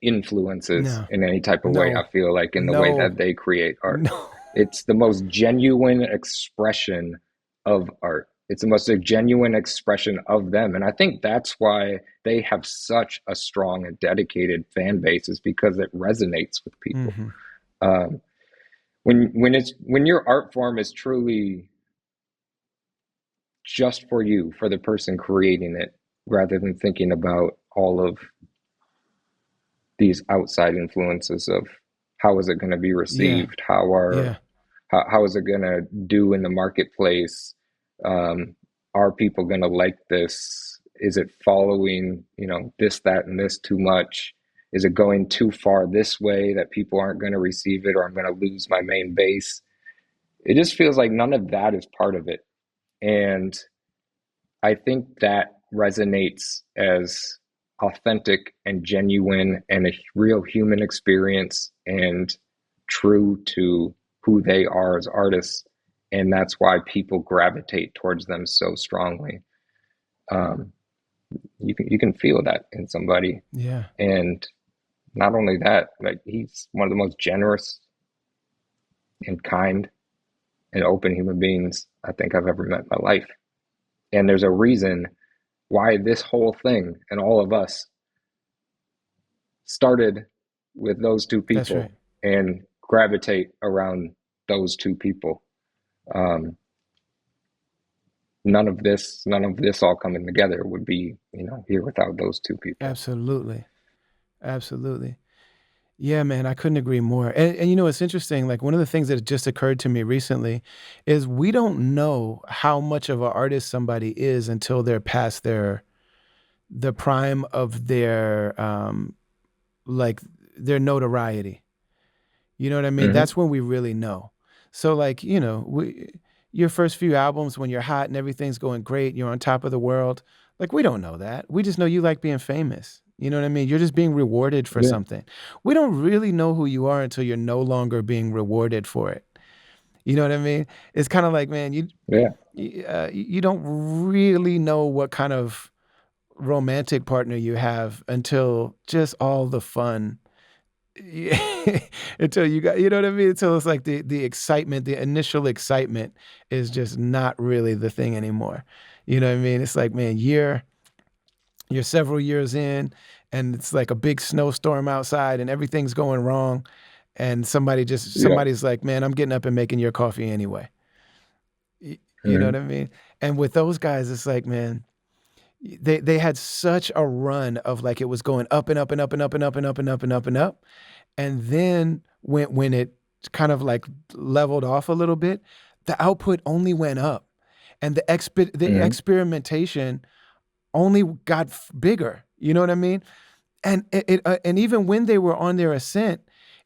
[SPEAKER 2] influences
[SPEAKER 3] No.
[SPEAKER 2] in any type of way. I
[SPEAKER 3] No.
[SPEAKER 2] feel like in the way
[SPEAKER 3] No.
[SPEAKER 2] that they create art,
[SPEAKER 3] No.
[SPEAKER 2] it's the most genuine expression of art. It's the most genuine expression of them, and I think that's why they have such a strong and dedicated fan base, is because it resonates with people.
[SPEAKER 3] Mm-hmm.
[SPEAKER 2] Um, when your art form is truly just for you, for the person creating it, rather than thinking about all of these outside influences of how is it going to be
[SPEAKER 3] Yeah.
[SPEAKER 2] received,
[SPEAKER 3] Yeah.
[SPEAKER 2] how is it going to do in the marketplace, um, are people going to like this, is it following, you know, this, that, and this too much, is it going too far this way that people aren't going to receive it, or I'm going to lose my main base. It just feels like none of that is part of it. And I think that resonates as authentic and genuine and a real human experience and true to who they are as artists. And that's why people gravitate towards them so strongly. Um, you can feel that in somebody.
[SPEAKER 3] Yeah.
[SPEAKER 2] And not only that, like, he's one of the most generous and kind and open human beings I think I've ever met in my life. And there's a reason why this whole thing and all of us started with those two
[SPEAKER 3] That's right.
[SPEAKER 2] people and gravitate around those two people. Um, none of this all coming together would be, you know, here without those two people.
[SPEAKER 3] Absolutely. Absolutely. Yeah, man, I couldn't agree more. And you know, it's interesting. Like one of the things that just occurred to me recently is we don't know how much of an artist somebody is until they're past the prime of like their notoriety. You know what I mean?
[SPEAKER 2] Mm-hmm.
[SPEAKER 3] That's when we really know. So like, you know, your first few albums when you're hot and everything's going great, you're on top of the world. Like we don't know that. We just know you like being famous. You know what I mean? You're just being rewarded for
[SPEAKER 2] Yeah.
[SPEAKER 3] something. We don't really know who you are until you're no longer being rewarded for it. You know what I mean? It's kind of like, man,
[SPEAKER 2] Yeah.
[SPEAKER 3] you don't really know what kind of romantic partner you have until just all the fun until you got, you know what I mean? Until it's like the excitement, the initial excitement is just not really the thing anymore. You know what I mean? It's like, man, you're several years in and it's like a big snowstorm outside and everything's going wrong and
[SPEAKER 2] Yeah.
[SPEAKER 3] somebody's like, "Man, I'm getting up and making your coffee anyway." You know what
[SPEAKER 2] Mm-hmm.
[SPEAKER 3] I mean? And with those guys, it's like, man, they had such a run of like it was going up and up and up and up and up and up and up and up and up. And then when it kind of like leveled off a little bit, the output only went up, and the
[SPEAKER 2] Mm-hmm.
[SPEAKER 3] experimentation only got bigger. You know what I mean? And and even when they were on their ascent,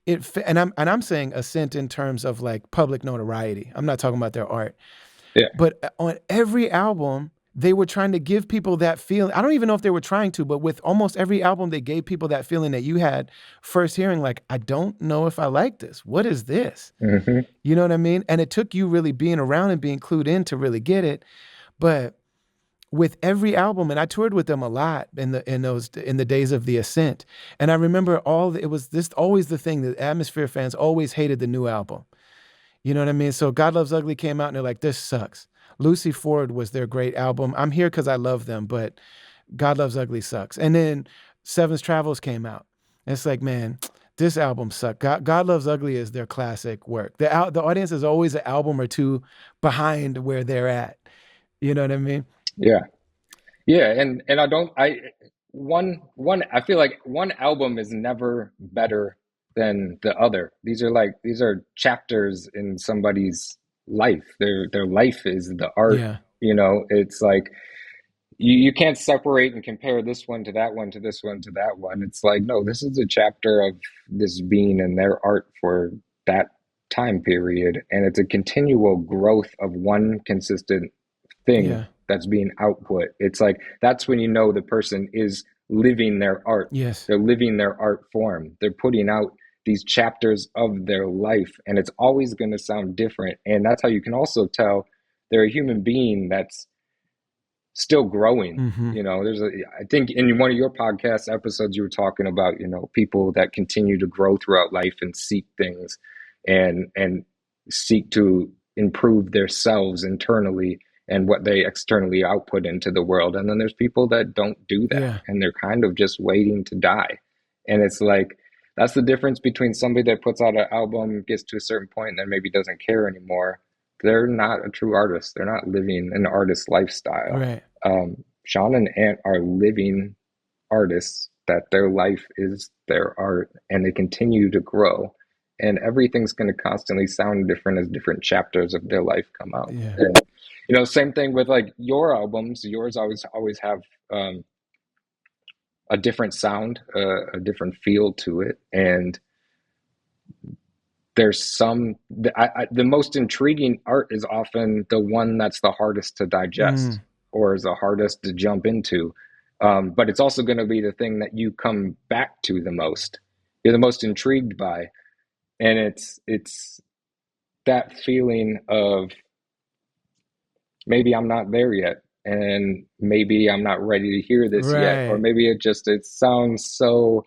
[SPEAKER 3] and I'm saying ascent in terms of like public notoriety. I'm not talking about their art,
[SPEAKER 2] Yeah.
[SPEAKER 3] but on every album. they were trying to give people that feeling. I don't even know if they were trying to, but with almost every album, they gave people that feeling that you had first hearing, like, I don't know if I like this. What is this?
[SPEAKER 2] Hmm.
[SPEAKER 3] You know what I mean? And it took you really being around and being clued in to really get it. But with every album, and I toured with them a lot in the days of the Ascent. And I remember it was this always the thing that Atmosphere fans always hated the new album. You know what I mean? So God Loves Ugly came out and they're like, this sucks. Lucy Ford was their great album. I'm here because I love them, but God Loves Ugly sucks. And then Seven's Travels came out. And it's like, man, this album sucked. God Loves Ugly is their classic work. The audience is always an album or two behind where they're at. You know what I mean?
[SPEAKER 2] Yeah. Yeah, and I feel like one album is never better than the other. These are chapters in somebody's life. Their life is the art.
[SPEAKER 3] Yeah.
[SPEAKER 2] It's like you can't separate and compare this one to that one to this one to that one. It's like, no, this is a chapter of this being and their art for that time period, and it's a continual growth of one consistent thing
[SPEAKER 3] Yeah.
[SPEAKER 2] that's being output. It's like that's when you know the person is living their art.
[SPEAKER 3] Yes.
[SPEAKER 2] They're living their art form. They're putting out these chapters of their life, and it's always going to sound different. And that's how you can also tell they're a human being that's still growing.
[SPEAKER 3] Mm-hmm.
[SPEAKER 2] I think in one of your podcast episodes, you were talking about, people that continue to grow throughout life and seek things and seek to improve themselves internally and what they externally output into the world. And then there's people that don't do that
[SPEAKER 3] Yeah.
[SPEAKER 2] and they're kind of just waiting to die. And it's like, that's the difference between somebody that puts out an album, gets to a certain point, and then maybe doesn't care anymore. They're not a true artist. They're not living an artist lifestyle.
[SPEAKER 3] Right.
[SPEAKER 2] Sean and Ant are living artists that their life is their art and they continue to grow. And everything's going to constantly sound different as different chapters of their life come out.
[SPEAKER 3] Yeah.
[SPEAKER 2] And, same thing with like your albums. Yours always have a different sound, a different feel to it. And there's the most intriguing art is often the one that's the hardest to digest or is the hardest to jump into. But it's also going to be the thing that you come back to the most. You're the most intrigued by. And it's that feeling of maybe I'm not there yet. And maybe I'm not ready to hear this yet. Or
[SPEAKER 3] Right.
[SPEAKER 2] maybe it sounds so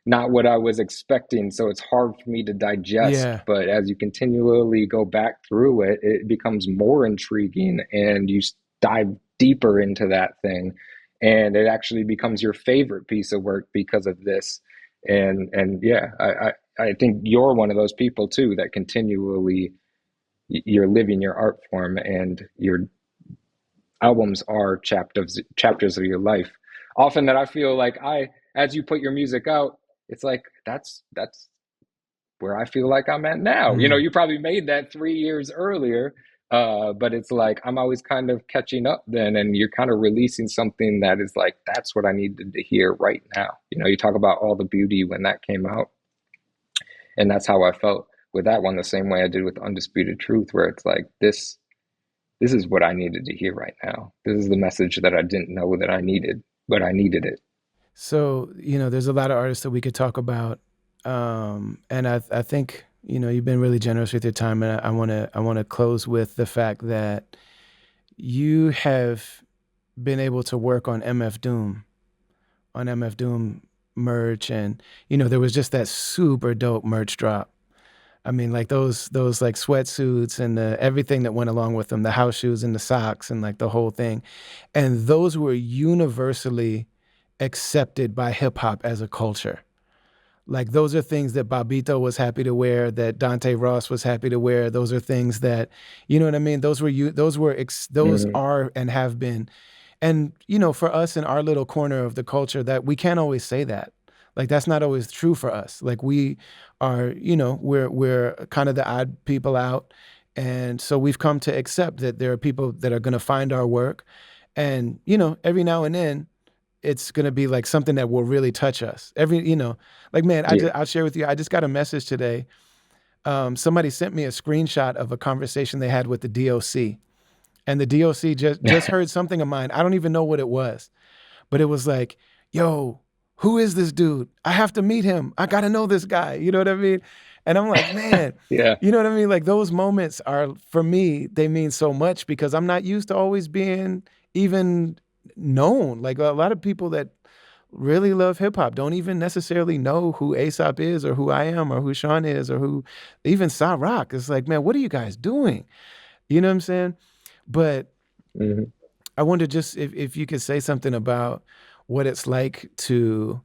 [SPEAKER 2] not what I was expecting. So it's hard for me to digest.
[SPEAKER 3] Yeah.
[SPEAKER 2] But as you continually go back through it, it becomes more intriguing and you dive deeper into that thing. And it actually becomes your favorite piece of work because of this. And yeah, I think you're one of those people too that continually you're living your art form and your albums are chapters of your life. Often that I feel like as you put your music out, it's like that's where I feel like I'm at now. You probably made that 3 years earlier, but it's like I'm always kind of catching up then, and you're kind of releasing something that is like that's what I needed to hear right now. You talk about All the Beauty when that came out, and that's how I felt with that one, the same way I did with Undisputed Truth, where it's like this is what I needed to hear right now. This is the message that I didn't know that I needed, but I needed it.
[SPEAKER 3] So, there's a lot of artists that we could talk about. And I think, you've been really generous with your time. And I want to close with the fact that you have been able to work on MF Doom merch. And, there was just that super dope merch drop. I mean, like those like sweatsuits and everything that went along with them, the house shoes and the socks and like the whole thing. And those were universally accepted by hip hop as a culture. Like those are things that Bobito was happy to wear, that Dante Ross was happy to wear. Those are things that, you know what I mean? Those
[SPEAKER 2] Mhm.
[SPEAKER 3] are and have been. And, for us in our little corner of the culture, that we can't always say that. Like that's not always true for us. Like we are, we're kind of the odd people out. And so we've come to accept that there are people that are going to find our work. And, every now and then it's going to be like something that will really touch us. Like, man,
[SPEAKER 2] Yeah.
[SPEAKER 3] I'll share with you. I just got a message today. Somebody sent me a screenshot of a conversation they had with the DOC. and the DOC just heard something of mine. I don't even know what it was, but it was like, yo, who is this dude? I have to meet him. I got to know this guy. You know what I mean? And I'm like, man,
[SPEAKER 2] Yeah.
[SPEAKER 3] you know what I mean? Like those moments are, for me, they mean so much because I'm not used to always being even known. Like a lot of people that really love hip hop don't even necessarily know who Aesop is or who I am or who Sean is or who even Sa Rock. It's like, man, what are you guys doing? You know what I'm saying? But
[SPEAKER 2] Hmm.
[SPEAKER 3] I wonder just if you could say something about what it's like to,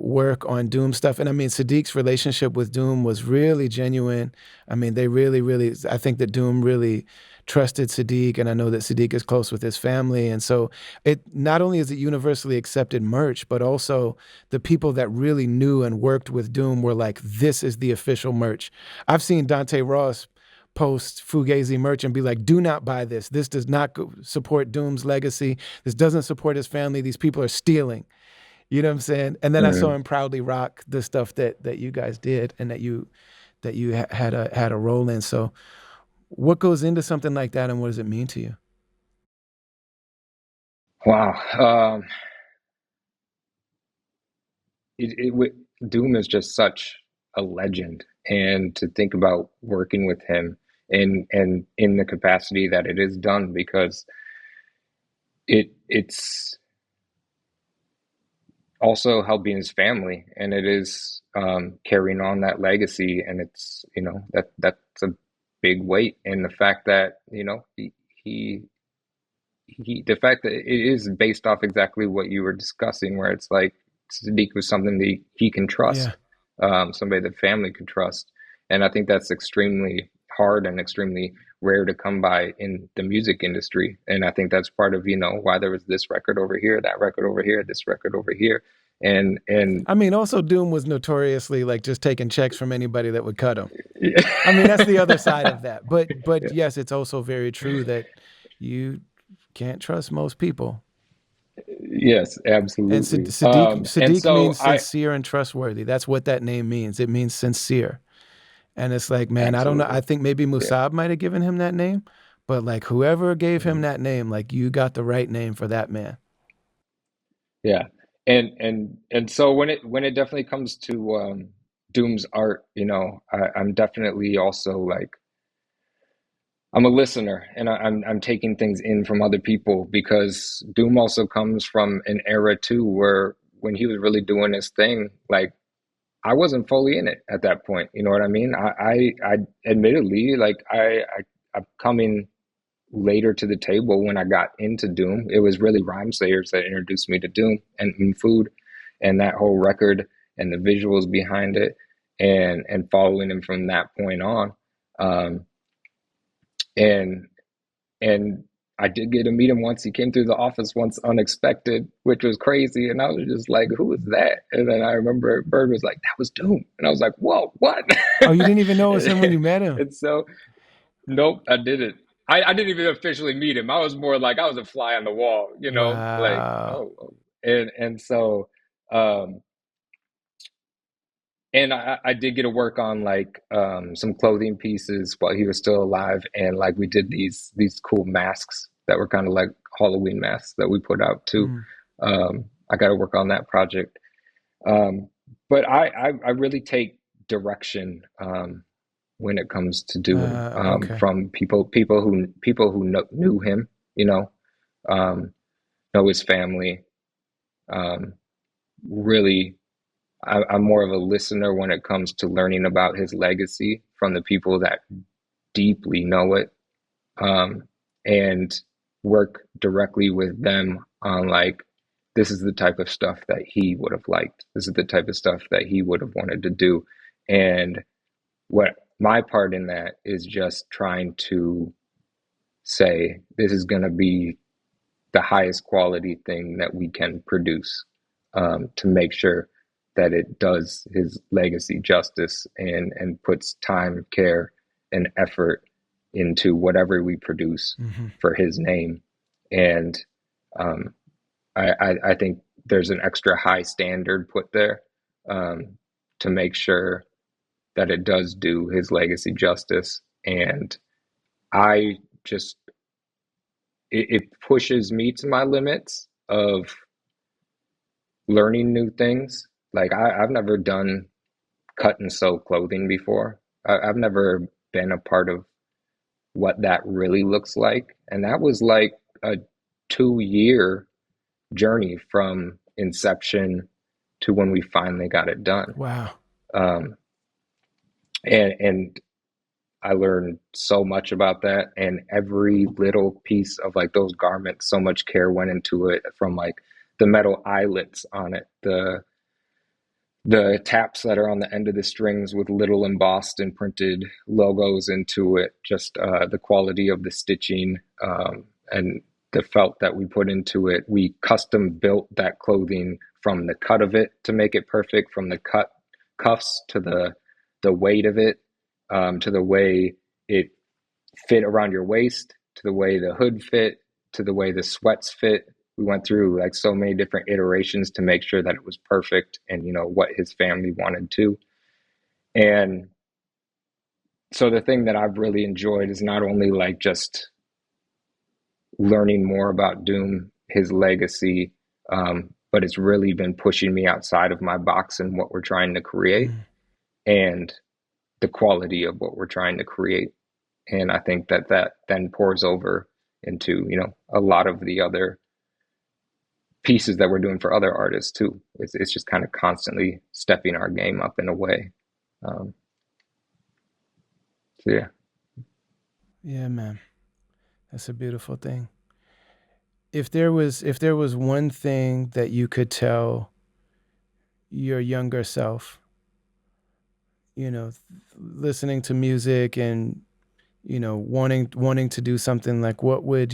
[SPEAKER 3] work on Doom stuff. And I mean, Sadiq's relationship with Doom was really genuine. I mean, they really, really, I think that Doom really trusted Sadiq. And I know that Sadiq is close with his family. And so it not only is it universally accepted merch, but also the people that really knew and worked with Doom were like, this is the official merch. I've seen Dante Ross post Fugazi merch and be like, do not buy this. This does not support Doom's legacy. This doesn't support his family. These people are stealing. You know what I'm saying? And then I saw
[SPEAKER 2] Hmm.
[SPEAKER 3] him proudly rock the stuff that you guys did and that you had a role in. So what goes into something like that and what does it mean to you?
[SPEAKER 2] Wow. Doom is just such a legend, and to think about working with him and in the capacity that it is done, because it's also helping his family, and it is carrying on that legacy, and it's that's a big weight. And the fact that he the fact that it is based off exactly what you were discussing, where it's like Sadiq was something that he can
[SPEAKER 3] Yeah.
[SPEAKER 2] trust, somebody that family could trust. And I think that's extremely hard and extremely rare to come by in the music industry. And I think that's part of, why there was this record over here, that record over here, this record over here. And
[SPEAKER 3] I mean, also Doom was notoriously like just taking checks from anybody that would cut him. I mean, that's the other side of that. But yes, it's also very true that you can't trust most people.
[SPEAKER 2] yes,
[SPEAKER 3] And
[SPEAKER 2] absolutely. And
[SPEAKER 3] Sadiq
[SPEAKER 2] so
[SPEAKER 3] means sincere and trustworthy. That's what that name means. It means sincere. And it's like, man, I don't know. I
[SPEAKER 2] absolutely,
[SPEAKER 3] think maybe
[SPEAKER 2] yeah.
[SPEAKER 3] Musab might have given him that name, but like whoever gave him
[SPEAKER 2] Mhm.
[SPEAKER 3] that name, like you got the right name for that man.
[SPEAKER 2] Yeah. And so when it definitely comes to Doom's art, I'm definitely also like, I'm a listener, and I'm taking things in from other people, because Doom also comes from an era too where when he was really doing his thing, like I wasn't fully in it at that point. You know what I mean? I admittedly, like I'm coming later to the table. When I got into Doom, it was really Rhymesayers that introduced me to Doom and Food, and that whole record and the visuals behind it, and following him from that point on. Um, and and I did get to meet him once. He came through the office once unexpected, which was crazy. And I was just like, who is that? And then I remember Bird was like, that was Doom. And I was like, whoa, what?
[SPEAKER 3] Oh, you didn't even know it was him when you met him.
[SPEAKER 2] And so, nope, I didn't. I didn't even officially meet him. I was more like, I was a fly on the wall, like,
[SPEAKER 3] Wow.
[SPEAKER 2] oh. And so, um, and I did get to work on like some clothing pieces while he was still alive, and like we did these cool masks that were kind of like Halloween masks that we put out too.
[SPEAKER 3] Mm.
[SPEAKER 2] I got to work on that project, um, but I really take direction when it comes to Doom,
[SPEAKER 3] Okay.
[SPEAKER 2] from people who knew him, you know, um, know his family, um, really. I'm more of a listener when it comes to learning about his legacy from the people that deeply know it, um, and work directly with them on like, this is the type of stuff that he would have liked. This is the type of stuff that he would have wanted to do. And what my part in that is just trying to say, this is going to be the highest quality thing that we can produce, to make sure that it does his legacy justice, and puts time, care, and effort into whatever we produce
[SPEAKER 3] Hmm.
[SPEAKER 2] for his name. And um, I think there's an extra high standard put there, um, to make sure that it does do his legacy justice. And I just it pushes me to my limits of learning new things. Like I've never done cut and sew clothing before. I've never been a part of what that really looks like. And that was like a 2 year journey from inception to when we finally got it done.
[SPEAKER 3] Wow.
[SPEAKER 2] Um, and I learned so much about that, and every little piece of like those garments, so much care went into it, from like the metal eyelets on it, the taps that are on the end of the strings with little embossed and printed logos into it, just the quality of the stitching, and the felt that we put into it. We custom built that clothing from the cut of it to make it perfect, from the cut cuffs to the weight of it, to the way it fit around your waist, to the way the hood fit, to the way the sweats fit. We went through like so many different iterations to make sure that it was perfect and, what his family wanted to. And so the thing that I've really enjoyed is not only like just learning more about Doom, his legacy, but it's really been pushing me outside of my box and what we're trying to create,
[SPEAKER 3] Mm.
[SPEAKER 2] and the quality of what we're trying to create. And I think that then pours over into, a lot of the other pieces that we're doing for other artists too. It's just kind of constantly stepping our game up in a way. Um, so yeah.
[SPEAKER 3] Yeah, man. That's a beautiful thing. If there was one thing that you could tell your younger self, listening to music and wanting to do something, like what would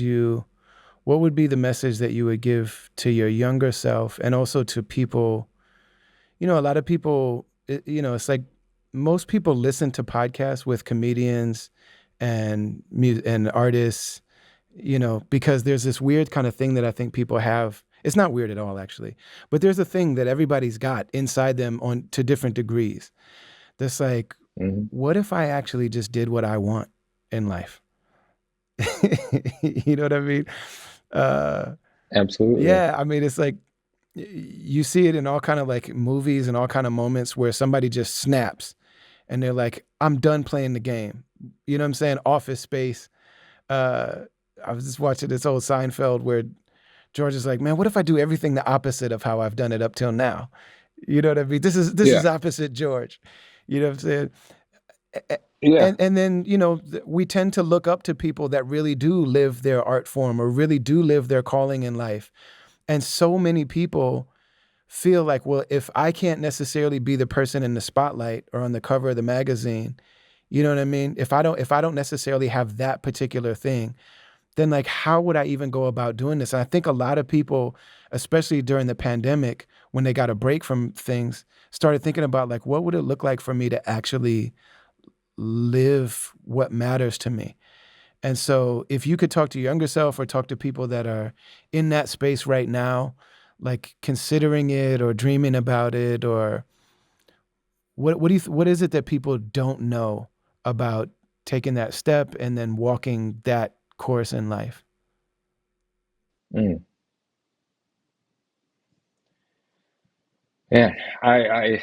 [SPEAKER 3] be the message that you would give to your younger self, and also to people? A lot of people, it's like most people listen to podcasts with comedians and artists, because there's this weird kind of thing that I think people have. It's not weird at all, actually, but there's a thing that everybody's got inside them on to different degrees. That's like,
[SPEAKER 2] Hmm.
[SPEAKER 3] what if I actually just did what I want in life? You know what I mean? Uh,
[SPEAKER 2] Absolutely.
[SPEAKER 3] yeah, I mean, it's like you see it in all kind of like movies and all kind of moments where somebody just snaps and they're like, I'm done playing the game. You know what I'm saying? Office Space. Uh, I was just watching this old Seinfeld where George is like, man, what if I do everything the opposite of how I've done it up till now? You know what I mean? This is
[SPEAKER 2] Yeah.
[SPEAKER 3] opposite George. You know what I'm saying?
[SPEAKER 2] Yeah.
[SPEAKER 3] And then we tend to look up to people that really do live their art form or really do live their calling in life. And so many people feel like, well, if I can't necessarily be the person in the spotlight or on the cover of the magazine, you know what I mean? If I don't necessarily have that particular thing, then like how would I even go about doing this? And I think a lot of people, especially during the pandemic, when they got a break from things, started thinking about like, what would it look like for me to actually live what matters to me? And so if you could talk to your younger self or talk to people that are in that space right now, like considering it or dreaming about it, or what is it that people don't know about taking that step and then walking that course in life?
[SPEAKER 2] Mm. Yeah. I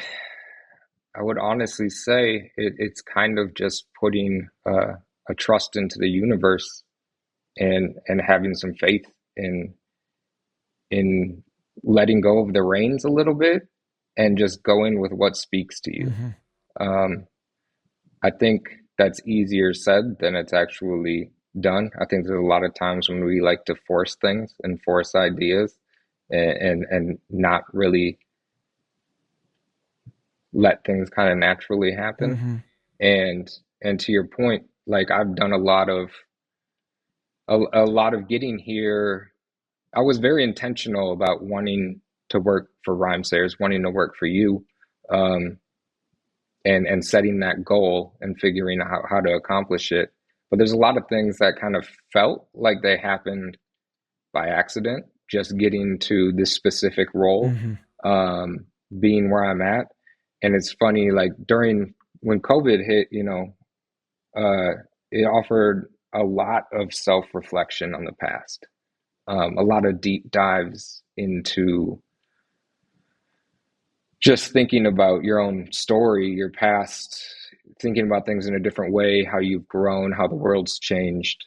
[SPEAKER 2] would honestly say it's kind of just putting a trust into the universe, and having some faith in letting go of the reins a little bit, and just going with what speaks to you.
[SPEAKER 3] Hmm.
[SPEAKER 2] Um, I think that's easier said than it's actually done. I think there's a lot of times when we like to force things and force ideas, and not really let things kind of naturally happen.
[SPEAKER 3] Hmm.
[SPEAKER 2] And and to your point, like I've done a lot of getting here. I was very intentional about wanting to work for Rhymesayers, wanting to work for you, um, and setting that goal and figuring out how to accomplish it. But there's a lot of things that kind of felt like they happened by accident, just getting to this specific role,
[SPEAKER 3] Hmm.
[SPEAKER 2] um, being where I'm at. And it's funny, like during when COVID hit, uh, it offered a lot of self-reflection on the past, a lot of deep dives into just thinking about your own story, your past, thinking about things in a different way, how you've grown, how the world's changed.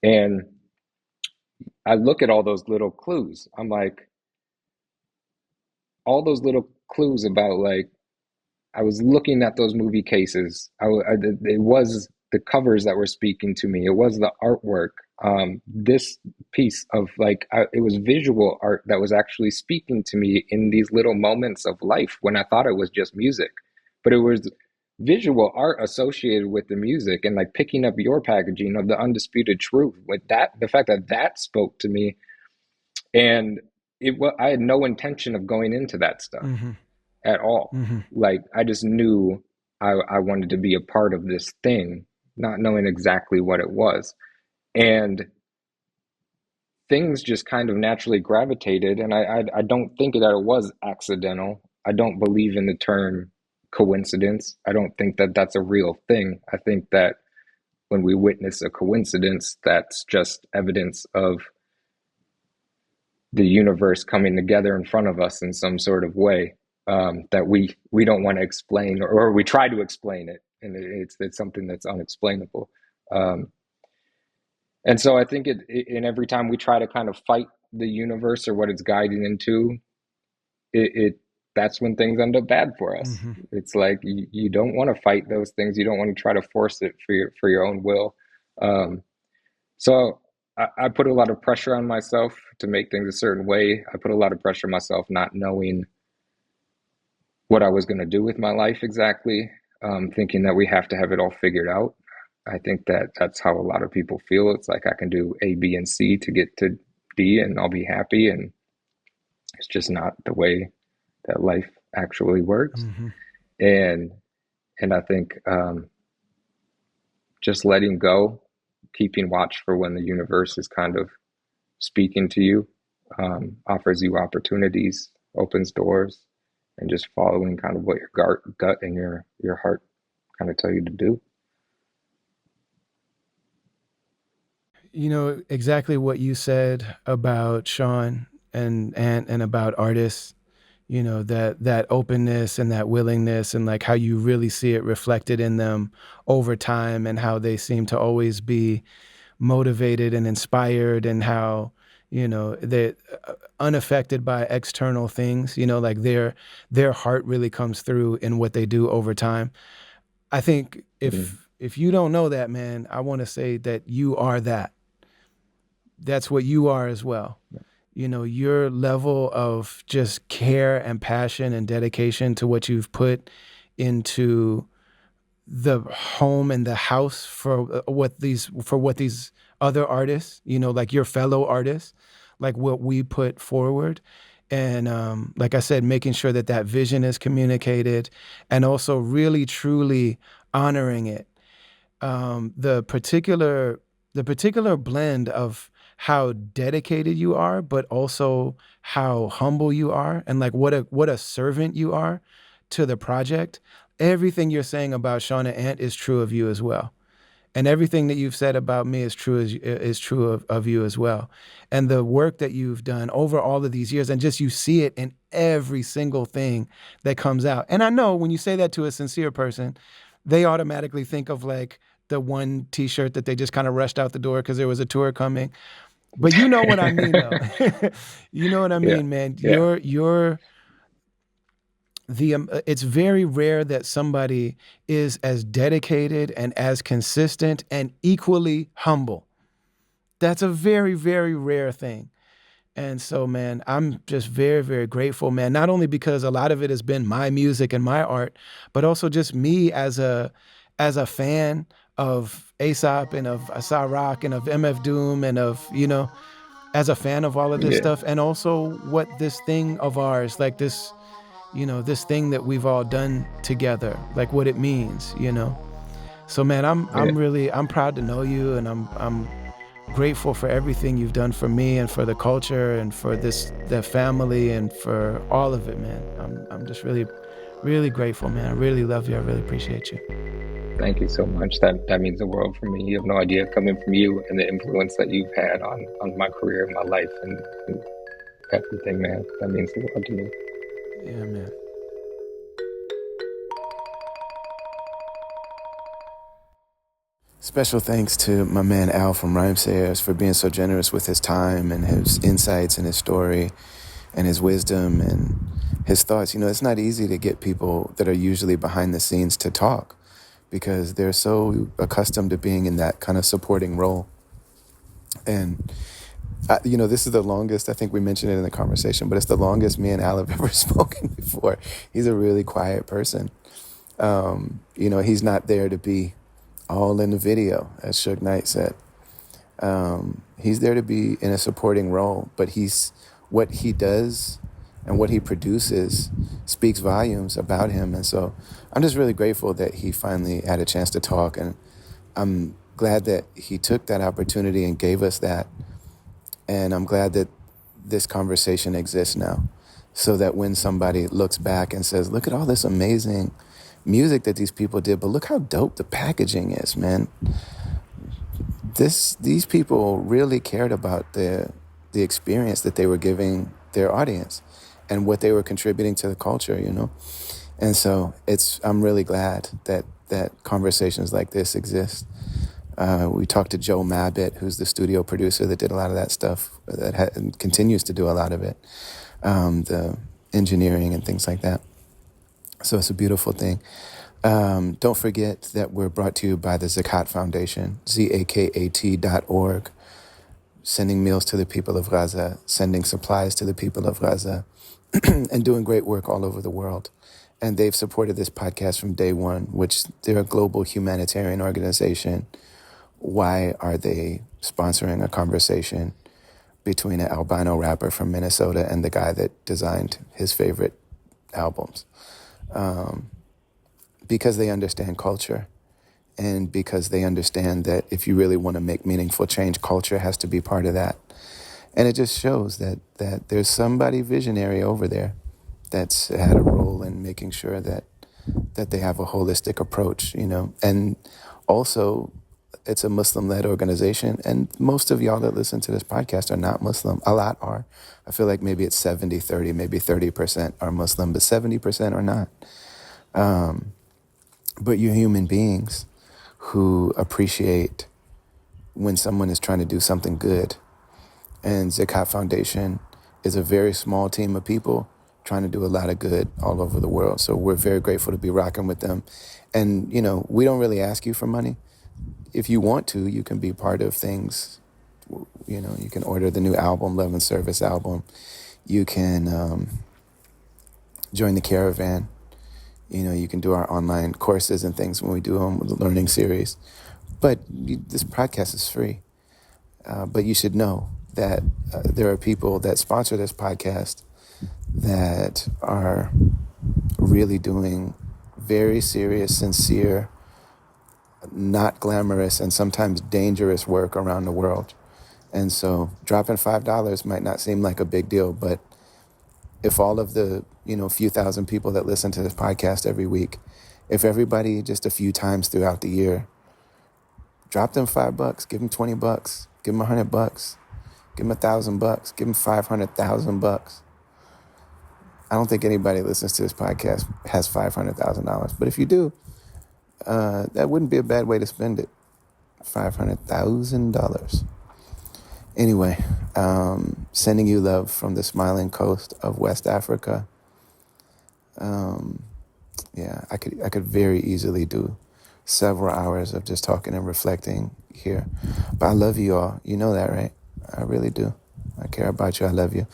[SPEAKER 2] And I look at all those little clues. I'm like, all those little clues about like, I was looking at those movie cases. It was the covers that were speaking to me. It was the artwork. This piece of like, it was visual art that was actually speaking to me in these little moments of life when I thought it was just music, but it was visual art associated with the music and like picking up your packaging of the undisputed truth. With that, the fact that that spoke to me, and I had no intention of going into that stuff
[SPEAKER 3] Mm-hmm.
[SPEAKER 2] at all.
[SPEAKER 3] Mm-hmm.
[SPEAKER 2] Like I just knew I wanted to be a part of this thing, not knowing exactly what it was. And things just kind of naturally gravitated. And I don't think that it was accidental. I don't believe in the term coincidence. I don't think that that's a real thing. I think that when we witness a coincidence, that's just evidence of the universe coming together in front of us in some sort of way, that we don't want to explain, or we try to explain it, and it's something that's unexplainable. Um, and so I think and every time we try to kind of fight the universe or what it's guiding into, it that's when things end up bad for us.
[SPEAKER 3] Mm-hmm.
[SPEAKER 2] It's like you don't want to fight those things. You don't want to try to force it for your own will. Um, so I put a lot of pressure on myself to make things a certain way. I put a lot of pressure on myself not knowing what I was going to do with my life exactly, thinking that we have to have it all figured out. I think that that's how a lot of people feel. It's like I can do A, B, and C to get to D and I'll be happy. And it's just not the way that life actually works.
[SPEAKER 3] Mm-hmm.
[SPEAKER 2] And I think just letting go, keeping watch for when the universe is kind of speaking to you, offers you opportunities, opens doors, and just following kind of what your gut and your heart kind of tell you to do.
[SPEAKER 3] You know exactly what you said about Sean and about artists. You know, that openness and that willingness, and like how you really see it reflected in them over time, and how they seem to always be motivated and inspired, and how, you know, they're unaffected by external things. You know, like their heart really comes through in what they do over time. I think
[SPEAKER 2] Mm,
[SPEAKER 3] if you don't know that, man, I want to say that you are that. That's what you are as well. You know, your level of just care and passion and dedication to what you've put into the home and the house for what these other artists, you know, like your fellow artists, like what we put forward. And like I said, making sure that that vision is communicated, and also really truly honoring it. The particular blend of how dedicated you are, but also how humble you are, and like what a servant you are to the project. Everything you're saying about Shauna Ant is true of you as well. And everything that you've said about me is true of you as well. And the work that you've done over all of these years, and just you see it in every single thing that comes out. And I know when you say that to a sincere person, they automatically think of like the one T-shirt that they just kind of rushed out the door because there was a tour coming. But you know what I mean, though. You know what I
[SPEAKER 2] yeah,
[SPEAKER 3] mean, man.
[SPEAKER 2] yeah,
[SPEAKER 3] You're it's very rare that somebody is as dedicated and as consistent and equally humble. That's a very, very rare thing. And so, man, I'm just very, very grateful, man. Not only because a lot of it has been my music and my art, but also just me as a fan of Aesop and of Asar Rock and of MF Doom and of, you know, as a fan of all of this
[SPEAKER 2] yeah,
[SPEAKER 3] stuff, and also what this thing of ours, like this, you know, this thing that we've all done together, like what it means, you know. So, man,
[SPEAKER 2] yeah,
[SPEAKER 3] I'm proud to know you, and I'm grateful for everything you've done for me and for the culture and for the family and for all of it, man. I'm just really, Really grateful, man. I really love you. I really appreciate you.
[SPEAKER 2] Thank you so much. That means the world for me. You have no idea, coming from you and the influence that you've had on my career, my life, and everything, man. That means the world to me.
[SPEAKER 3] Yeah, man.
[SPEAKER 1] Special thanks to my man Al from Rhymesayers for being so generous with his time and his insights and his story and his wisdom and his thoughts. You know, it's not easy to get people that are usually behind the scenes to talk because they're so accustomed to being in that kind of supporting role. And, you know, this is the longest, I think we mentioned it in the conversation, but it's the longest me and Al have ever spoken before. He's a really quiet person. You know, he's not there to be all in the video, as Suge Knight said. He's there to be in a supporting role, but what he does and what he produces speaks volumes about him. And so I'm just really grateful that he finally had a chance to talk. And I'm glad that he took that opportunity and gave us that. And I'm glad that this conversation exists now so that when somebody looks back and says, look at all this amazing music that these people did, but look how dope the packaging is, man. These people really cared about the experience that they were giving their audience and what they were contributing to the culture, you know? And so I'm really glad that conversations like this exist. We talked to Joe Mabbitt, who's the studio producer that did a lot of that stuff, and continues to do a lot of it, the engineering and things like that. So it's a beautiful thing. Don't forget that we're brought to you by the Zakat Foundation, zakat.org, sending meals to the people of Gaza, sending supplies to the people of Gaza, and doing great work all over the world. And they've supported this podcast from day one, which they're a global humanitarian organization. Why are they sponsoring a conversation between an albino rapper from Minnesota and the guy that designed his favorite albums? Because they understand culture and because they understand that if you really want to make meaningful change, culture has to be part of that. And it just shows that there's somebody visionary over there that's had a role in making sure that they have a holistic approach, you know. And also, it's a Muslim-led organization, and most of y'all that listen to this podcast are not Muslim. A lot are. I feel like maybe it's 70-30, maybe 30% are Muslim, but 70% are not. But you're human beings who appreciate when someone is trying to do something good. And Zakat Foundation is a very small team of people trying to do a lot of good all over the world. So we're very grateful to be rocking with them. And, you know, we don't really ask you for money. If you want to, you can be part of things. You know, you can order the new album, Love and Service album. You can join the caravan. You know, you can do our online courses and things when we do them with the learning series. But this podcast is free. But you should know that there are people that sponsor this podcast that are really doing very serious, sincere, not glamorous, and sometimes dangerous work around the world. And so dropping $5 might not seem like a big deal, but if all of the, you know, few thousand people that listen to this podcast every week, if everybody just a few times throughout the year, drop them $5, give them $20, give them $100, give them $1,000, give them $500,000. I don't think anybody that listens to this podcast has $500,000, but if you do, that wouldn't be a bad way to spend it. $500,000. Anyway, sending you love from the smiling coast of West Africa. Yeah, I could very easily do several hours of just talking and reflecting here. But I love you all. You know that, right? I really do. I care about you. I love you.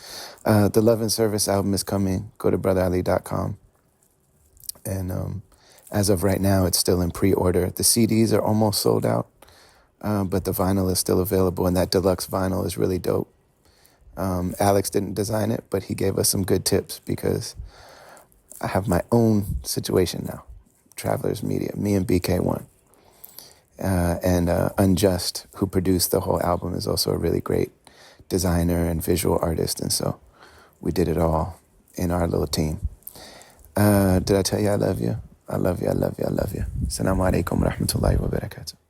[SPEAKER 1] The Love and Service album is coming. Go to brotherali.com. And as of right now, it's still in pre-order. The CDs are almost sold out, but the vinyl is still available, and that deluxe vinyl is really dope. Alex didn't design it, but he gave us some good tips because I have my own situation now. Travelers Media, me and BK1. And Unjust, who produced the whole album, is also a really great designer and visual artist. And so we did it all in our little team. Did I tell you I love you? I love you, I love you, I love you. Assalamu alaikum wa rahmatullahi wa barakatuh.